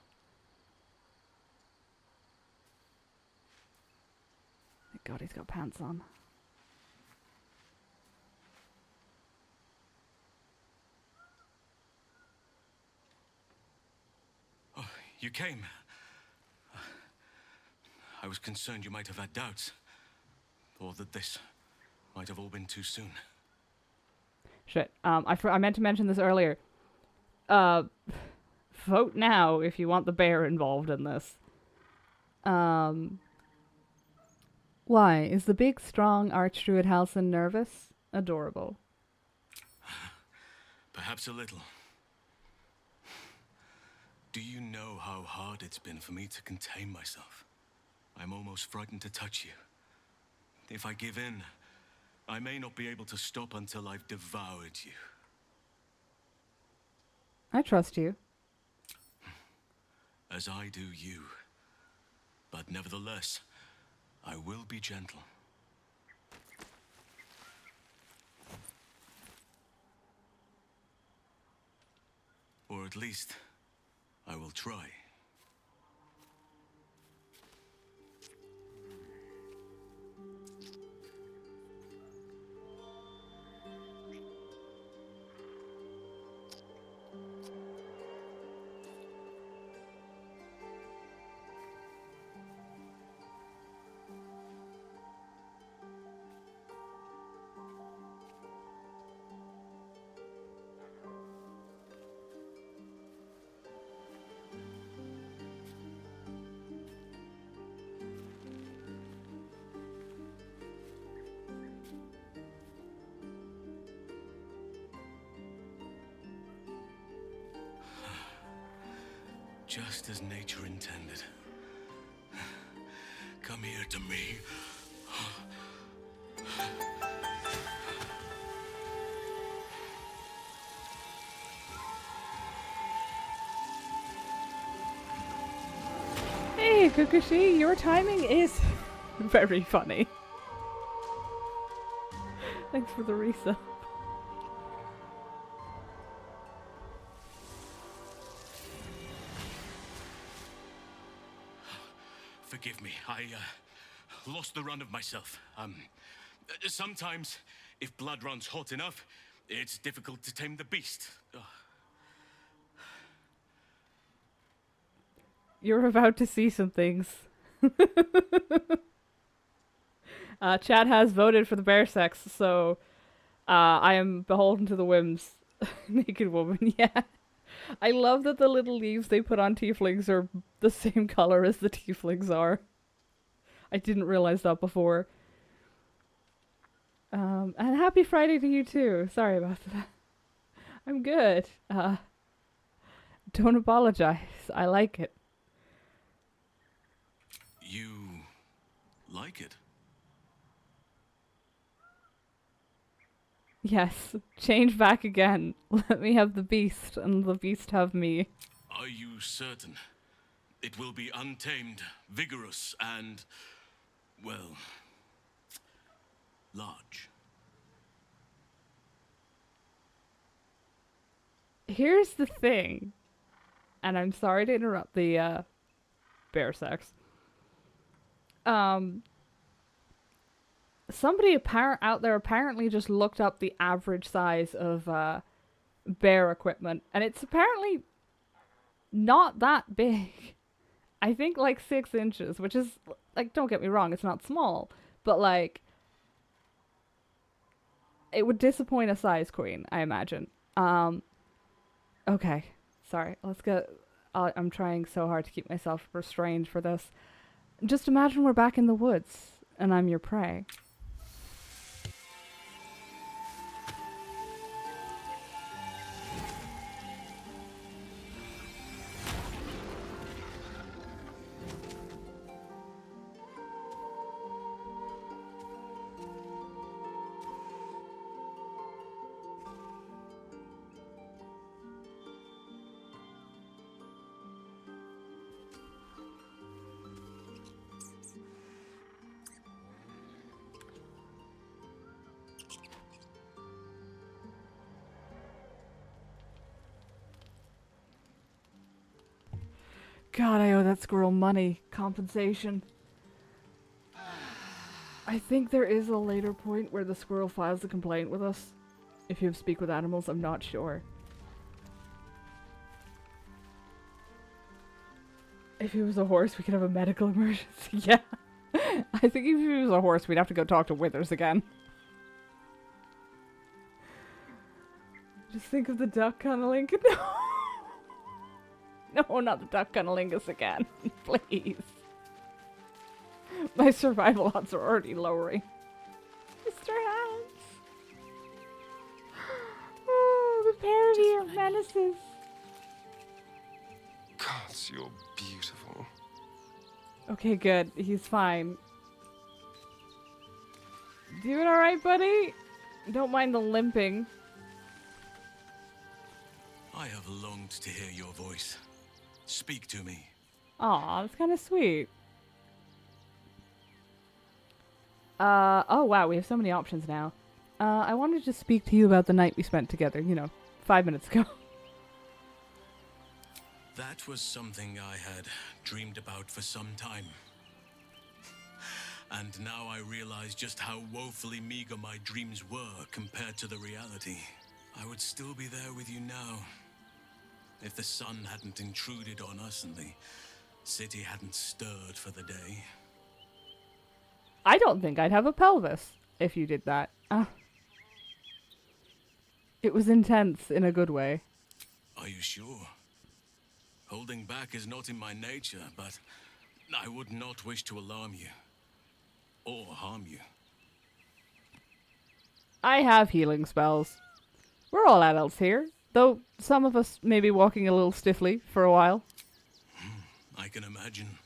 Thank God he's got pants on. Oh, you came. I was concerned you might have had doubts. Or that this might have all been too soon. Shit. I meant to mention this earlier. Vote now if you want the bear involved in this. Why? Is the big, strong Archdruid Halsin nervous? Adorable. Perhaps a little. Do you know how hard it's been for me to contain myself? I'm almost frightened to touch you. If I give in, I may not be able to stop until I've devoured you. I trust you. As I do you. But nevertheless, I will be gentle. Or at least, I will try. Just as nature intended. Come here to me. Hey, Kukushi, your timing is very funny. Thanks for the resub. Forgive me, I lost the run of myself. Sometimes, if blood runs hot enough, it's difficult to tame the beast. You're about to see some things. Chad has voted for the bear sex, so I am beholden to the whims. Naked woman, yeah. I love that the little leaves they put on tieflings are the same color as the tieflings are. I didn't realize that before. And happy Friday to you too. Sorry about that. I'm good. Don't apologize. I like it. You like it? Yes. Change back again. Let me have the beast, and the beast have me. Are you certain? It will be untamed, vigorous, and, well, large. Here's the thing, and I'm sorry to interrupt the bear sex. Somebody out there apparently just looked up the average size of bear equipment, and it's apparently not that big. I think like 6 inches, which is, like, don't get me wrong, it's not small, but like, it would disappoint a size queen, I imagine. Okay, sorry, let's get, I'm trying so hard to keep myself restrained for this. Just imagine we're back in the woods, and I'm your prey. God, I owe that squirrel money. Compensation. I think there is a later point where the squirrel files a complaint with us. If you have Speak with Animals, I'm not sure. If he was a horse, we could have a medical emergency. Yeah. I think if he was a horse, we'd have to go talk to Withers again. Just think of the duck cunnilingus. No, not the duck cunnilingus again. Please. My survival odds are already lowering. Mr. Hans. Oh, the parody of menaces. Gods, you're beautiful. Okay, good. He's fine. Doing alright, buddy? Don't mind the limping. I have longed to hear your voice. Speak to me. Aw, that's kind of sweet. Oh wow, we have so many options now. I wanted to speak to you about the night we spent together, 5 minutes ago. That was something I had dreamed about for some time. And now I realize just how woefully meager my dreams were compared to the reality. I would still be there with you now, if the sun hadn't intruded on us and the city hadn't stirred for the day. I don't think I'd have a pelvis if you did that. It was intense in a good way. Are you sure? Holding back is not in my nature, but I would not wish to alarm you or harm you. I have healing spells. We're all adults here, though some of us may be walking a little stiffly for a while. I can imagine.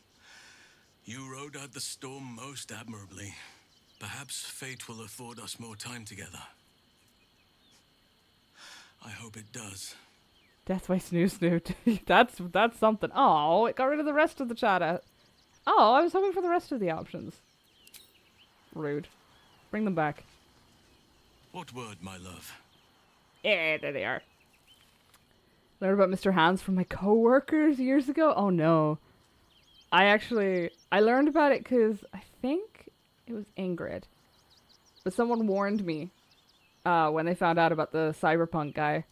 You rode out the storm most admirably. Perhaps fate will afford us more time together. I hope it does. Death by Snoo Snoot. that's something. Oh, it got rid of the rest of the chatter. Oh, I was hoping for the rest of the options. Rude. Bring them back. What word, my love? Yeah, there they are. Learned about Mr. Hands from my co-workers years ago. Oh no. I learned about it because I think it was Ingrid. But someone warned me when they found out about the cyberpunk guy.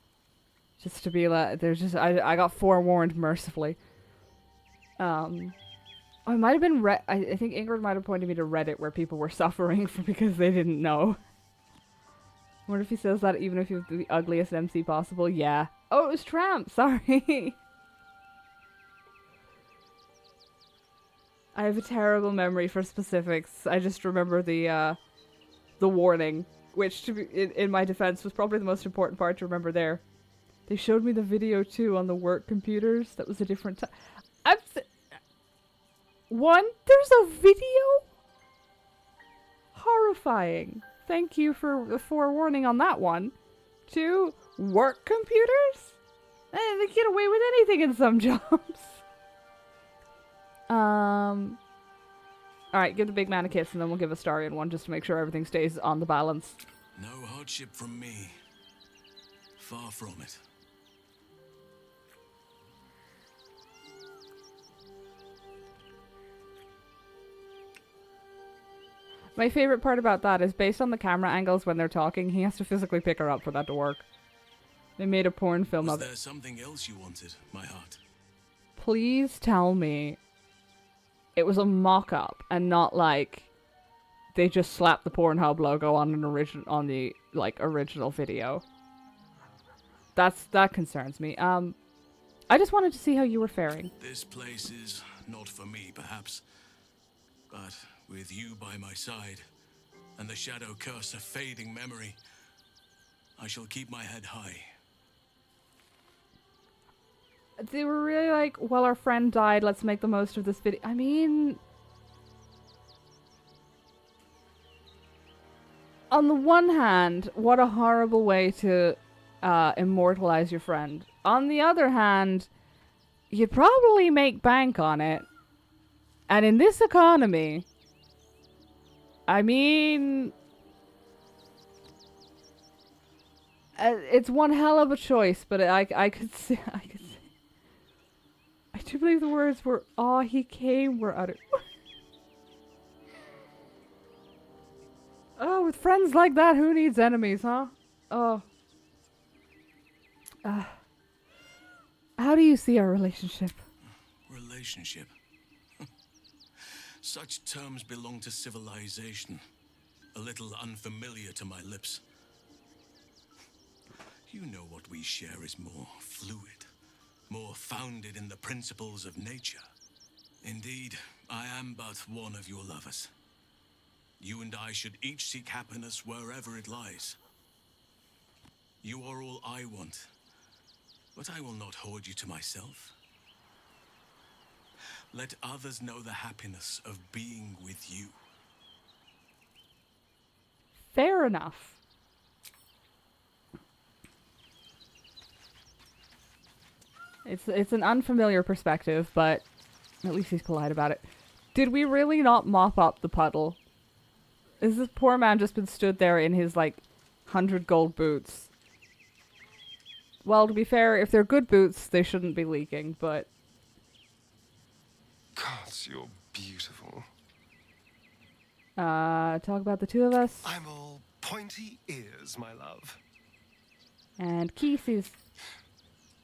Just to be like, I got forewarned mercifully. It might have been I think Ingrid might have pointed me to Reddit where people were suffering because they didn't know. I wonder if he says that even if he was the ugliest MC possible. Yeah. Oh, it was Tramp. Sorry. I have a terrible memory for specifics. I just remember the warning, which in my defense was probably the most important part to remember there. They showed me the video too on the work computers. That was a different time. There's a video? Horrifying. Thank you for the forewarning on that one. 2, work computers? They get away with anything in some jobs. Alright, give the big man a kiss and then we'll give Astarion one just to make sure everything stays on the balance. No hardship from me. Far from it. My favorite part about that is based on the camera angles when they're talking, he has to physically pick her up for that to work. They made a porn film of it. Was there something else you wanted, my heart? Please tell me it was a mock-up and not like they just slapped the Pornhub logo on the original video. That concerns me. I just wanted to see how you were faring. This place is not for me, perhaps. But with you by my side, and the shadow curse a fading memory, I shall keep my head high. They were really like, well, our friend died, let's make the most of this video. I mean, on the one hand, what a horrible way to immortalize your friend. On the other hand, you'd probably make bank on it. And in this economy, I mean, it's one hell of a choice, but I could see. I do believe the words were, "Aw, he came," were uttered. Oh, with friends like that, who needs enemies, huh? Oh. How do you see our relationship? Relationship? Such terms belong to civilization. A little unfamiliar to my lips. You know what we share is more fluid, more founded in the principles of nature. Indeed, I am but one of your lovers. You and I should each seek happiness wherever it lies. You are all I want, but I will not hoard you to myself. Let others know the happiness of being with you. Fair enough. It's an unfamiliar perspective, but at least he's polite about it. Did we really not mop up the puddle? Is this poor man just been stood there in his, 100 gold boots? Well, to be fair, if they're good boots, they shouldn't be leaking, but... Gods, you're beautiful. Talk about the two of us. I'm all pointy ears, my love. And Keith is...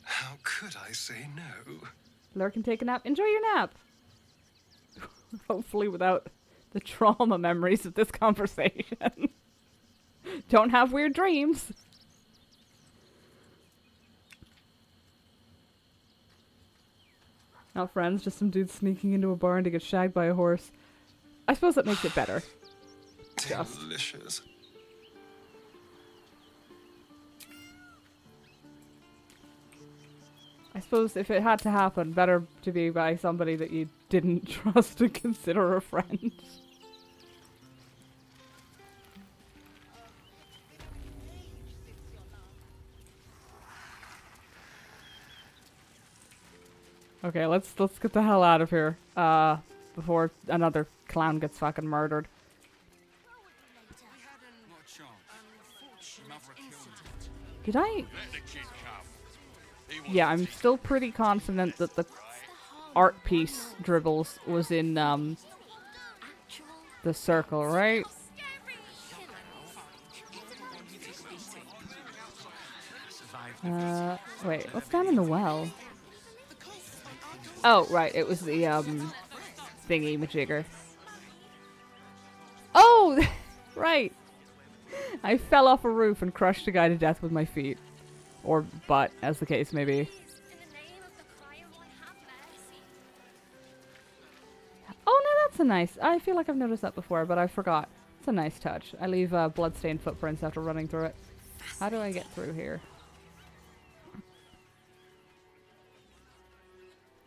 How could I say no? Lurk and take a nap. Enjoy your nap! Hopefully without the trauma memories of this conversation. Don't have weird dreams. Not friends, just some dude sneaking into a barn to get shagged by a horse. I suppose that makes it better. Delicious. I suppose if it had to happen, better to be by somebody that you didn't trust to consider a friend. Okay, let's get the hell out of here. Before another clown gets fucking murdered. Did I? Yeah, I'm still pretty confident that the art piece dribbles was in the circle, right? Wait, what's down in the well? Oh, right, it was the thingy-majigger. Oh, right. I fell off a roof and crushed a guy to death with my feet. Or butt, as the case may be. Oh, no, that's a nice... I feel like I've noticed that before, but I forgot. It's a nice touch. I leave bloodstained footprints after running through it. How do I get through here?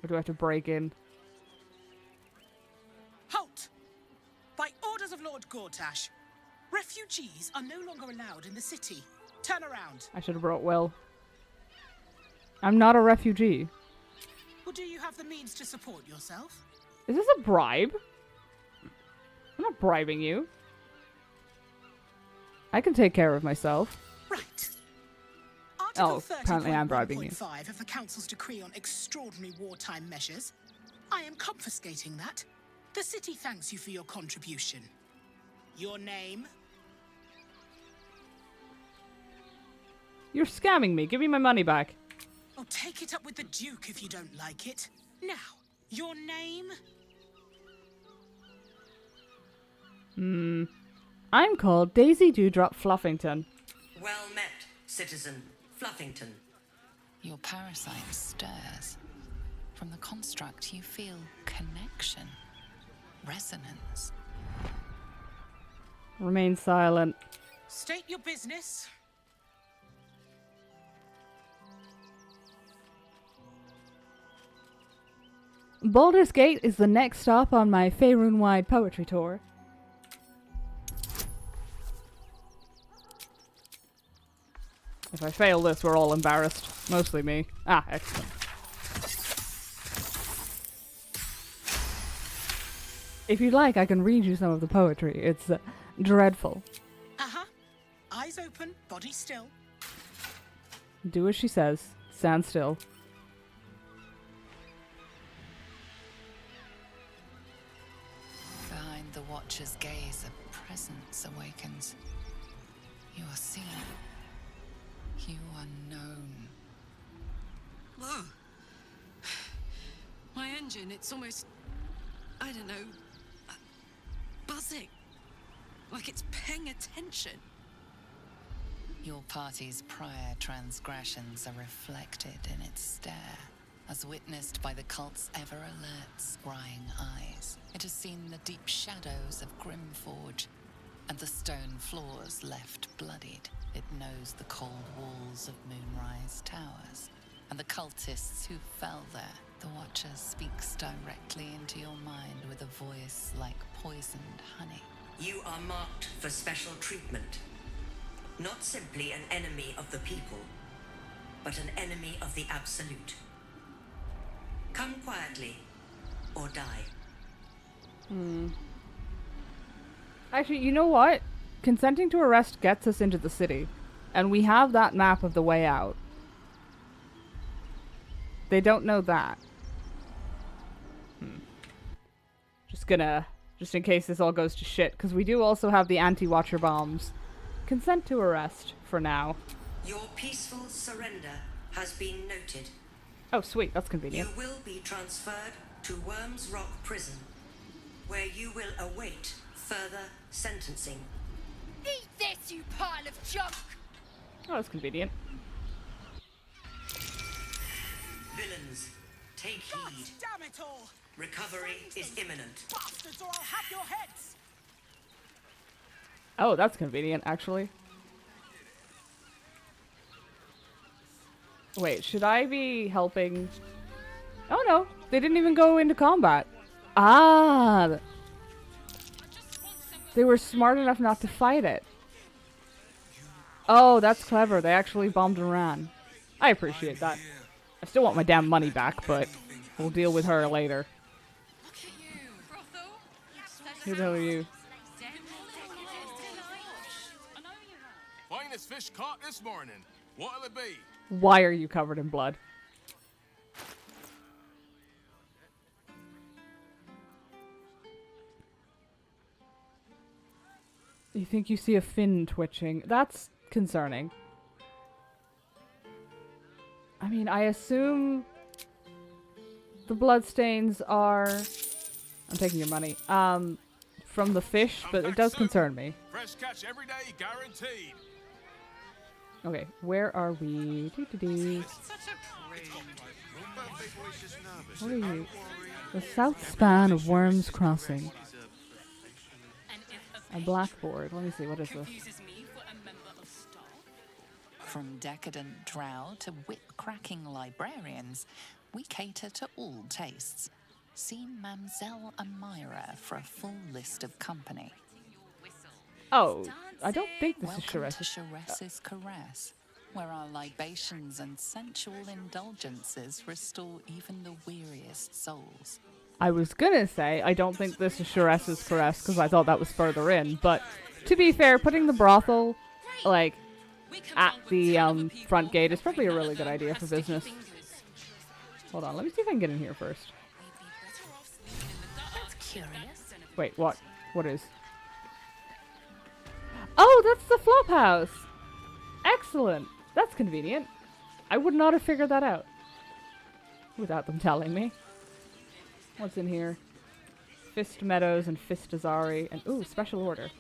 Or do I have to break in? Halt! By orders of Lord Gortash, refugees are no longer allowed in the city. Turn around. I should have brought Will. I'm not a refugee. Well, do you have the means to support yourself? Is this a bribe? I'm not bribing you. I can take care of myself. Right. Oh, apparently I'm bribing you. 5 of the Council's decree on extraordinary wartime measures. I am confiscating that. The city thanks you for your contribution. Your name? You're scamming me. Give me my money back. Oh, take it up with the Duke if you don't like it. Now, your name? I'm called Daisy Dewdrop Fluffington. Well met, citizen Fluffington. Your parasite stirs. From the construct, you feel connection, resonance. Remain silent. State your business. Baldur's Gate is the next stop on my Faerun-wide poetry tour. If I fail this, we're all embarrassed. Mostly me. Ah, excellent. If you'd like, I can read you some of the poetry. It's dreadful. Uh-huh. Eyes open, body still. Do as she says. Stand still. Behind the watcher's gaze, a presence awakens. You are seen. You are known. Whoa. My engine, it's almost, I don't know, buzzing. Like it's paying attention. Your party's prior transgressions are reflected in its stare, as witnessed by the cult's ever-alert, scrying eyes. It has seen the deep shadows of Grimforge, and the stone floors left bloodied. It knows the cold walls of Moonrise Towers, and the cultists who fell there. The Watcher speaks directly into your mind with a voice like poisoned honey. You are marked for special treatment. Not simply an enemy of the people, but an enemy of the Absolute. Come quietly, or die. Actually, you know what? Consenting to arrest gets us into the city. And we have that map of the way out. They don't know that. Just in case this all goes to shit, because we do also have the anti-watcher bombs. Consent to arrest, for now. Your peaceful surrender has been noted. Oh, sweet, that's convenient. You will be transferred to Worms Rock Prison, where you will await further sentencing. Eat this, you pile of junk! Oh, that's convenient. Villains, take heed. Damn it all! Recovery is imminent. Bastards, or I'll have your heads! Oh, that's convenient, actually. Wait, should I be helping? Oh no, they didn't even go into combat. Ah! They were smart enough not to fight it. Oh, that's clever. They actually bombed and ran. I appreciate that. I still want my damn money back, but we'll deal with her later. Who the hell are you? Finest fish caught this morning. What'll it be? Why are you covered in blood? You think you see a fin twitching? That's concerning. I mean, I assume the bloodstains are... I'm taking your money. From the fish, but it does concern me. Fresh catch every day, guaranteed. Okay, where are we? What are you? The south span of Worms Crossing. A blackboard. Let me see, what is this? From decadent drow to whip-cracking librarians, we cater to all tastes. See Mamselle Amira for a full list of company. Oh, I don't think this is Welcome Charess. to Charess's Caress, where our libations and sensual indulgences restore even the weariest souls. I was gonna say, I don't think this is Charess's Caress, because I thought that was further in, but to be fair, putting the brothel, like, at the front gate is probably a really good idea for business. Hold on, let me see if I can get in here first. That's curious. Wait, what? What is? Oh, that's the flop house! Excellent! That's convenient. I would not have figured that out without them telling me. What's in here? Fist Meadows and Fist Azari and ooh, special order.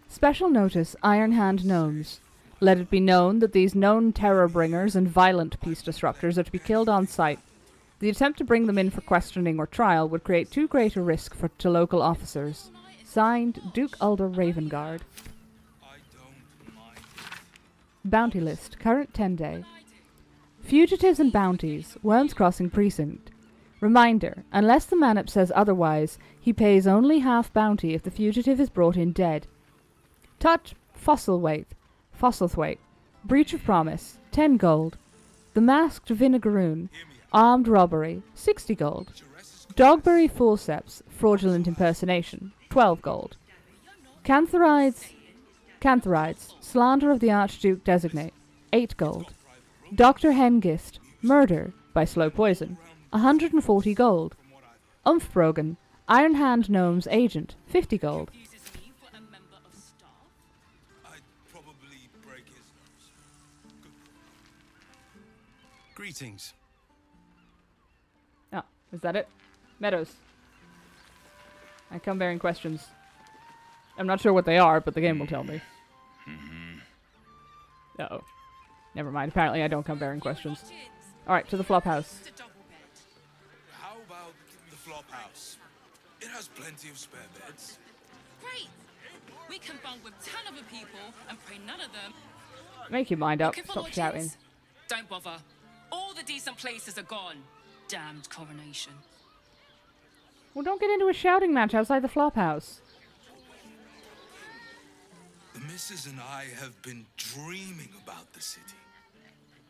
Special notice, Iron Hand Gnomes. Let it be known that these known terror bringers and violent peace disruptors are to be killed on sight. The attempt to bring them in for questioning or trial would create too great a risk to local officers. Signed, Duke Ulder Ravengard. Bounty list, current 10-day. Fugitives and bounties, Worms Crossing Precinct. Reminder, unless the Manip says otherwise, he pays only half bounty if the fugitive is brought in dead. Touch, Fossilthwaite. Breach of promise, 10 gold. The Masked Vinegaroon, armed robbery, 60 gold. Dogberry Forceps, fraudulent impersonation, 12 gold. Cantharides, slander of the Archduke designate, 8 gold. Dr. Hengist, murder by slow poison, 140 gold. Umfbrogan, Iron Hand Gnome's agent, 50 gold. Greetings. Oh, is that it? Meadows. I come bearing questions. I'm not sure what they are, but the game will tell me. Uh-oh. Never mind. Apparently I don't come bearing questions. Alright, to the flop house. How about the flop house? It has plenty of spare beds. Great! We can bunk with 10 other people and pray none of them. Make your mind up. Looking for Stop lodgings? shouting. Don't bother. All the decent places are gone. Damned coronation. Well, don't get into a shouting match outside the flop house. The missus and I have been dreaming about the city.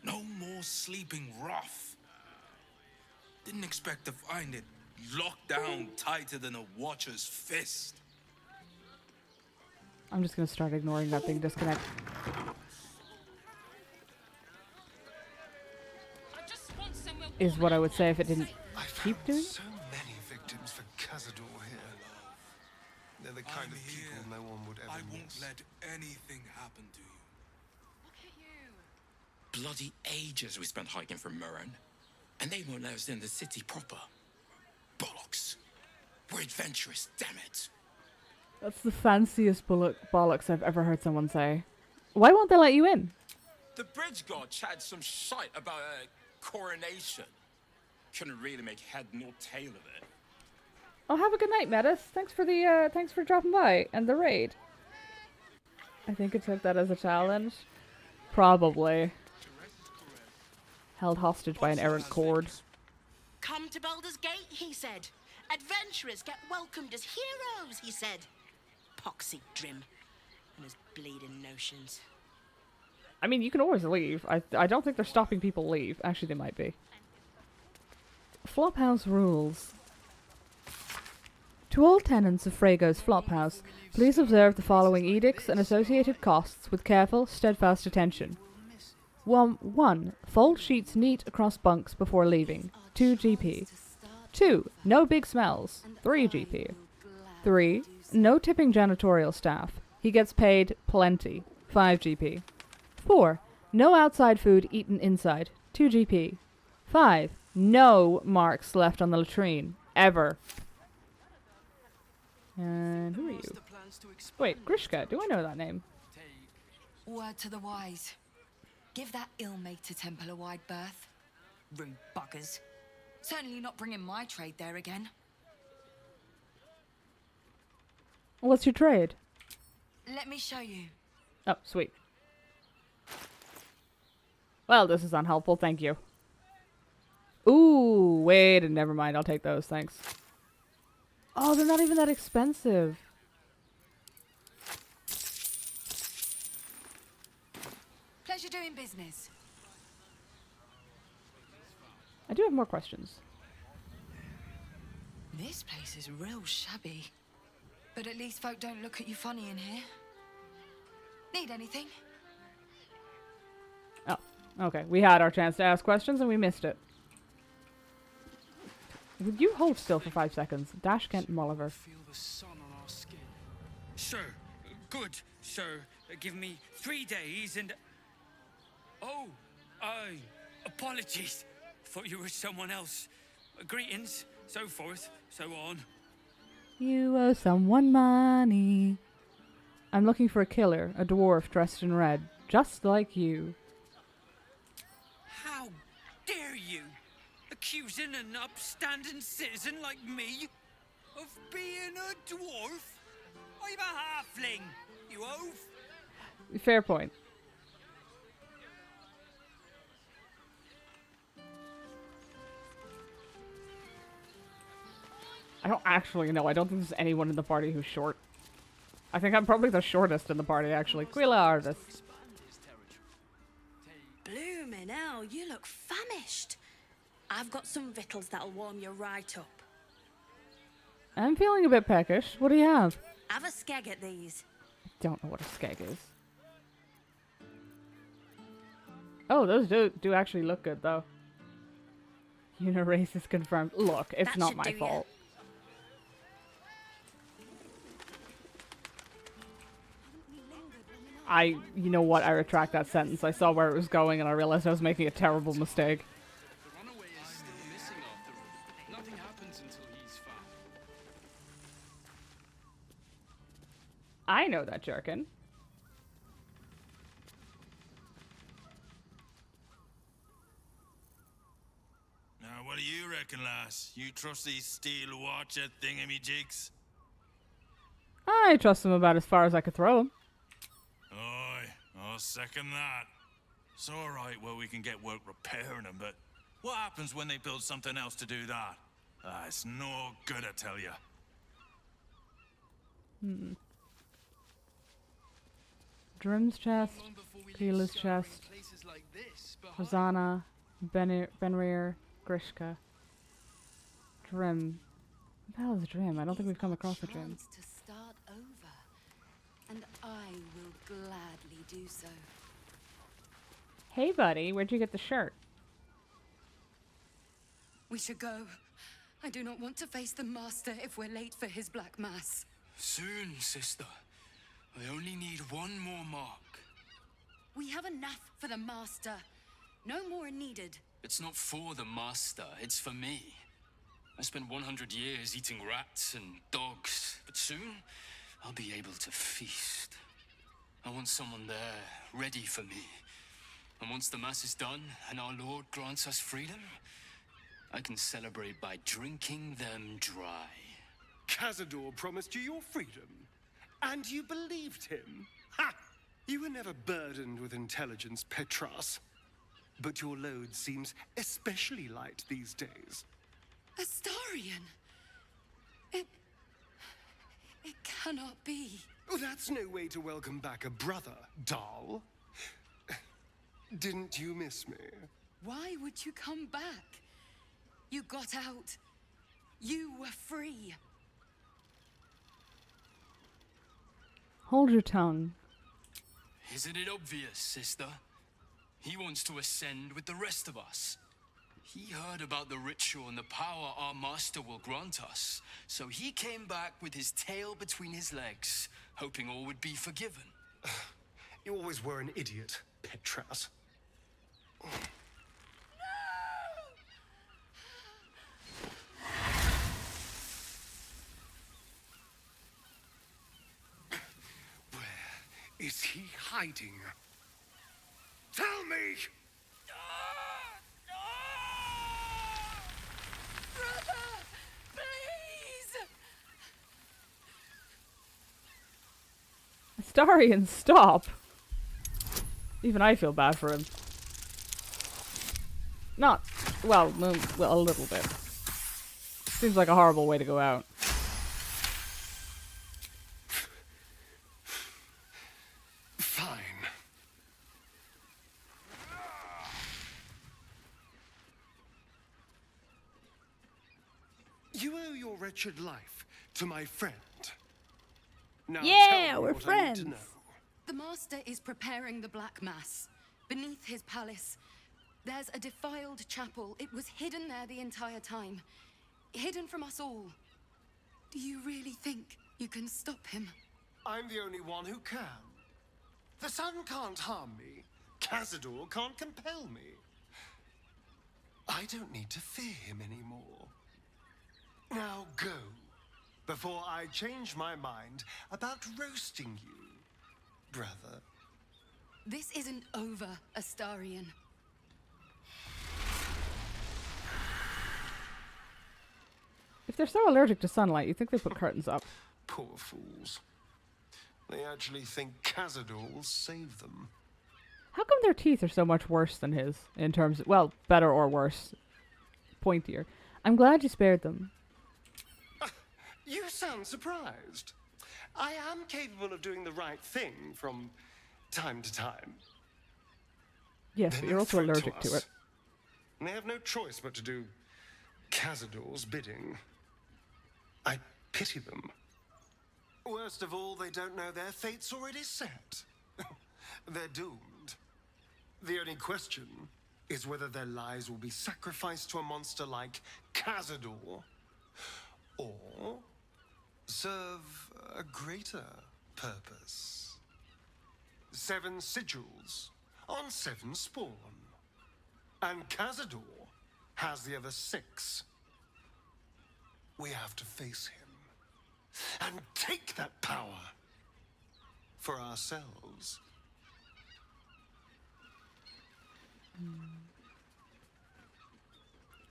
No more sleeping rough. Didn't expect to find it locked down tighter than a watcher's fist. I'm just gonna start ignoring that thing disconnect. Is what I would say if it didn't keep doing. So many victims for Cazador here. They're the kind of people no one would ever miss. Let anything happen to you. Bloody ages we spent hiking from Murren. And they won't let us in the city proper. Bollocks. We're adventurous, damn it. That's the fanciest bollocks I've ever heard someone say. Why won't they let you in? The bridge god chatted some shite about a coronation. Couldn't really make head nor tail of it. Oh, have a good night, Metis. Thanks for dropping by and the raid. I think it took that as a challenge. Probably. held hostage by an errant cord. Come to Baldur's Gate, he said. Adventurers get welcomed as heroes, he said. Poxy Drim and his bleeding notions. I mean, you can always leave. I don't think they're stopping people leave. Actually, they might be. Flophouse rules. To all tenants of Frego's Flophouse, please observe the following edicts and associated costs with careful, steadfast attention. 1. Fold sheets neat across bunks before leaving. 2 GP. 2. No big smells. 3 GP. 3. No tipping janitorial staff. He gets paid plenty. 5 GP. 4. No outside food eaten inside. 2 GP. 5. No marks left on the latrine. Ever. And who are you? Wait, Grishka. Do I know that name? Word to the wise. Give that ill-mated temple a wide berth. Rude buggers. Certainly not bringing my trade there again. What's your trade? Let me show you. Oh, sweet. Well, this is unhelpful, thank you. Ooh, wait, never mind, I'll take those, thanks. Oh, they're not even that expensive. Pleasure doing business. I do have more questions. This place is real shabby. But at least folk don't look at you funny in here. Need anything? Oh, okay. We had our chance to ask questions and we missed it. Would you hold still for 5 seconds? Dash Kent Molliver. Feel the sun on our skin. Sir, good, sir. Give me 3 days and... Oh, apologies. Thought you were someone else. Greetings, so forth, so on. You owe someone money. I'm looking for a killer, a dwarf dressed in red, just like you. How dare you? Accusing an upstanding citizen like me of being a dwarf? I'm a halfling, you oaf. Fair point. I don't actually know. I don't think there's anyone in the party who's short. I think I'm probably the shortest in the party, actually. Quilla Artis. Bloomin' hell, you look famished. I've got some victuals that'll warm you right up. I'm feeling a bit peckish. What do you have? Have a skeg at these. I don't know what a skeg is. Oh, those do actually look good, though. Unirace is confirmed. Look, it's not my fault. You know what? I retract that sentence. I saw where it was going and I realized I was making a terrible mistake. The runaway is still missing after all. Nothing happens until he's found. I know that jerkin. Now, what do you reckon, lass? You trust these steel watcher thingamajigs? I trust them about as far as I could throw them. Aye, I'll second that. It's alright where we can get work repairing them, but what happens when they build something else to do that? It's no good, I tell ya. Drim's chest, Keela's chest, Rosanna, Benrir, Grishka. Drim. What the hell is Drim? I don't think we've come across a Drim. To start over, and I will gladly do so. Hey, buddy, where'd you get the shirt? We should go. I do not want to face the Master if we're late for his Black Mass. Soon, sister. I only need one more mark. We have enough for the Master. No more are needed. It's not for the Master, it's for me. I spent 100 years eating rats and dogs, but soon I'll be able to feast. I want someone there, ready for me. And once the Mass is done and our Lord grants us freedom, I can celebrate by drinking them dry. Cazador promised you your freedom, and you believed him. Ha! You were never burdened with intelligence, Petras. but your load seems especially light these days. Astarion! It cannot be. Oh, that's no way to welcome back a brother, doll. Didn't you miss me? Why would you come back? You got out. You were free. Hold your tongue. Isn't it obvious, sister? He wants to ascend with the rest of us. He heard about the ritual and the power our master will grant us, so he came back with his tail between his legs, hoping all would be forgiven. You always were an idiot, Petras. Where is he hiding? Tell me! Brother, please! Astarion, stop! Even I feel bad for him. Not, well, a little bit. Seems like a horrible way to go out. Fine. You owe your wretched life to my friend. Now Yeah, tell me we're what I need friends. to know. The Master is preparing the Black Mass. Beneath his palace, there's a defiled chapel. It was hidden there the entire time. Hidden from us all. Do you really think you can stop him? I'm the only one who can. The sun can't harm me. Cazador can't compel me. I don't need to fear him anymore. Now go, before I change my mind about roasting you, brother. This isn't over, Astarion. If they're so allergic to sunlight, you think they put curtains up. Poor fools. They actually think Cazador will save them. How come their teeth are so much worse than his, in terms of, well, better or worse? Pointier. I'm glad you spared them. You sound surprised. I am capable of doing the right thing from time to time. Yes, They're but you're no also threat allergic to us. it. And they have no choice but to do Cazador's bidding. I pity them. Worst of all, they don't know their fate's already set. They're doomed. The only question is whether their lives will be sacrificed to a monster like Cazador, or serve a greater purpose. 7 sigils on 7 spawn. And Cazador has the other 6. We have to face him and take that power for ourselves.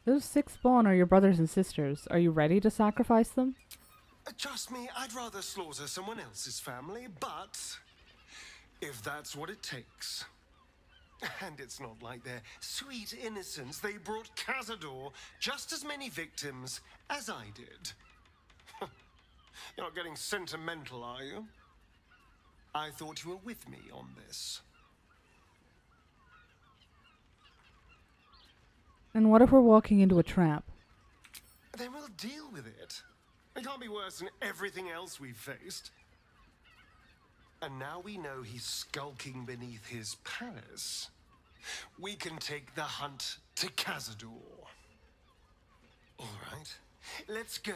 Those 6 spawn are your brothers and sisters. Are you ready to sacrifice them? Trust me, I'd rather slaughter someone else's family, but if that's what it takes. And it's not like their sweet innocence. They brought Cazador just as many victims as I did. You're not getting sentimental, are you? I thought you were with me on this. And what if we're walking into a trap? Then we'll deal with it. It can't be worse than everything else we've faced. And now we know he's skulking beneath his palace. We can take the hunt to Cazador. All right, let's go.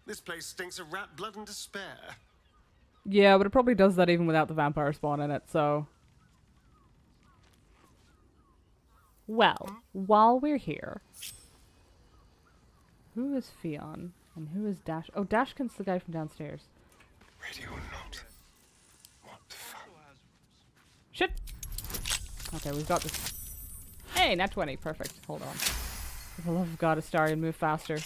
This place stinks of rat blood and despair. Yeah, but it probably does that even without the vampire spawn in it, so... Well, while we're here... Who is Fionn? And who is Dash? Oh, Dashkin's the guy from downstairs. Ready or not? What fun. Shit! Okay, we've got this. Hey, nat 20. Perfect. Hold on. For the love of God, Astarion, move faster.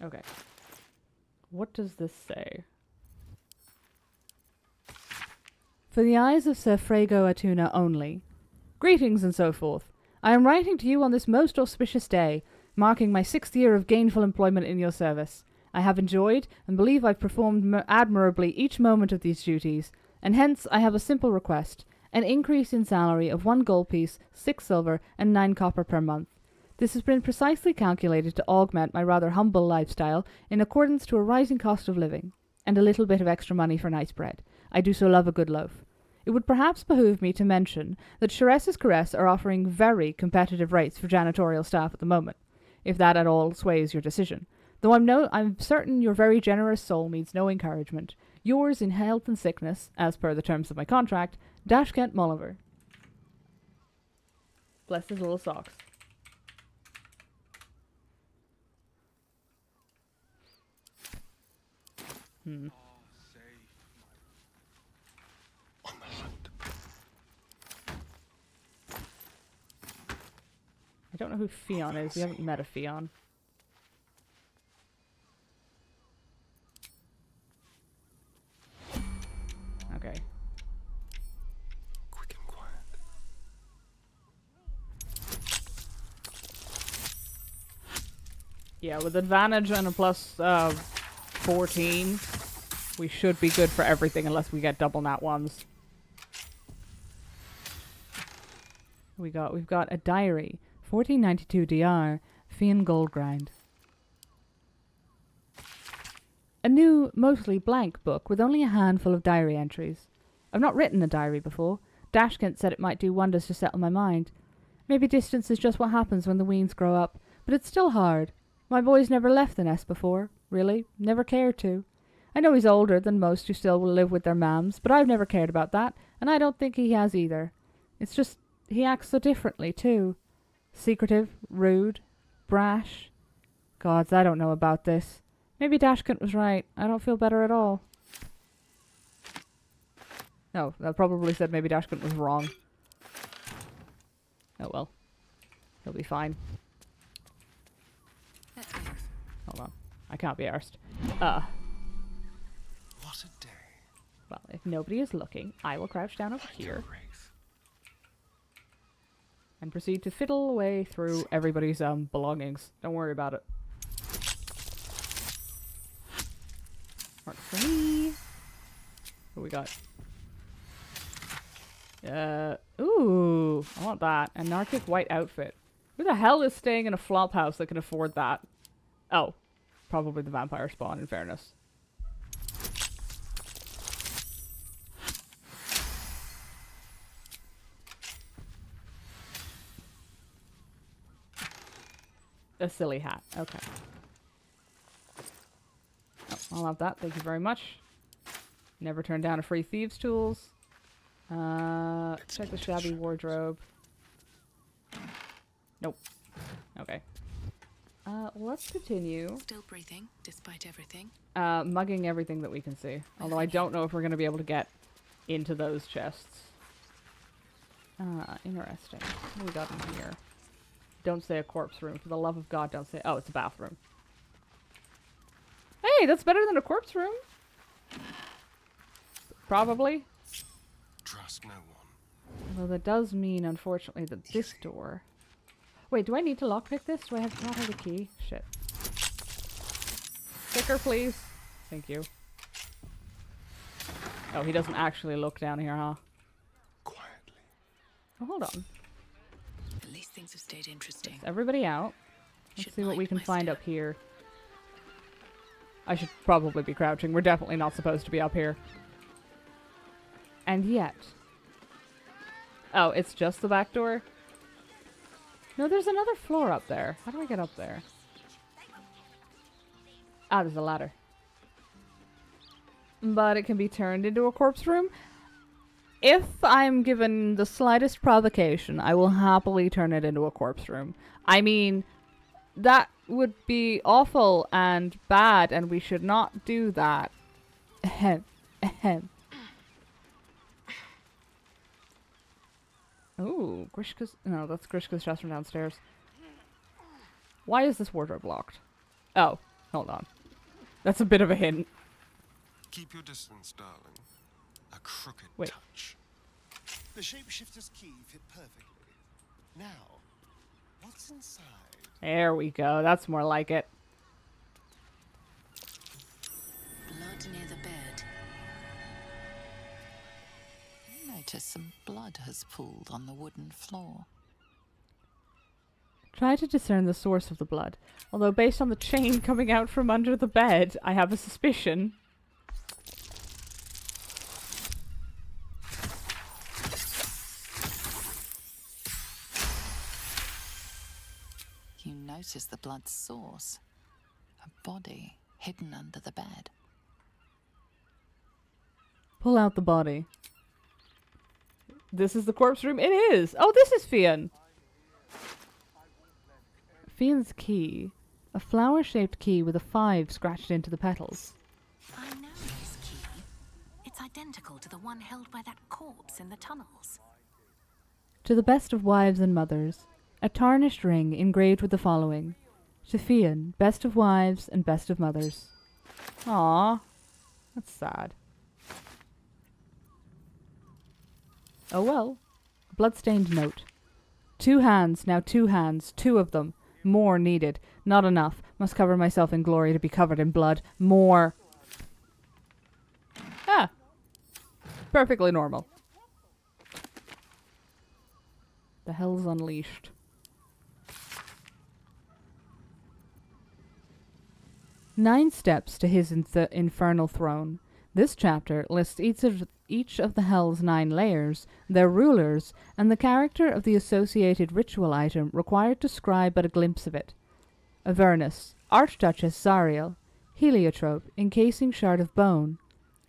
Okay. What does this say? For the eyes of Sir Frago Atuna only. Greetings and so forth. I am writing to you on this most auspicious day, marking my 6th year of gainful employment in your service. I have enjoyed, and believe I've performed admirably each moment of these duties, and hence I have a simple request, an increase in salary of 1 gold piece, 6 silver, and 9 copper per month. This has been precisely calculated to augment my rather humble lifestyle in accordance to a rising cost of living, and a little bit of extra money for nice bread. I do so love a good loaf. It would perhaps behoove me to mention that Chares's Caress are offering very competitive rates for janitorial staff at the moment, if that at all sways your decision. Though I'm certain your very generous soul needs no encouragement. Yours in health and sickness, as per the terms of my contract, Dashkent Molliver. Bless his little socks. I don't know who Fion is. We haven't met a Fion. Okay. Quick and quiet. Yeah, with advantage and a plus 14, we should be good for everything unless we get double nat ones. We've got a diary, 1492 DR, Fian Gold Grind. A new, mostly blank book with only a handful of diary entries. I've not written a diary before. Dashkent said it might do wonders to settle my mind. Maybe distance is just what happens when the weens grow up, but it's still hard. My boy's never left the nest before, really, never cared to. I know he's older than most who still will live with their mams, but I've never cared about that, and I don't think he has either. It's just, he acts so differently, too. Secretive, rude, brash. Gods, I don't know about this. Maybe Dashkent was right. I don't feel better at all. No, that probably said maybe Dashkent was wrong. Oh well. He'll be fine. Hold on. I can't be arsed. What a day. Well, if nobody is looking, I will crouch down over here. And proceed to fiddle away through everybody's belongings. Don't worry about it. Mark for me. What we got? Ooh, I want that. Anarchic white outfit. Who the hell is staying in a flop house that can afford that? Oh, probably the vampire spawn, in fairness. A silly hat. Okay. Oh, I'll have that. Thank you very much. Never turn down a free thieves' tools. Check the shabby wardrobe. Nope. Okay. Let's continue. Still breathing, despite everything. Mugging everything that we can see. Although I don't know if we're going to be able to get into those chests. Interesting. What do we got in here? Don't say a corpse room. For the love of God, don't say... Oh, it's a bathroom. Hey, that's better than a corpse room. Probably. Trust no one. Although that does mean, unfortunately, that this door... Wait, do I need to lockpick this? Do I not have a key? Shit. Sticker, please. Thank you. Oh, he doesn't actually look down here, huh? Quietly. Oh, hold on. At least things have stayed interesting. Is everybody out? Let's see what we can find up here. I should probably be crouching. We're definitely not supposed to be up here. And yet... Oh, it's just the back door? No, there's another floor up there. How do I get up there? Ah, there's a ladder. But it can be turned into a corpse room. If I'm given the slightest provocation, I will happily turn it into a corpse room. I mean, that would be awful and bad, and we should not do that. Ahem. Ahem. Ooh, Grishka's... No, that's Grishka's chest from downstairs. Why is this wardrobe locked? Oh, hold on. That's a bit of a hint. Keep your distance, darling. A crooked Wait. touch. The shapeshifter's key fit perfectly. Now, what's inside? There we go. That's more like it. Blood near the bed. Notice some blood has pooled on the wooden floor. Try to discern the source of the blood. Although based on the chain coming out from under the bed, I have a suspicion. You notice the blood's source. A body hidden under the bed. Pull out the body. This is the corpse room. It is! Oh, this is Fian! Fian's key. A flower-shaped key with a 5 scratched into the petals. I know this key. It's identical to the one held by that corpse in the tunnels. To the best of wives and mothers. A tarnished ring engraved with the following. To Fian, best of wives and best of mothers. Aww. That's sad. Oh well. Bloodstained note. 2 hands, now 2 hands, 2 of them. More needed. Not enough. Must cover myself in glory to be covered in blood. More. Ah. Perfectly normal. The hell's unleashed. Nine steps to his infernal throne. This chapter lists each of the hell's 9 layers, their rulers, and the character of the associated ritual item required to scribe but a glimpse of it. Avernus, Archduchess Zariel. Heliotrope, encasing shard of bone.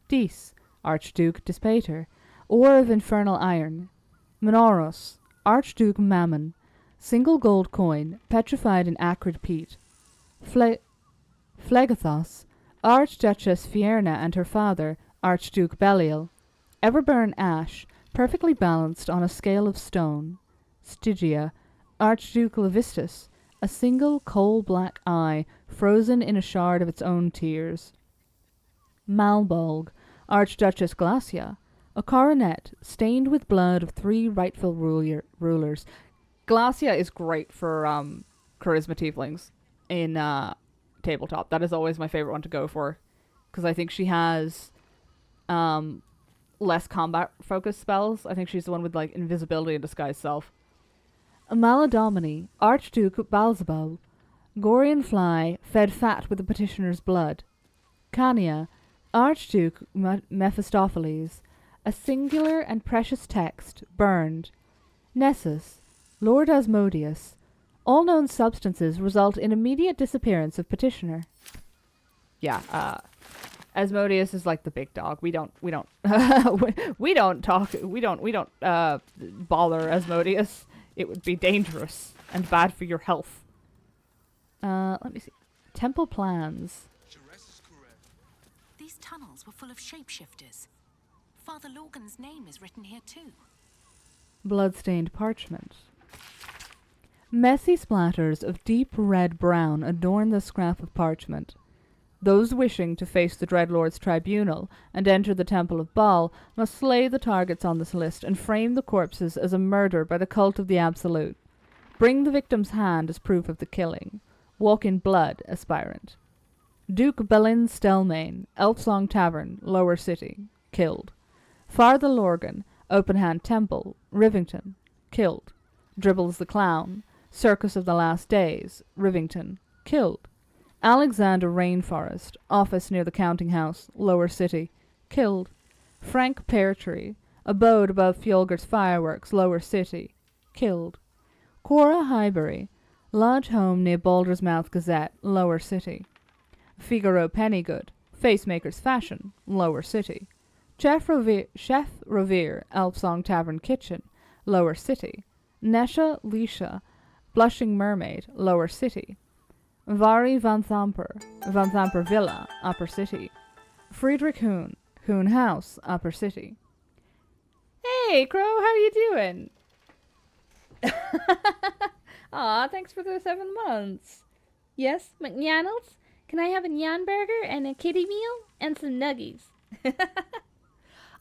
Dis, Archduke Dispater, ore of infernal iron. Menoros, Archduke Mammon, single gold coin, petrified in acrid peat. Phlegathos, Archduchess Fierna and her father, Archduke Belial. Everburn ash, perfectly balanced on a scale of stone. Stygia, Archduke Levistus, a single coal-black eye frozen in a shard of its own tears. Malbolg, Archduchess Glacia, a coronet stained with blood of 3 rightful rulers. Glacia is great for charisma tieflings in tabletop. That is always my favorite one to go for, because I think she has less combat focused spells. I think she's the one with like invisibility and disguise self. Maladomini, Archduke Balzabul, Gorian fly fed fat with the petitioner's blood. Khania, Archduke Mephistopheles, a singular and precious text burned. Nessus, Lord Asmodeus. All known substances result in immediate disappearance of petitioner. Yeah, Asmodeus is like the big dog. We don't bother Asmodeus. It would be dangerous and bad for your health. Let me see. Temple plans. These tunnels were full of shapeshifters. Father Lorgan's name is written here too. Bloodstained parchment. Messy splatters of deep red-brown adorn the scrap of parchment. Those wishing to face the Dreadlord's tribunal and enter the Temple of Baal must slay the targets on this list and frame the corpses as a murder by the cult of the Absolute. Bring the victim's hand as proof of the killing. Walk in blood, aspirant. Duke Belin Stelmane, Elfsong Tavern, Lower City, killed. Father Lorgan, Open Hand Temple, Rivington, killed. Dribbles the Clown, Circus of the Last Days, Rivington, killed. Alexander Rainforest, office near the counting house, Lower City, killed. Frank Peartree, abode above Fjolger's fireworks, Lower City, killed. Cora Highbury, lodge home near Baldur's Mouth Gazette, Lower City. Figaro Pennygood, Facemaker's Fashion, Lower City. Chef Revere, Elfsong Tavern Kitchen, Lower City. Nesha Lisha, Blushing Mermaid, Lower City. Vari Van Thamper Villa, Upper City. Friedrich Hoon House, Upper City. Hey, Crow, how you doing? Aw, thanks for the 7 months. Yes, McDonald's? Can I have a nyan burger and a kitty meal and some nuggies?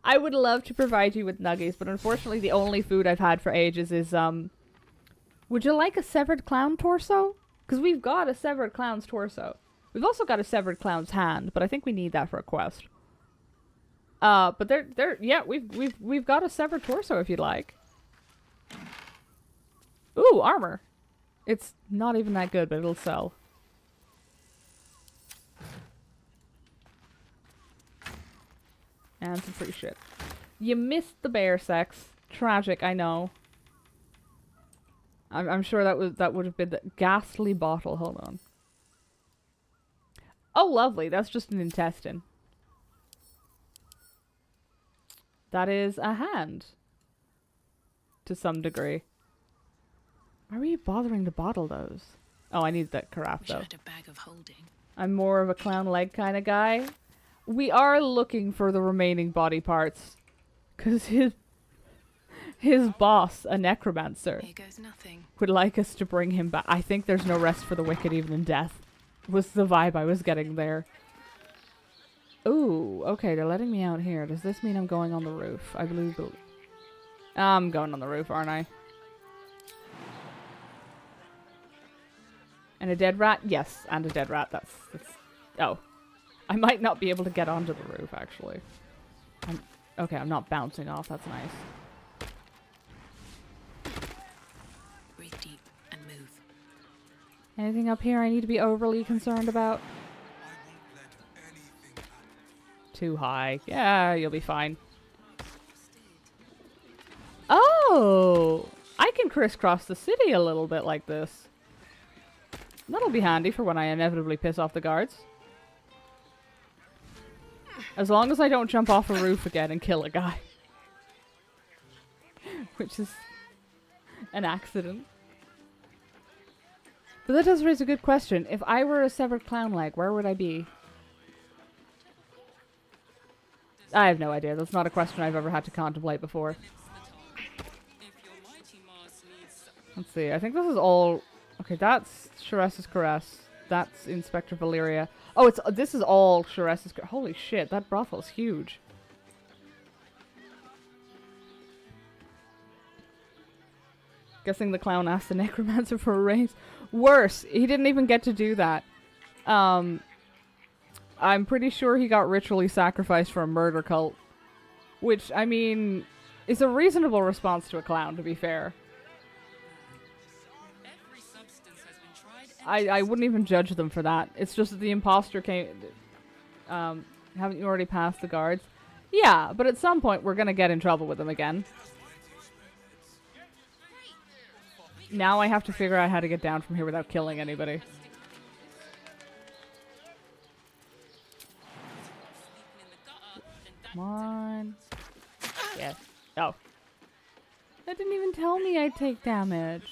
I would love to provide you with nuggies, but unfortunately the only food I've had for ages is, would you like a severed clown torso? Because we've got a severed clown's torso. We've also got a severed clown's hand, but I think we need that for a quest. But yeah, we've got a severed torso if you'd like. Ooh, armor. It's not even that good, but it'll sell. And some free shit. You missed the bear sex. Tragic, I know. I'm sure that would have been the ghastly bottle. Hold on. Oh, lovely. That's just an intestine. That is a hand. To some degree. Why were you bothering to bottle those? Oh, I need that carafe though. Had a bag of holding. I'm more of a clown leg kind of guy. We are looking for the remaining body parts. Because his boss, a necromancer, Here goes nothing. would like us to bring him back. I think there's no rest for the wicked even in death. Was the vibe I was getting there. Ooh, okay, they're letting me out here. Does this mean I'm going on the roof? I believe I'm going on the roof, aren't I? And a dead rat? Yes, and a dead rat. That's oh. I might not be able to get onto the roof, actually. Okay, I'm not bouncing off. That's nice. Breathe deep and move. Anything up here I need to be overly concerned about? Too high. Yeah, you'll be fine. Oh! I can crisscross the city a little bit like this. That'll be handy for when I inevitably piss off the guards. As long as I don't jump off a roof again and kill a guy. Which is an accident. But that does raise a good question. If I were a severed clown leg, where would I be? I have no idea. That's not a question I've ever had to contemplate before. Let's see. I think this is all... Okay, that's Sharessa's Caress. That's Inspector Valeria. Oh, this is all Sharessa's Caress. Holy shit, that brothel's huge. Guessing the clown asked the necromancer for a raise. Worse, he didn't even get to do that. I'm pretty sure he got ritually sacrificed for a murder cult. Which, I mean, is a reasonable response to a clown, to be fair. I wouldn't even judge them for that. It's just that the imposter came... haven't you already passed the guards? Yeah, but at some point we're gonna get in trouble with them again. Now I have to figure out how to get down from here without killing anybody. Come on. Yes. Oh. That didn't even tell me I'd take damage.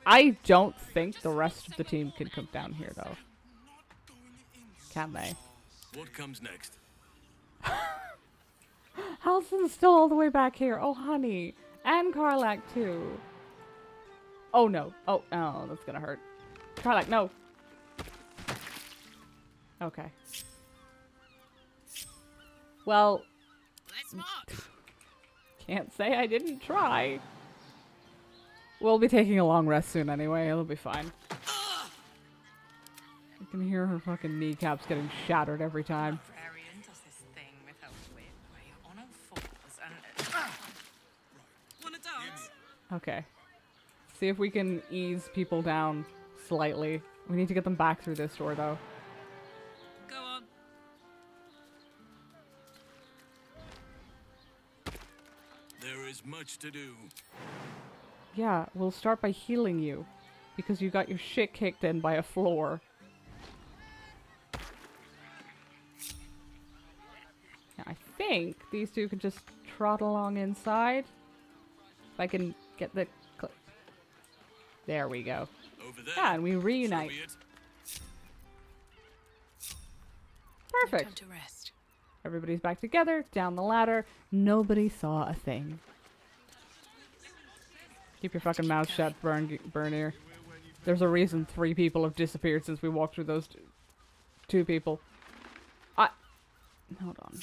I don't think the rest of the team can come down here, though. Can they? What comes next? Halson's still all the way back here. Oh, honey. And Karlak, too. Oh, no. Oh, that's gonna hurt. Karlak, no. Okay. Well... Can't say I didn't try. We'll be taking a long rest soon anyway. It'll be fine. You can hear her fucking kneecaps getting shattered every time. Okay. See if we can ease people down slightly. We need to get them back through this door, though. Go on. There is much to do. Yeah, we'll start by healing you. Because you got your shit kicked in by a floor. Now, I think these two can just trot along inside. If I can get the... There we go. Over there. Yeah, and we reunite. Perfect. Time to rest. Everybody's back together, down the ladder. Nobody saw a thing. Keep your fucking mouth shut, burn ear. There's a reason 3 people have disappeared since we walked through those 2 people. Hold on.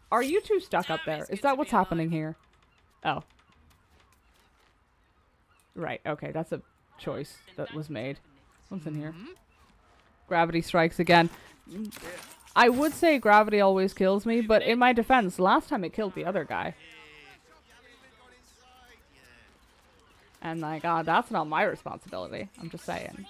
Are you 2 stuck up there? Is that what's happening here? Oh. Right, okay, that's a choice that was made. What's in here? Gravity strikes again. I would say gravity always kills me, but in my defense, last time it killed the other guy. And like, that's not my responsibility. I'm just saying.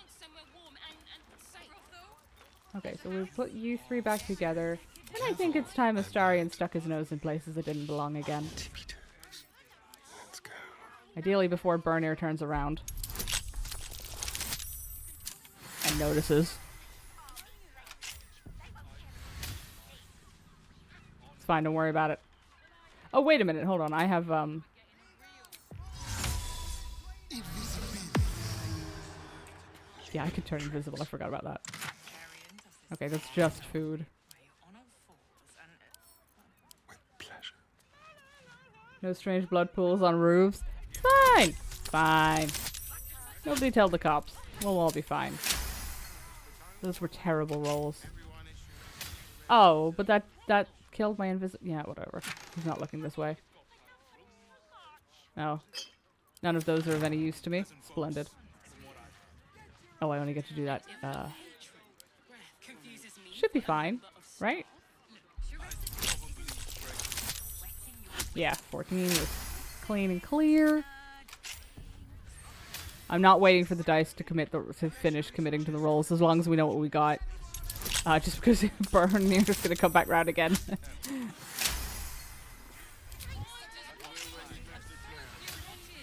Okay, so we've put you 3 back together. And I think it's time Astarion stuck his nose in places that didn't belong again. Let's go. Ideally before Bernir turns around. And notices. It's fine, don't worry about it. Oh, wait a minute, hold on. I have, yeah, I could turn invisible. I forgot about that. Okay, that's just food. No strange blood pools on roofs. Fine! Fine. Nobody tell the cops. We'll all be fine. Those were terrible rolls. Oh, but that killed my yeah, whatever. He's not looking this way. No. None of those are of any use to me. Splendid. Oh, I only get to do that. Should be fine, right? Yeah, 14 was clean and clear. I'm not waiting for the dice to finish committing to the rolls, as long as we know what we got. Just because Bernir's gonna come back round again.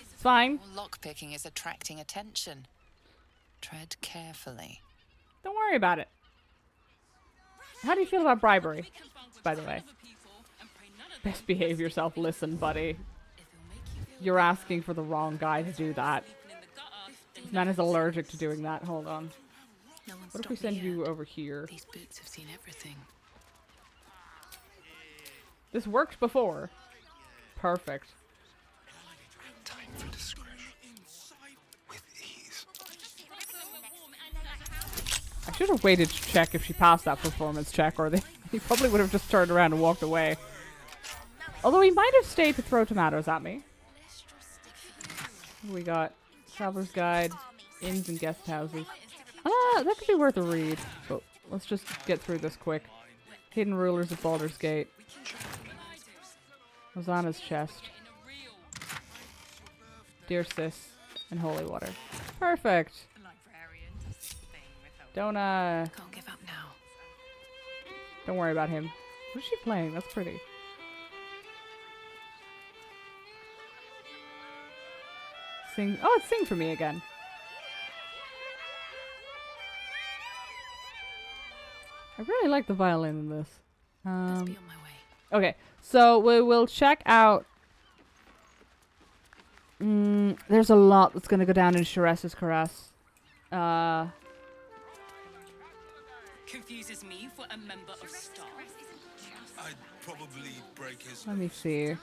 It's fine. Lockpicking is attracting attention. Tread carefully. Don't worry about it. How do you feel about bribery, by the way? Best behave yourself. Listen, buddy. You're asking for the wrong guy to do that. This man is allergic to doing that. Hold on. What if we send you over here? These boots have seen everything. This worked before. Perfect. Time for discretion. With ease. I should have waited to check if she passed that performance check, or he probably would have just turned around and walked away. Although he might have stayed to throw tomatoes at me. We got Traveler's Guide, Inns and Guest Houses. That could be worth a read. But let's just get through this quick. Hidden Rulers of Baldur's Gate. Hosanna's Chest. Dear Sis. And Holy Water. Perfect! Don't give up now. Don't worry about him. What is she playing? That's pretty. Sing. Oh, it's Sing for Me again. I really like the violin in this. Let's be on my way. Okay, so we will check out. There's a lot that's gonna go down in Sharessa's Caress. Confuses me for a member of staff. I'd probably break his. Let me see.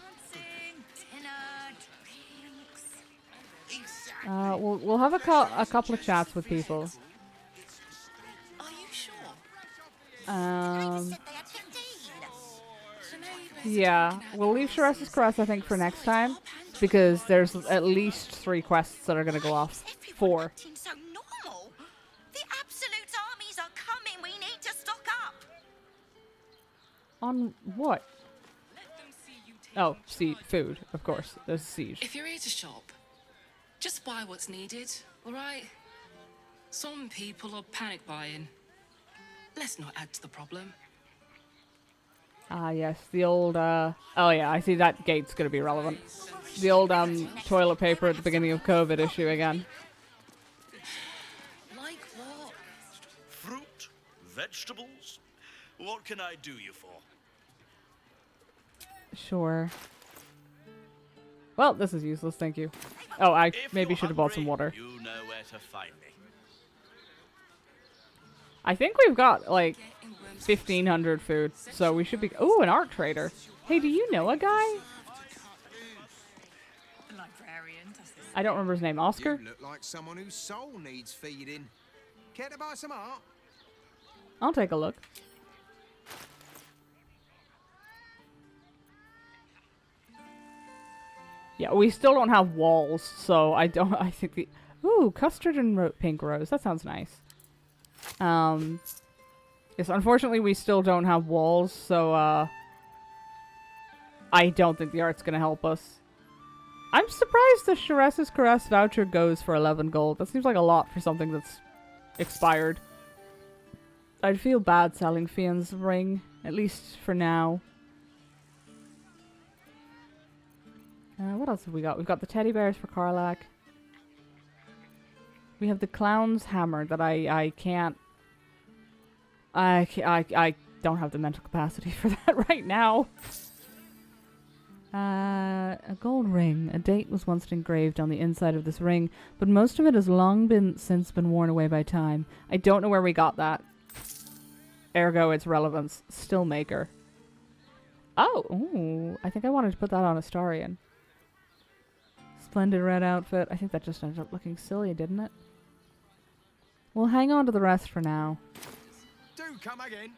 We'll have a couple of chats with people. Are you sure? Yeah, we'll leave Sharessa's Caress, I think, for next time, because there's at least 3 quests that are gonna go off. 4. So normal. The absolute armies are coming. We need to stock up. On what? Oh, food, of course. There's a siege. If you're here to shop, just buy what's needed, alright? Some people are panic buying. Let's not add to the problem. Ah, yes, the old, oh yeah, I see that gate's gonna be relevant. The old, toilet paper at the beginning of COVID issue again. Like what? Fruit? Vegetables? What can I do you for? Sure. Well, this is useless, thank you. Oh, I maybe should have bought some water. You know where to find me. I think we've got, like, 1,500 food, so we should be... Ooh, an art trader. Hey, do you know a guy? The librarian does this I don't remember his name. Oscar? You look like someone whose soul needs feeding. Care to buy some art? I'll take a look. Yeah, we still don't have walls, so I think the... Ooh, custard and pink rose. That sounds nice. Yes, unfortunately we still don't have walls, so, I don't think the art's gonna help us. I'm surprised the Charessa's Caress voucher goes for 11 gold. That seems like a lot for something that's expired. I'd feel bad selling Fionn's ring, at least for now. What else have we got? We've got the teddy bears for Karlach. We have the clown's hammer that I can't... I don't have the mental capacity for that right now. A gold ring. A date was once engraved on the inside of this ring, but most of it has long since been worn away by time. I don't know where we got that. Ergo, its relevance. Still maker. Oh, ooh, I think I wanted to put that on Astarion. Splendid red outfit. I think that just ended up looking silly, didn't it? We'll hang on to the rest for now. Do come again.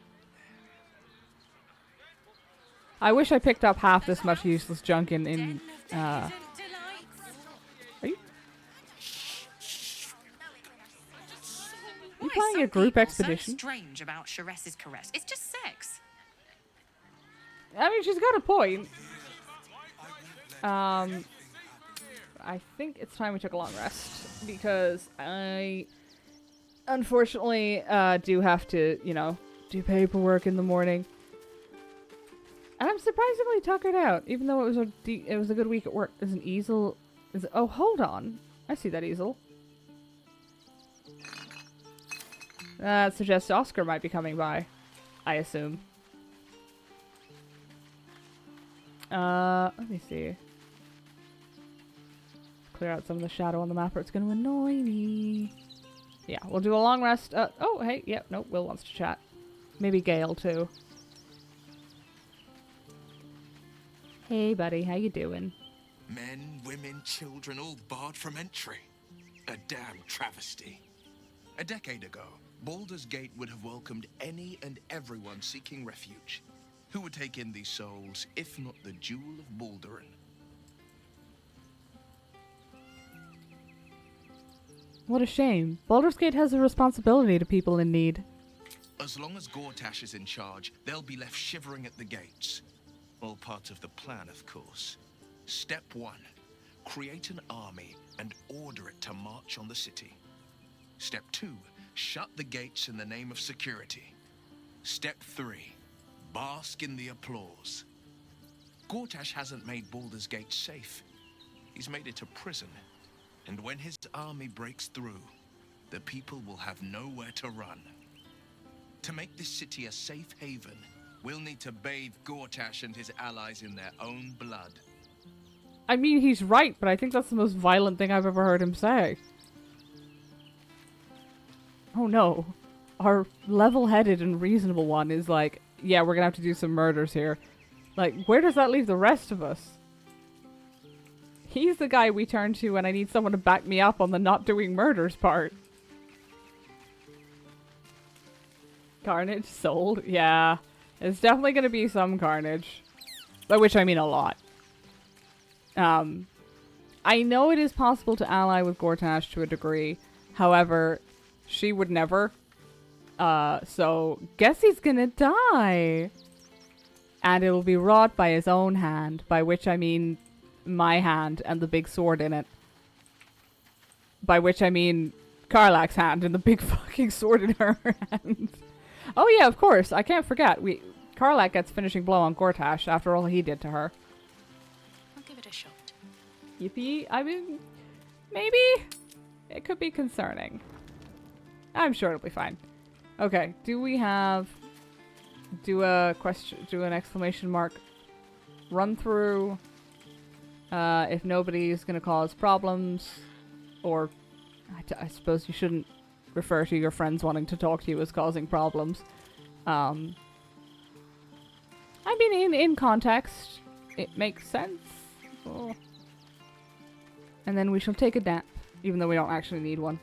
I wish I picked up half this much useless junk in Are you playing a group expedition? So strange about Charessa's Caress. It's just sex. I mean, she's got a point. I think it's time we took a long rest because I unfortunately do have to, you know, do paperwork in the morning. And I'm surprisingly tuckered out, even though it was a good week at work. There's an easel. Oh, hold on. I see that easel. That suggests Oscar might be coming by, I assume. Let me see. Clear out some of the shadow on the map or it's going to annoy me. Yeah, we'll do a long rest. Oh, hey, yep, nope, Will wants to chat. Maybe Gale, too. Hey, buddy, how you doing? Men, women, children, all barred from entry. A damn travesty. A decade ago, Baldur's Gate would have welcomed any and everyone seeking refuge. Who would take in these souls, if not the Jewel of Balduran? What a shame. Baldur's Gate has a responsibility to people in need. As long as Gortash is in charge, they'll be left shivering at the gates. All part of the plan, of course. Step 1. Create an army and order it to march on the city. Step 2. Shut the gates in the name of security. Step 3. Bask in the applause. Gortash hasn't made Baldur's Gate safe. He's made it a prison. And when his army breaks through, the people will have nowhere to run. To make this city a safe haven, we'll need to bathe Gortash and his allies in their own blood. I mean, he's right, but I think that's the most violent thing I've ever heard him say. Oh no. Our level-headed and reasonable one is like, yeah, we're gonna have to do some murders here. Like, where does that leave the rest of us? He's the guy we turn to when I need someone to back me up on the not doing murders part. Carnage sold? Yeah. It's definitely gonna be some carnage. By which I mean a lot. I know it is possible to ally with Gortash to a degree. However, she would never. So guess he's gonna die. And it'll be wrought by his own hand. By which I mean my hand and the big sword in it. By which I mean Karlach's hand and the big fucking sword in her hand. Oh yeah, of course. I can't forget. Karlach gets finishing blow on Gortash after all he did to her. I'll give it a shot. Yippee. I mean, maybe it could be concerning. I'm sure it'll be fine. Okay, do we have... Do a question... Do an exclamation mark run through... if nobody's gonna cause problems, or I suppose you shouldn't refer to your friends wanting to talk to you as causing problems. I mean, in context, it makes sense. Oh. And then we shall take a nap, even though we don't actually need one.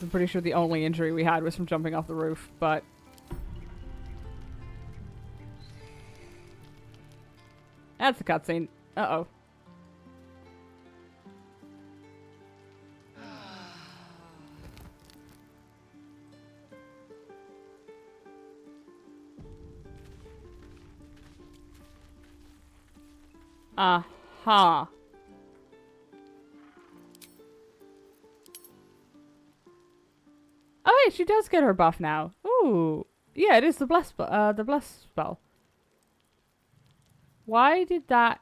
I'm pretty sure the only injury we had was from jumping off the roof, but... That's a cutscene. Uh-oh. Aha. Oh, hey, she does get her buff now. Ooh. Yeah, it is the bless spell. Why did that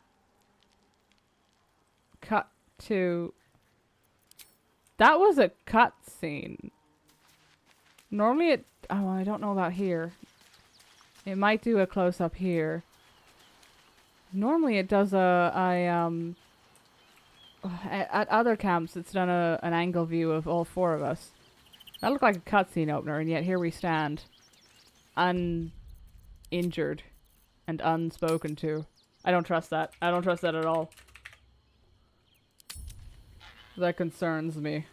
cut to... That was a cutscene. Normally it... Oh, I don't know about here. It might do a close-up here. Normally it does at other camps it's done an angle view of all four of us. That looked like a cutscene opener, and yet here we stand. Uninjured. And unspoken to. I don't trust that. I don't trust that at all. That concerns me.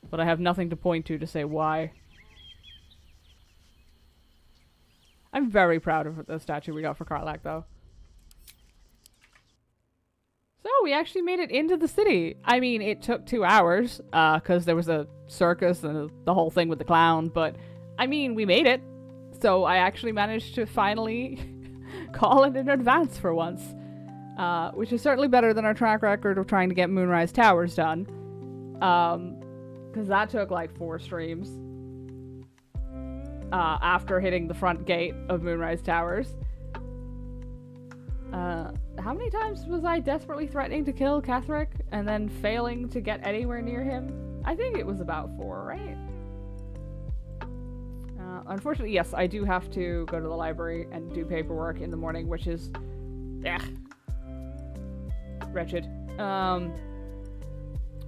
But I have nothing to point to say why. I'm very proud of the statue we got for Karlach, though. So, we actually made it into the city. I mean, it took 2 hours, because there was a circus and the whole thing with the clown, but, I mean, we made it. So, I actually managed to finally call it in advance for once. Which is certainly better than our track record of trying to get Moonrise Towers done. Because that took like 4 streams. After hitting the front gate of Moonrise Towers. How many times was I desperately threatening to kill Catherick and then failing to get anywhere near him? I think it was about 4, right? Unfortunately, yes, I do have to go to the library and do paperwork in the morning, which is... wretched.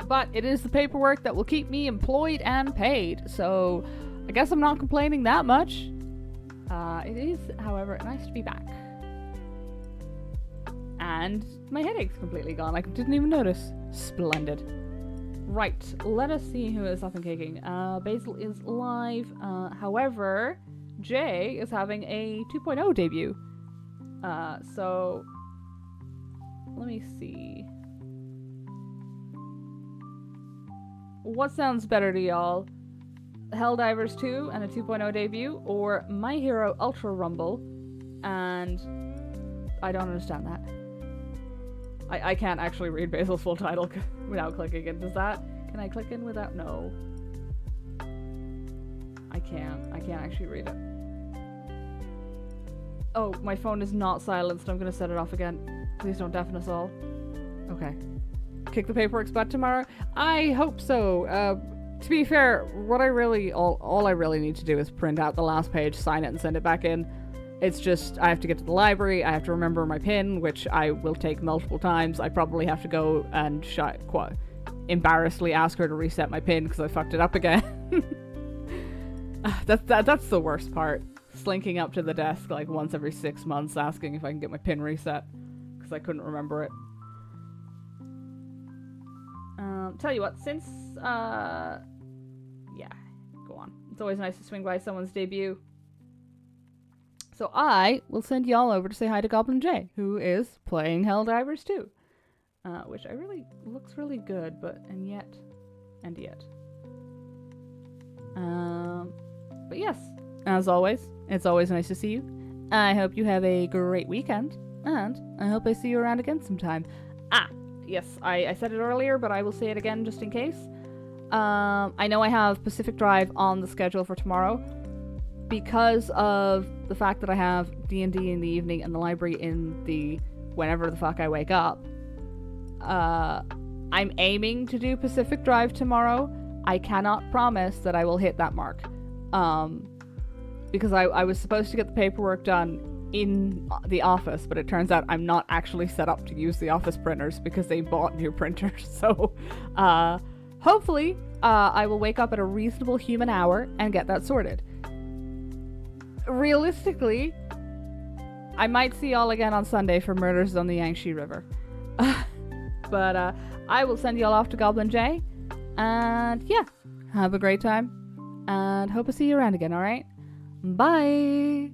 But it is the paperwork that will keep me employed and paid, so I guess I'm not complaining that much. It is, however, nice to be back. And my headache's completely gone. I didn't even notice. Splendid. Right, let us see who is up and kicking. Basil is live. However, Jay is having a 2.0 debut. So... Let me see. What sounds better to y'all? Helldivers 2 and a 2.0 debut, or My Hero Ultra Rumble? And I don't understand that. I can't actually read Basil's full title without clicking it. Does that? Can I click in without? No. I can't actually read it. Oh, my phone is not silenced. I'm gonna set it off again. Please don't deafen us all. Okay. Kick the paperwork's butt tomorrow? I hope so. To be fair, what I really, all I really need to do is print out the last page, sign it, and send it back in. It's just, I have to get to the library, I have to remember my PIN, which I will take multiple times. I probably have to go and embarrassingly ask her to reset my PIN because I fucked it up again. That's the worst part. Slinking up to the desk like once every 6 months asking if I can get my PIN reset because I couldn't remember it. Tell you what, since, yeah, go on. It's always nice to swing by someone's debut. So I will send y'all over to say hi to Goblin J, who is playing Helldivers 2. Which looks really good, and yet. But yes, as always, it's always nice to see you. I hope you have a great weekend, and I hope I see you around again sometime. Yes, I said it earlier, but I will say it again just in case. I know I have Pacific Drive on the schedule for tomorrow. Because of the fact that I have D&D in the evening and the library in the whenever the fuck I wake up, I'm aiming to do Pacific Drive tomorrow. I cannot promise that I will hit that mark. Because I was supposed to get the paperwork done in the office, but it turns out I'm not actually set up to use the office printers because they bought new printers. So, hopefully, I will wake up at a reasonable human hour and get that sorted. Realistically, I might see y'all again on Sunday for Murders on the Yangtze River. But I will send y'all off to Goblin J. And yeah, have a great time. And hope to see you around again, alright? Bye!